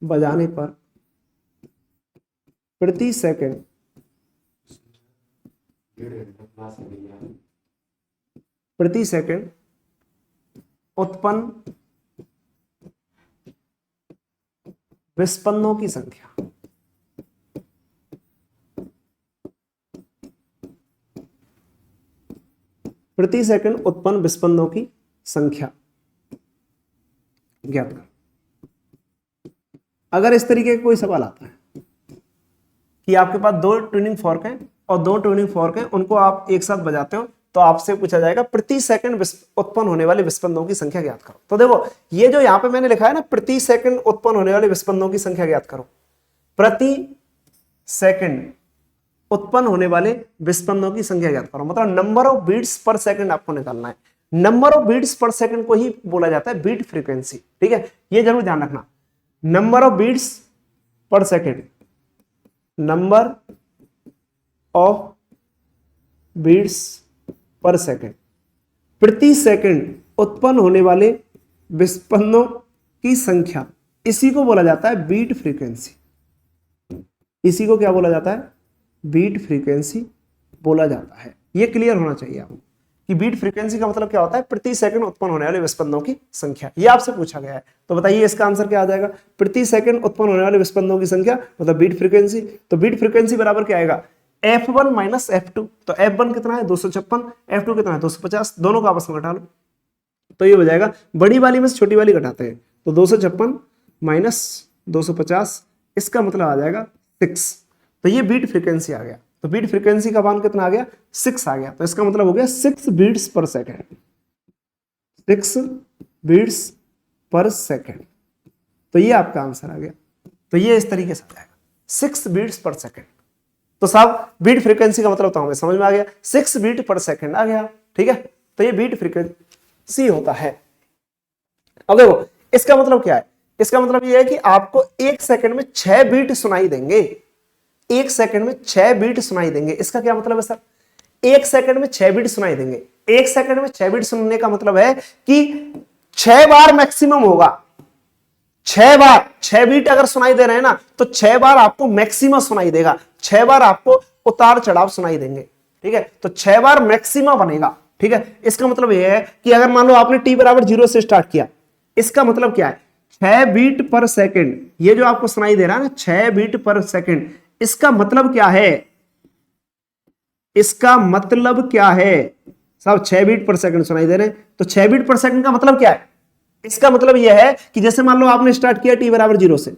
बजाने पर प्रति सेकंड उत्पन्न विस्पंदों की संख्या, प्रति सेकंड उत्पन्न विस्पंदों की संख्या ज्ञात कर। अगर इस तरीके का कोई सवाल आता है कि आपके पास दो ट्यूनिंग फॉर्क हैं और दो ट्यूनिंग फॉर्क हैं, उनको आप एक साथ बजाते हो, तो आपसे पूछा जाएगा प्रति सेकंड उत्पन्न होने वाले विस्पंदों की संख्या ज्ञात करो। तो देखो ये जो यहां पे मैंने लिखा है ना, प्रति सेकंड उत्पन्न होने वाले विस्पंदों की संख्या ज्ञात करो, प्रति सेकंड उत्पन्न होने वाले विस्पंदों की संख्या ज्ञात करो, मतलब नंबर ऑफ बीट्स पर सेकंड आपको निकालना है। नंबर ऑफ बीट्स पर सेकंड को ही बोला जाता है बीट फ्रीक्वेंसी, ठीक है, ये जरूर ध्यान रखना। नंबर ऑफ बीट्स पर सेकंड, नंबर ऑफ बीट्स पर सेकंड, प्रति सेकंड उत्पन्न होने वाले विस्पंदनों की संख्या, इसी को बोला जाता है बीट फ्रीक्वेंसी। इसी को क्या बोला जाता है? बीट फ्रीक्वेंसी बोला जाता है। ये क्लियर होना चाहिए आपको कि बीट फ्रीक्वेंसी का मतलब क्या होता है? प्रति सेकंड उत्पन्न होने वाले विस्पंदनों की संख्या। ये आपसे पूछा गया है, तो बताइए इसका आंसर क्या आ जाएगा? प्रति सेकंड उत्पन्न होने वाले विस्पंदनों की संख्या मतलब बीट फ्रीक्वेंसी। तो बीट फ्रीक्वेंसी बराबर क्या आएगा? F1 minus F2। तो F1 कितना है? 256, F2 कितना है? 250। दोनों को आपस में घटा लो तो ये हो जाएगा, बड़ी वाली में से छोटी वाली घटाते हैं तो 256 माइनस 250, इसका मतलब आ जाएगा 6। तो ये बीट फ्रीक्वेंसी आ गया। तो बीट फ्रीक्वेंसी का मान कितना आ गया? 6 आ गया। तो इसका मतलब हो गया 6 बीट्स पर सेकेंड। 6 बीट्स पर सेकेंड। तो ये आपका आंसर आ गया। तो ये इस तरीके से आ जाएगा 6 बीट्स पर सेकेंड। तो साहब बीट फ्रीक्वेंसी का मतलब तो हमें समझ में आ गया, 6 बीट पर सेकेंड आ गया। ठीक है, तो ये बीट फ्रीक्वेंसी होता है। अब देखो इसका मतलब क्या है? इसका मतलब ये है कि आपको 1 सेकंड में 6 बीट सुनाई देंगे। 1 सेकंड में 6 बीट सुनाई देंगे। इसका क्या मतलब है सर? 1 सेकंड में 6 बीट सुनाई देंगे। 1 सेकंड में 6 बीट सुनने का मतलब है कि 6 बार मैक्सिमम होगा। 6 बार 6 बीट अगर सुनाई दे रहे हैं ना, तो 6 बार आपको मैक्सिमम सुनाई देगा। 6 बार आपको उतार चढ़ाव सुनाई देंगे। ठीक है, तो 6 बार मैक्सिमम बनेगा। ठीक है, इसका मतलब यह है कि अगर मान लो आपने t बराबर 0 से स्टार्ट किया, इसका मतलब क्या है? 6 बीट पर सेकंड, ये जो आपको सुनाई दे रहा है ना 6 बीट पर सेकंड, इसका मतलब क्या है? इसका मतलब क्या है? सब 6 बीट पर सेकंड सुनाई दे रहे हैं, तो 6 बीट पर सेकंड का मतलब क्या है? इसका मतलब यह है कि जैसे मान लो आपने स्टार्ट किया t बराबर 0 से,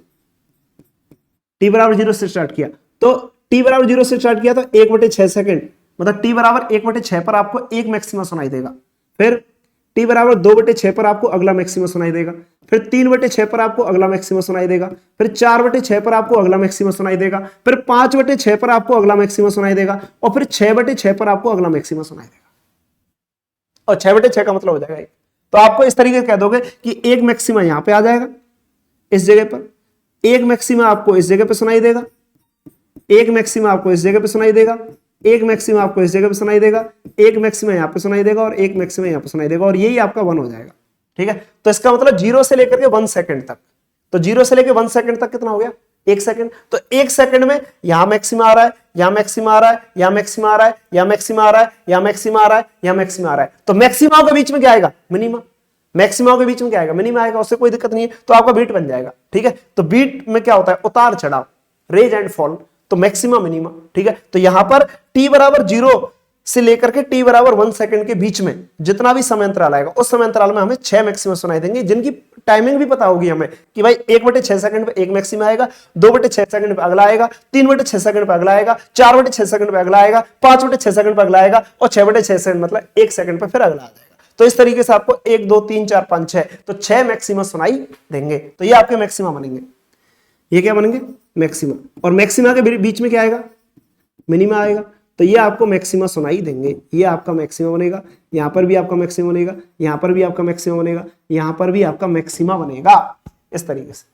t बराबर 0 से स्टार्ट किया, तो t बराबर 0 से स्टार्ट किया तो 1/6 सेकंड, मतलब t बराबर 1/6 पर आपको एक मैक्सिमम सुनाई देगा। फिर t बराबर 2/6 पर आपको अगला मैक्सिमम सुनाई देगा। फिर 3/6 पर आपको अगला मैक्सिमम सुनाई देगा। फिर 4/6 पर आपको अगला मैक्सिमम सुनाई देगा। फिर 5/6 पर आपको अगला मैक्सिमम सुनाई देगा। और फिर 6/6 पर आपको अगला मैक्सिमम सुनाई देगा। और 6/6 का मतलब हो जाएगा एक। तो आपको इस तरीके से कह दोगे कि एक मैक्सिमम यहां पे आ जाएगा इस जगह पर, एक मैक्सिमम आपको इस जगह पे सुनाई देगा, एक मैक्सिमम आपको इस जगह पे सुनाई देगा, एक मैक्सिमम आपको इस जगह पे सुनाई देगा, एक मैक्सिमम यहां पे सुनाई देगा और एक मैक्सिमम यहां पे सुनाई देगा, और यही आपका 1 हो जाएगा। ठीक है, तो इसका मतलब 0 से लेकर के 1 सेकंड तक, तो 0 से लेकर 1 सेकंड तक कितना हो गया? 1 सेकंड। तो 1 सेकंड में यहां मैक्सिमम आ रहा है, यहां मैक्सिमम आ रहा है, यहां मैक्सिमम आ रहा है, यहां मैक्सिमम आ रहा है, यहां मैक्सिमम आ रहा है, यहां मैक्सिमम आ रहा है। तो मैक्सिमम के बीच में क्या आएगा? मिनिमम। मैक्सिमम के बीच में क्या आएगा? मिनिमम आएगा। उससे कोई दिक्कत नहीं है, तो आपका बीट बन जाएगा। ठीक है, तो बीट में क्या होता है? उतार चढ़ाव, रेज एंड फॉल। तो मैक्सिमम मिनिमम। ठीक है, तो यहां पर t बराबर 0 से लेकर के t बराबर 1 सेकंड के बीच में जितना भी समय अंतराल आएगा, उस समय अंतराल में हमें 6 मैक्सिमम सुनाई देंगे, जिनकी टाइमिंग भी पता होगी हमें कि भाई 1/6 सेकंड पे एक मैक्सिमम आएगा, 2/6 सेकंड पे अगला आएगा, 3/6 सेकंड पे अगला आएगा, 4/6 सेकंड पे अगला आएगा, 5/6 सेकंड पे अगला आएगा, और 6/6 सेकंड मतलब 1 सेकंड पे फिर अगला आ जाएगा। तो इस तरीके से आपको 1 2 3 4 5 6, तो 6 मैक्सिमम सुनाई देंगे। तो ये आपके मैक्सिमम बनेंगे। ये क्या बनेंगे? मैक्सिमा। और मैक्सिमा के बीच में क्या आएगा? मिनिमा आएगा। तो ये आपको मैक्सिमा सुनाई देंगे। ये आपका मैक्सिमा बनेगा, यहां पर भी आपका मैक्सिमा बनेगा, यहां पर भी आपका मैक्सिमा बनेगा, यहां पर भी आपका मैक्सिमा बनेगा, इस तरीके से।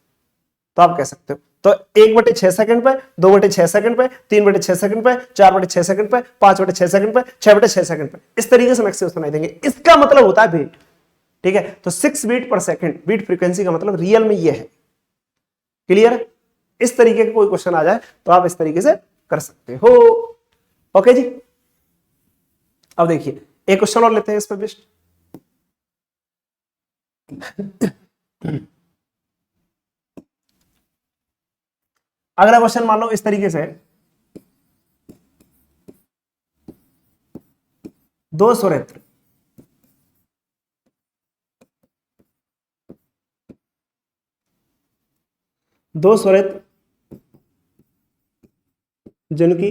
तो आप कह सकते हो तो 1/6 सेकंड पे, 2/6 सेकंड पे, 3/6 सेकंड पे, 4/6 सेकंड पे, 5/6 सेकंड पे, 6/6 सेकंड पे, इस तरीके से मैक्सिमम सुनाई देंगे। इसका मतलब होता है बीट। ठीक है, तो 6 बीट पर सेकंड बीट फ्रीक्वेंसी का मतलब रियल में ये है। क्लियर है? इस तरीके का कोई क्वेश्चन आ जाए तो आप इस तरीके से कर सकते हो। ओके जी, अब देखिए एक क्वेश्चन और लेते हैं इस पर बेस्ट। अगला क्वेश्चन मान लो इस तरीके से, दो स्वरेत्र जिनकी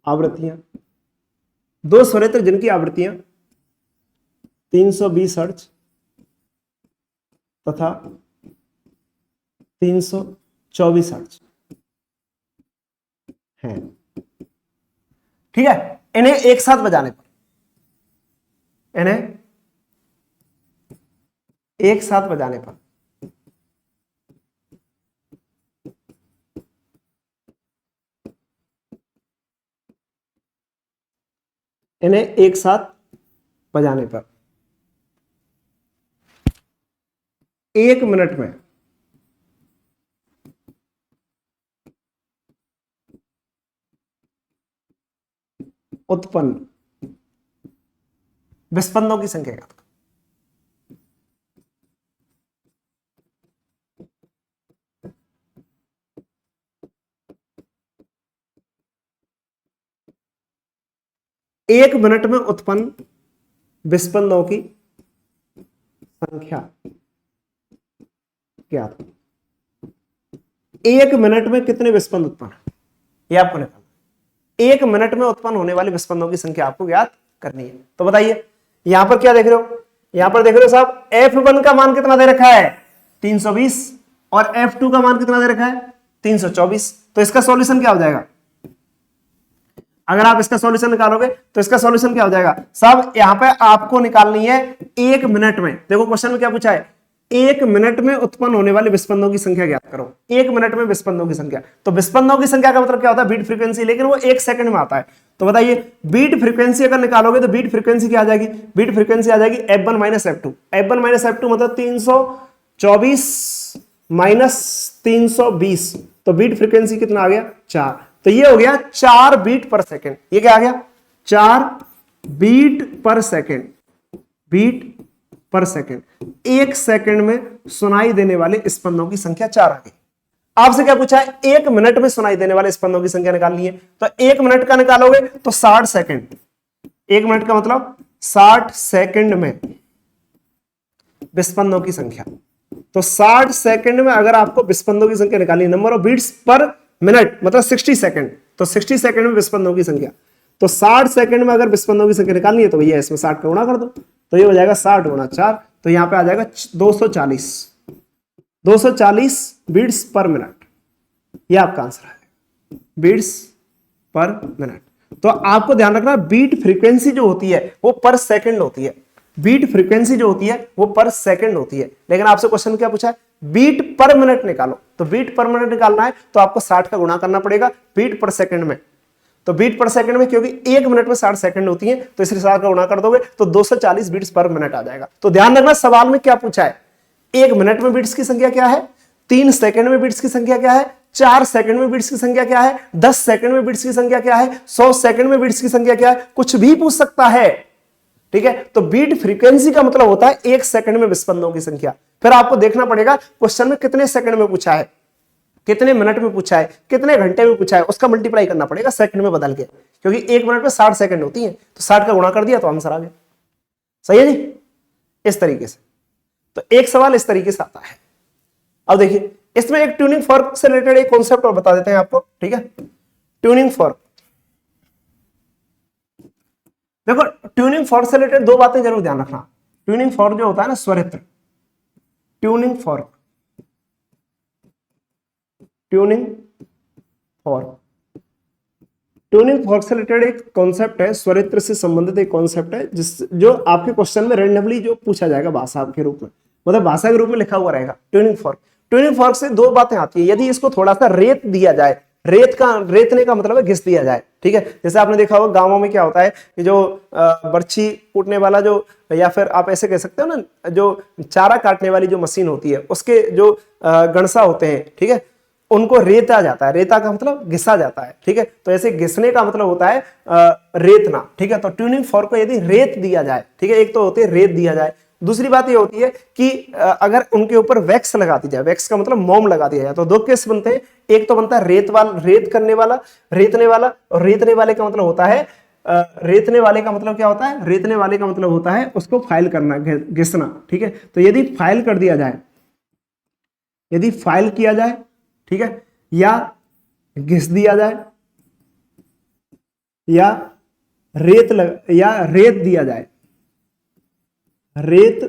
आवृत्तियां, दो स्वरेत्र जिनकी आवृत्तियां 320 हर्ट्ज तथा 324 हर्ट्ज हैं। ठीक है, इन्हें एक साथ बजाने पर, इन्हें एक साथ बजाने पर इन्हें एक साथ बजाने पर 1 मिनट में उत्पन्न विस्पंदनों की संख्या ज्ञात करो। एक मिनट में उत्पन्न विस्पंदनों की संख्या ज्ञात करो। 1 मिनट में कितने विस्पंद उत्पन्न, ये आपको निकालना। 1 मिनट में उत्पन्न होने वाले विस्पंदों की संख्या आपको ज्ञात करनी है। तो बताइए यहां पर क्या देख रहे हो, यहां पर देख रहे हो साहब F1 का मान कितना दे रखा है 320 और F2 का मान कितना दे रखा है 324। तो इसका सॉल्यूशन क्या हो जाएगा, अगर आप इसका सॉल्यूशन निकालोगे तो इसका सॉल्यूशन क्या हो जाएगा साहब, यहां पे आपको निकालनी है 1 मिनट में। देखो क्वेश्चन में क्या पूछा है, 1 मिनट में उत्पन्न होने वाले विस्पंदों की संख्या ज्ञात करो। 1 मिनट में विस्पंदों की संख्या, तो विस्पंदों की संख्या का मतलब क्या होता है बीट फ्रीक्वेंसी, लेकिन वो 1 सेकंड में आता है। तो बताइए बीट फ्रीक्वेंसी अगर निकालोगे तो बीट फ्रीक्वेंसी क्या आ जाएगी, बीट फ्रीक्वेंसी आ जाएगी F1 minus F2। F1 minus F2 मतलब 324 माइनस 320, तो बीट फ्रीक्वेंसी कितना आ गया 4। तो ये हो गया 4 बीट पर सेकेंड। ये क्या आ गया 4 बीट पर सेकेंड, बीट पर सेकेंड। 1 सेकंड में सुनाई देने वाले स्पंदों की संख्या 4 आ गई। आपसे क्या पूछा है 1 मिनट में सुनाई देने वाले स्पंदों की संख्या निकालनी है। तो 1 मिनट का निकालोगे तो 60 सेकंड, 1 मिनट का मतलब 60 सेकंड में विस्पंदों की संख्या। तो 60 सेकंड में अगर आपको विस्पंदों की संख्या निकालनी है, number of beats per minute मतलब 60 सेकंड, तो 60 सेकंड में विस्पंदों की संख्या। तो 60 सेकंड में अगर विस्पंदों की संख्या निकालनी है तो भैया इसमें 60 का गुणा कर दो, तो ये हो जाएगा 60 गुणा 4, तो यहां पे आ जाएगा 240 बीट्स पर मिनट। ये आपका आंसर है बीट्स पर मिनट। तो आपको ध्यान रखना बीट फ्रीक्वेंसी जो होती है वो पर सेकंड होती है, बीट फ्रीक्वेंसी जो होती है वो पर सेकंड होती है। लेकिन आपसे क्वेश्चन क्या पूछा है बीट पर मिनट निकालो, तो बीट पर मिनट निकालना है तो आपको 60 का गुणा करना पड़ेगा बीट पर सेकंड में। तो बीट पर सेकंड में क्योंकि 1 मिनट में 60 सेकंड होती है तो इसलिए 60 का गुणा कर दोगे तो 240 बीट्स पर मिनट आ जाएगा। तो ध्यान रखना सवाल में क्या पूछा है, 1 मिनट में बीट्स की संख्या क्या है, 3 सेकंड में बीट्स की संख्या क्या है, 4 सेकंड में बीट्स की संख्या क्या है, 10 सेकंड में बीट्स की संख्या क्या है, 100 सेकंड में बीट्स की संख्या क्या है, कुछ भी पूछ सकता है। ठीक है, तो बीट फ्रीक्वेंसी का मतलब होता है 1 सेकंड में विस्पंदों की संख्या। फिर आपको देखना पड़ेगा क्वेश्चन में कितने सेकंड में पूछा है, कितने मिनट में पूछा है, कितने घंटे में पूछा है, उसका मल्टीप्लाई करना पड़ेगा सेकंड में बदल के, क्योंकि 1 मिनट में 60 सेकंड होती है, तो 60 का गुणा कर दिया तो आंसर आ गया। सही है जी, इस तरीके से। तो एक सवाल इस तरीके से आता है। अब देखिए इसमें एक ट्यूनिंग फॉर्क से रिलेटेड एक कॉन्सेप्ट और बता देते हैं आपको। ठीक है, ट्यूनिंग फॉर्क, देखो ट्यूनिंग फॉर्क से रिलेटेड 2 बातें जरूर ध्यान रखना। ट्यूनिंग फॉर्क जो होता है ना स्वरित्र, tuning fork, tuning fork, tuning fork से रिलेटेड एक कॉन्सेप्ट है, स्वरित्र से संबंधित एक कॉन्सेप्ट है जो आपके क्वेश्चन में रैंडमली जो पूछा जाएगा भाषा के रूप में, मतलब भाषा के रूप में लिखा हुआ रहेगा ट्यूनिंग फॉर्क। ट्यूनिंग फॉर्क से 2 बातें आती है, यदि इसको थोड़ा सा रेत दिया जाए, रेतने का मतलब है घिस दिया जाए। ठीक है, जैसे आपने देखा होगा गांवों में क्या होता है कि जो बर्छी कूटने वाला जो, या फिर आप ऐसे कह सकते हो ना, जो चारा काटने वाली जो मशीन होती है उसके जो गणसा होते हैं, ठीक है, उनको रेता जाता है। रेता का मतलब घिसा जाता है। ठीक है, तो ऐसे घिसने का मतलब होता है रेतना। ठीक है, तो ट्यूनिंग फॉर्क को यदि रेत दिया जाए, ठीक है, एक तो होती है रेत दिया जाए, दूसरी बात ये होती है कि अगर उनके ऊपर वैक्स लगा दी जाए, वैक्स का मतलब मोम लगा दिया जाए, तो 2 केस बनते हैं। एक तो बनता है रेत करने वाला, रेतने वाला, और रेतने वाले का मतलब होता है रेतने वाले का मतलब क्या होता है, रेतने वाले का मतलब होता है उसको फाइल करना, घिसना। ठीक है, तो यदि फाइल कर दिया जाए, यदि फाइल किया जाए, ठीक है, या घिस दिया जाए, या रेत दिया जाए, रेत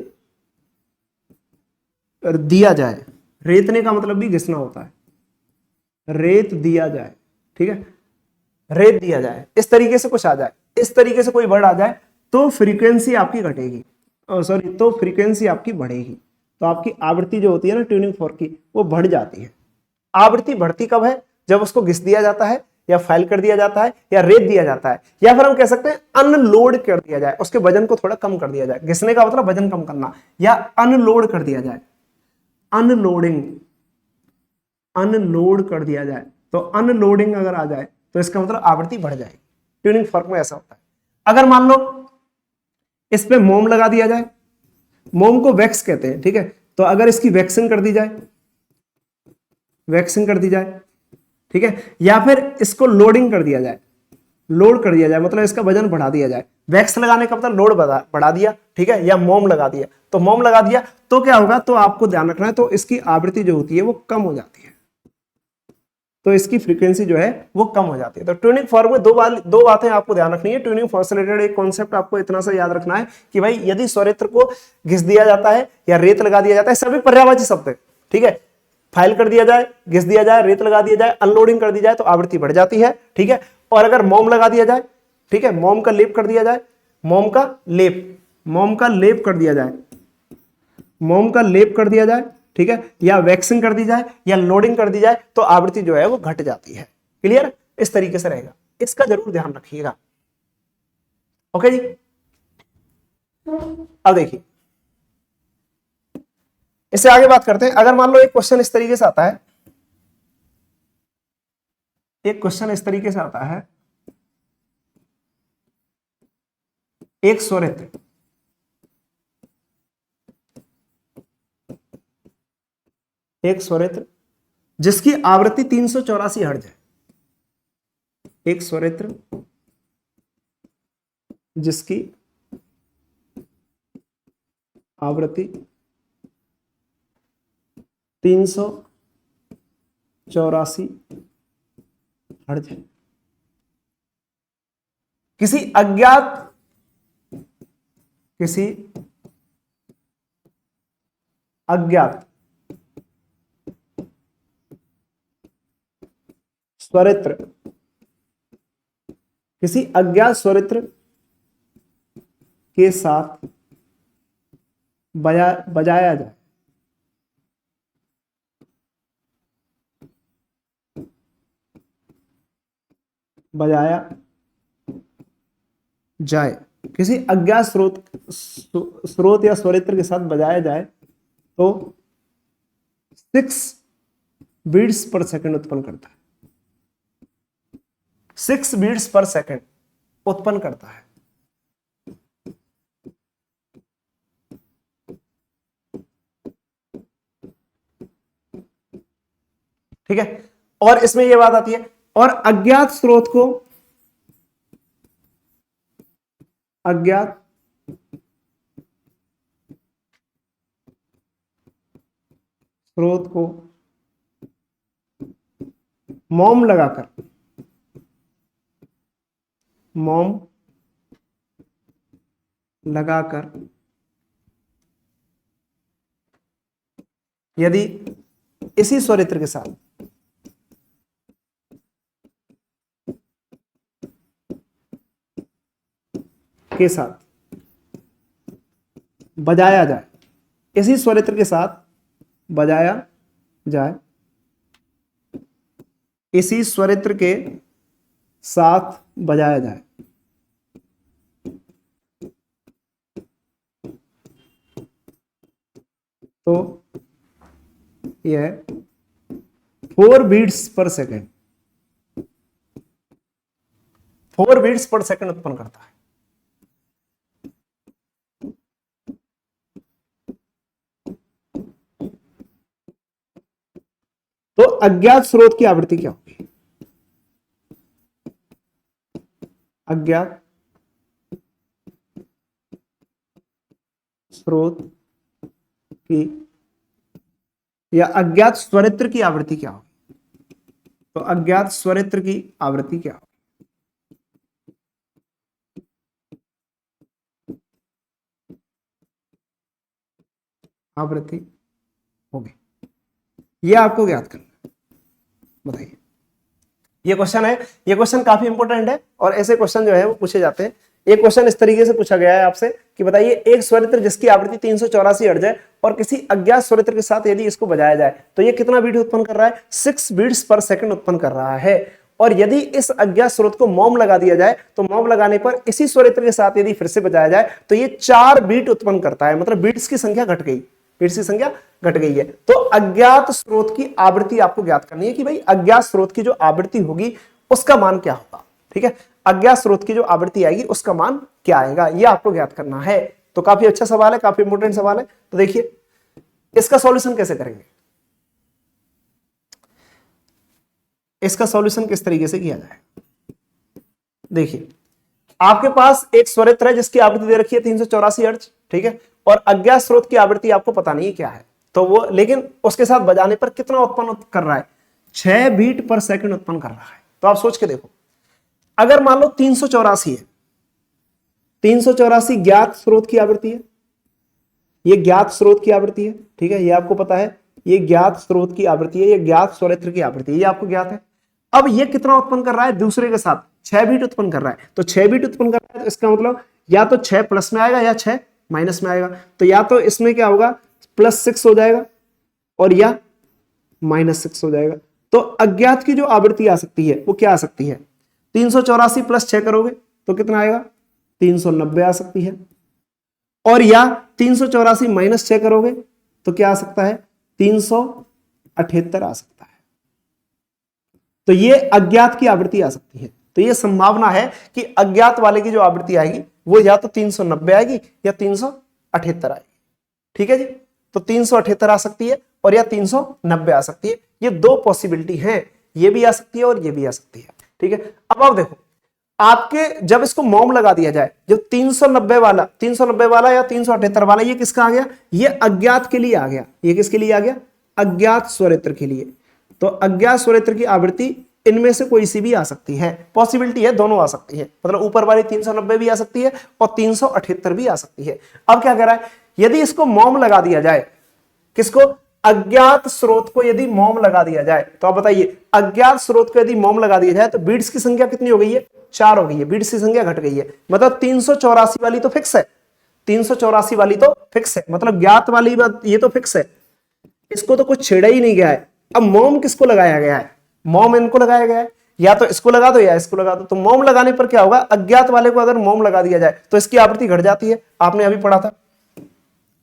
दिया जाए, रेतने का मतलब भी घिसना होता है, रेत दिया जाए। ठीक है, रेत दिया जाए, इस तरीके से कुछ आ जाए, इस तरीके से कोई वर्ड आ जाए तो फ्रीक्वेंसी आपकी घटेगी, सॉरी, तो फ्रीक्वेंसी आपकी बढ़ेगी। तो आपकी आवृत्ति जो होती है ना ट्यूनिंग फॉर्क की, वो बढ़ जाती है। आवृत्ति बढ़ती कब है, जब उसको घिस दिया जाता है या फाइल कर दिया जाता है या रेत दिया जाता है, या फिर हम कह सकते हैं अनलोड कर दिया जाए, उसके वजन को थोड़ा कम कर दिया जाए। घिसने का मतलब वजन कम करना, या अनलोड कर दिया जाए, अनलोडिंग, अनलोड कर दिया जाए। तो अनलोडिंग अगर आ जाए तो इसका मतलब आवृत्ति बढ़ जाएगी। ट्यूनिंग फॉर्क में ऐसा होता है। अगर मान लो इस पे मोम लगा दिया जाए, मोम को वैक्स कहते हैं, ठीक है, तो अगर इसकी वैक्सिंग कर दी जाए, वैक्सिंग कर दी जाए, ठीक है, या फिर इसको लोडिंग कर दिया जाए, लोड कर दिया जाए मतलब इसका वजन बढ़ा दिया जाए। वैक्स लगाने का मतलब लोड बढ़ा दिया, ठीक है, या मोम लगा दिया, तो मोम लगा दिया तो क्या होगा, तो आपको ध्यान रखना है, तो इसकी आवृत्ति जो होती है वो कम हो जाती है, तो इसकी फ्रीक्वेंसी जो है वो कम हो जाती है। तो ट्यूनिंग फॉर्क में दो बातें आपको ध्यान रखनी है। ट्यूनिंग फॉर्क से रिलेटेड एक कॉन्सेप्ट आपको इतना सा याद रखना है कि भाई यदि स्वरित्र को घिस दिया जाता है या रेत लगा दिया जाता है, सभी पर्यायवाची शब्द है, ठीक है, फाइल कर दिया जाए, घिस दिया जाए, रेत लगा दिया जाए, अनलोडिंग कर दी जाए तो आवृत्ति बढ़ जाती है, ठीक है। और अगर मोम लगा दिया जाए, ठीक है, मोम का लेप कर दिया जाए, मोम का लेप, मोम का लेप कर दिया जाए, मोम का लेप कर दिया जाए, ठीक है, या वैक्सिंग कर दी जाए या लोडिंग कर दी जाए तो आवृत्ति जो है वो घट जाती है। क्लियर, इस तरीके से रहेगा, इसका जरूर ध्यान रखिएगा। ओके जी, अब देखिए इससे आगे बात करते हैं। अगर मान लो एक क्वेश्चन इस तरीके से आता है, एक क्वेश्चन इस तरीके से आता है, एक स्वरित्र, एक स्वरित्र जिसकी आवृत्ति 384 हर्ट्ज है, एक स्वरित्र जिसकी आवृत्ति 384 हर्ट्ज है, किसी अज्ञात स्वरित्र, किसी अज्ञात स्वरित्र के साथ बजाया जाए, बजाया जाए, किसी अज्ञात स्रोत या स्वरित्र के साथ बजाया जाए तो 6 बीट्स पर सेकंड उत्पन्न करता है, 6 बीट्स पर सेकंड उत्पन्न करता है। ठीक है, और इसमें यह बात आती है, और अज्ञात स्रोत को, अज्ञात स्रोत को मोम लगाकर, मोम लगाकर यदि इसी स्वरित्र के साथ बजाया जाए, इसी स्वरित्र के साथ बजाया जाए, इसी स्वरित्र के साथ बजाया जाए तो यह 4 बीट्स पर सेकंड, 4 बीट्स पर सेकंड उत्पन्न करता है। तो अज्ञात स्रोत की आवृत्ति क्या होगी, अज्ञात स्रोत की या अज्ञात स्वरित्र की आवृत्ति क्या होगी, तो अज्ञात स्वरित्र की आवृत्ति क्या होगी, आवृत्ति होगी, यह आपको ज्ञात करना है। बताइए, ये क्वेश्चन है, ये क्वेश्चन काफी इंपॉर्टेंट है और ऐसे क्वेश्चन जो है वो पूछे जाते हैं। एक क्वेश्चन इस तरीके से पूछा गया है आपसे कि बताइए एक स्वरित्र जिसकी आवृत्ति 384 हर्ट्ज है और किसी अज्ञात स्वरित्र के साथ यदि इसको बजाया जाए तो ये कितना बीट उत्पन्न कर रहा है, 6 बीट्स पर सेकंड उत्पन्न कर रहा है। और यदि इस अज्ञात स्रोत को मॉम लगा दिया जाए तो मॉम लगाने पर इसी स्वरित्र के साथ यदि फिर से बजाया जाए तो ये 4 बीट उत्पन्न करता है, मतलब बीट्स की संख्या घट गई, बीट्स की संख्या घट गई है। तो अज्ञात स्रोत की आवृत्ति आपको ज्ञात करनी है कि भाई अज्ञात स्रोत की जो आवृत्ति होगी उसका मान क्या होगा। ठीक है, अज्ञात स्रोत की जो आवृत्ति आएगी उसका मान क्या आएगा, यह आपको ज्ञात करना है। तो काफी अच्छा सवाल है, काफी इंपोर्टेंट सवाल है। तो देखिए इसका सॉल्यूशन कैसे करेंगे, इसका सॉल्यूशन किस तरीके से किया जाए। देखिए आपके पास एक स्वरित्र है जिसकी आवृत्ति दे रखी है 384 हर्ट्ज, ठीक है, और अज्ञात स्रोत की आवृत्ति आपको पता नहीं क्या है, तो वो लेकिन उसके साथ बजाने पर कितना उत्पन्न कर रहा है, 6 बीट पर सेकंड उत्पन्न कर रहा है। तो आप सोच के देखो, अगर मान लो 384 है, 384 ज्ञात स्रोत की आवृत्ति है, ये ज्ञात स्रोत की आवृत्ति है, ठीक है, ये आपको पता है, ये ज्ञात स्रोत की आवृत्ति है, ये ज्ञात स्वरित्र की आवृत्ति है, ये आपको ज्ञात है। अब ये कितना उत्पन्न कर रहा है दूसरे के साथ, 6 बीट उत्पन्न कर रहा है। तो 6 बीट उत्पन्न कर रहा है तो इसका मतलब या तो 6 प्लस में आएगा या 6 माइनस में आएगा। तो या तो इसमें क्या होगा, +6 हो जाएगा और या -6 हो जाएगा। तो अज्ञात की जो आवृत्ति आ सकती है वो क्या आ सकती है, 384 + 6 करोगे तो कितना आएगा, 390 आ सकती है, और या 384 - 6 करोगे तो क्या आ सकता है, 378 आ सकता है। तो ये अज्ञात की आवृत्ति आ सकती है। तो ये संभावना है कि अज्ञात वाले की जो आवृत्ति आएगी वो या तो 390 आएगी या 378 आएगी। ठीक है जी, तो 378 आ सकती है और या 390 आ सकती है। ये दो पॉसिबिलिटी हैं, ये भी आ सकती है और ये भी आ सकती है। ठीक है, अब आप देखो आपके जब इसको मॉम लगा दिया जाए, जो 390 वाला या 378 वाला, ये किसका आ गया, ये अज्ञात के लिए आ गया। ये किसके लिए आ गया, अज्ञात स्वरित्र के लिए। तो अज्ञात स्वरित्र की आवृत्ति इनमें से कोई सी भी आ सकती है, पॉसिबिलिटी है, दोनों आ सकती है, मतलब ऊपर वाली 390 भी आ सकती है और 378 भी आ सकती है। अब क्या कह रहा है, यदि इसको मॉम लगा दिया जाए, किसको, अज्ञात स्रोत को यदि मॉम लगा दिया जाए, तो आप बताइए अज्ञात स्रोत को यदि मॉम लगा दिया जाए तो बीट्स की संख्या कितनी हो गई है, 4 हो गई है, बीट्स की संख्या घट गई है। मतलब 384 वाली तो फिक्स है, 384 वाली तो फिक्स है, मतलब ज्ञात वाली बात ये तो फिक्स है, इसको तो कुछ छेड़ा ही नहीं गया है। अब मॉम किसको लगाया गया है, मॉम इनको लगाया गया है, या तो इसको लगा दो या इसको लगा दो। तो मॉम लगाने पर क्या होगा, अज्ञात वाले को अगर मॉम लगा दिया जाए तो इसकी आवृत्ति घट जाती है। आपने अभी पढ़ा था,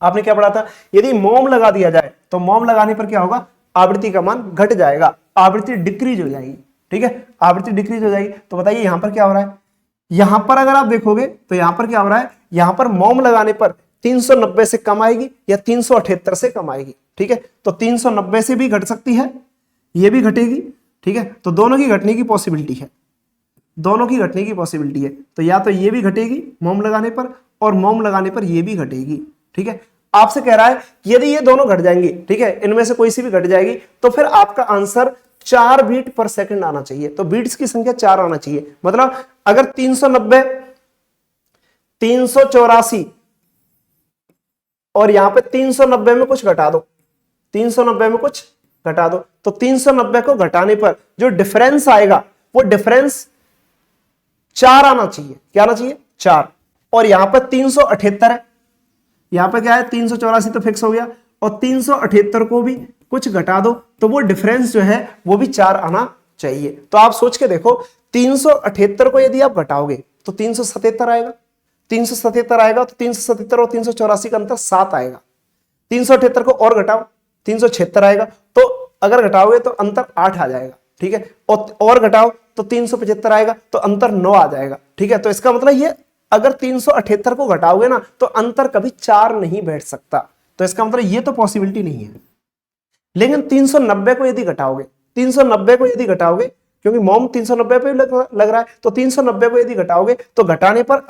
आपने क्या पढ़ा था, यदि मॉम लगा दिया जाए तो मॉम लगाने पर क्या होगा, आवृत्ति का मान घट जाएगा, आवृत्ति डिक्रीज हो जाएगी। ठीक है, आवृत्ति डिक्रीज हो जाएगी। तो बताइए यहां पर क्या हो रहा है, यहां पर अगर आप देखोगे तो यहां पर क्या हो रहा है, यहां पर मॉम लगाने पर 390 से कम आएगी या 378 से कम आएगी। ठीक है, तो 390 से भी घट सकती है, ये भी घटेगी। ठीक है, तो दोनों की घटने की पॉसिबिलिटी है, दोनों की घटने की पॉसिबिलिटी है। तो या तो ये भी घटेगी मॉम लगाने पर और मॉम लगाने पर ये भी घटेगी। ठीक है, आपसे कह रहा है यदि ये दोनों घट जाएंगी, ठीक है, इनमें से कोई सी भी घट जाएगी, तो फिर आपका आंसर 4 बीट पर सेकंड आना चाहिए। तो बीट्स की संख्या 4 आना चाहिए। मतलब अगर 390, 384 और यहां पे 390 में कुछ घटा दो, 390 में कुछ घटा दो, तो 390 को घटाने पर जो डिफरेंस आएगा वो डिफरेंस 4 आना चाहिए। क्या आना चाहिए, 4। और यहां पर 378 है, यहां पर क्या है, 384 तो फिक्स हो गया, और 378 को भी कुछ घटा दो तो वो डिफरेंस जो है वो भी 4 आना चाहिए। तो आप सोच के देखो, 378 को यदि आप घटाओगे तो 377 आएगा, 377 आएगा, तो 377 और 384 का अंतर 7 आएगा। 378 को और घटाओ, 376 आएगा, तो अगर घटाओगे तो अंतर 8 आ जाएगा। ठीक है, और घटाओ तो 375 आएगा, तो अंतर 9 आ जाएगा। ठीक है, तो इसका मतलब ये अगर 378 को घटाओगे ना तो अंतर कभी 4 नहीं बैठ सकता। तो इसका मतलब ये तो पॉसिबिलिटी नहीं है। लेकिन 390 को यदि घटाओगे, 390 को यदि घटाओगे, क्योंकि मॉम 390 पे लग रहा है, तो 390 को यदि घटाओगे तो घटाने पर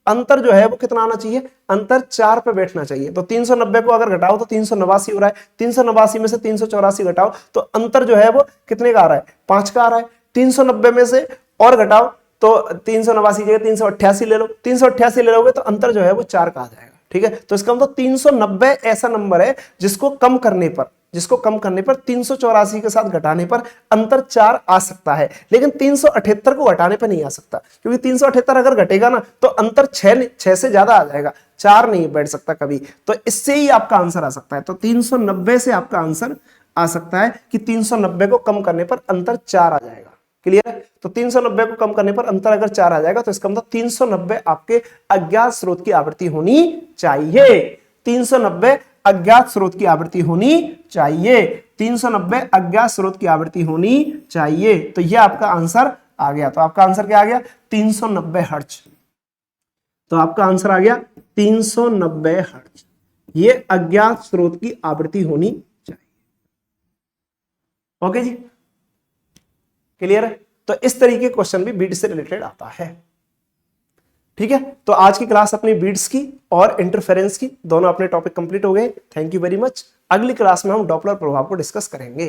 अंतर जो है वो कितना आना चाहिए, अंतर 4 पे बैठना चाहिए। तो 390 को अगर घटाओ तो 389 हो रहा है, 389 में से 384 घटाओ तो अंतर जो है वो कितने का आ रहा है, 5 का आ रहा है। 390 में से और घटाओ तो 389 जगह 388 ले लो, 388 ले लोगे तो अंतर जो है वो 4 का आ जाएगा। ठीक है, तो इसका मतलब 390 ऐसा नंबर है जिसको कम करने पर 384 के साथ घटाने पर अंतर 4 आ सकता है, लेकिन 378 को घटाने पर नहीं आ सकता, क्योंकि 378 अगर घटेगा ना तो अंतर 6 से ज्यादा आ जाएगा, 4 नहीं बैठ सकता कभी। तो इससे ही आपका आंसर आ सकता है। तो 390 से आपका आंसर आ सकता है कि 390 को कम करने पर अंतर 4 आ जाएगा। क्लियर है? तो 390 को कम करने पर अंतर अगर 4 आ जाएगा तो इसका मतलब 390 आपके अज्ञात स्रोत की आवृत्ति होनी चाहिए। 390 अज्ञात स्रोत की आवृत्ति होनी चाहिए। 390 अज्ञात स्रोत की आवृत्ति होनी चाहिए। तो यह आपका आंसर आ गया। तो आपका आंसर क्या आ गया? 390 हर्ट्ज। तो आपका आंसर आ गया 390 हर्ट्ज। ये अज्ञात स्रोत की आवृत्ति होनी चाहिए। ओके जी, क्लियर है? तो इस तरीके क्वेश्चन भी बीट से रिलेटेड आता है। ठीक है, तो आज की क्लास अपनी बीट्स की और इंटरफेरेंस की दोनों अपने टॉपिक कंप्लीट हो गए। Thank you very much. अगली क्लास में हम डॉपलर प्रभाव को डिस्कस करेंगे।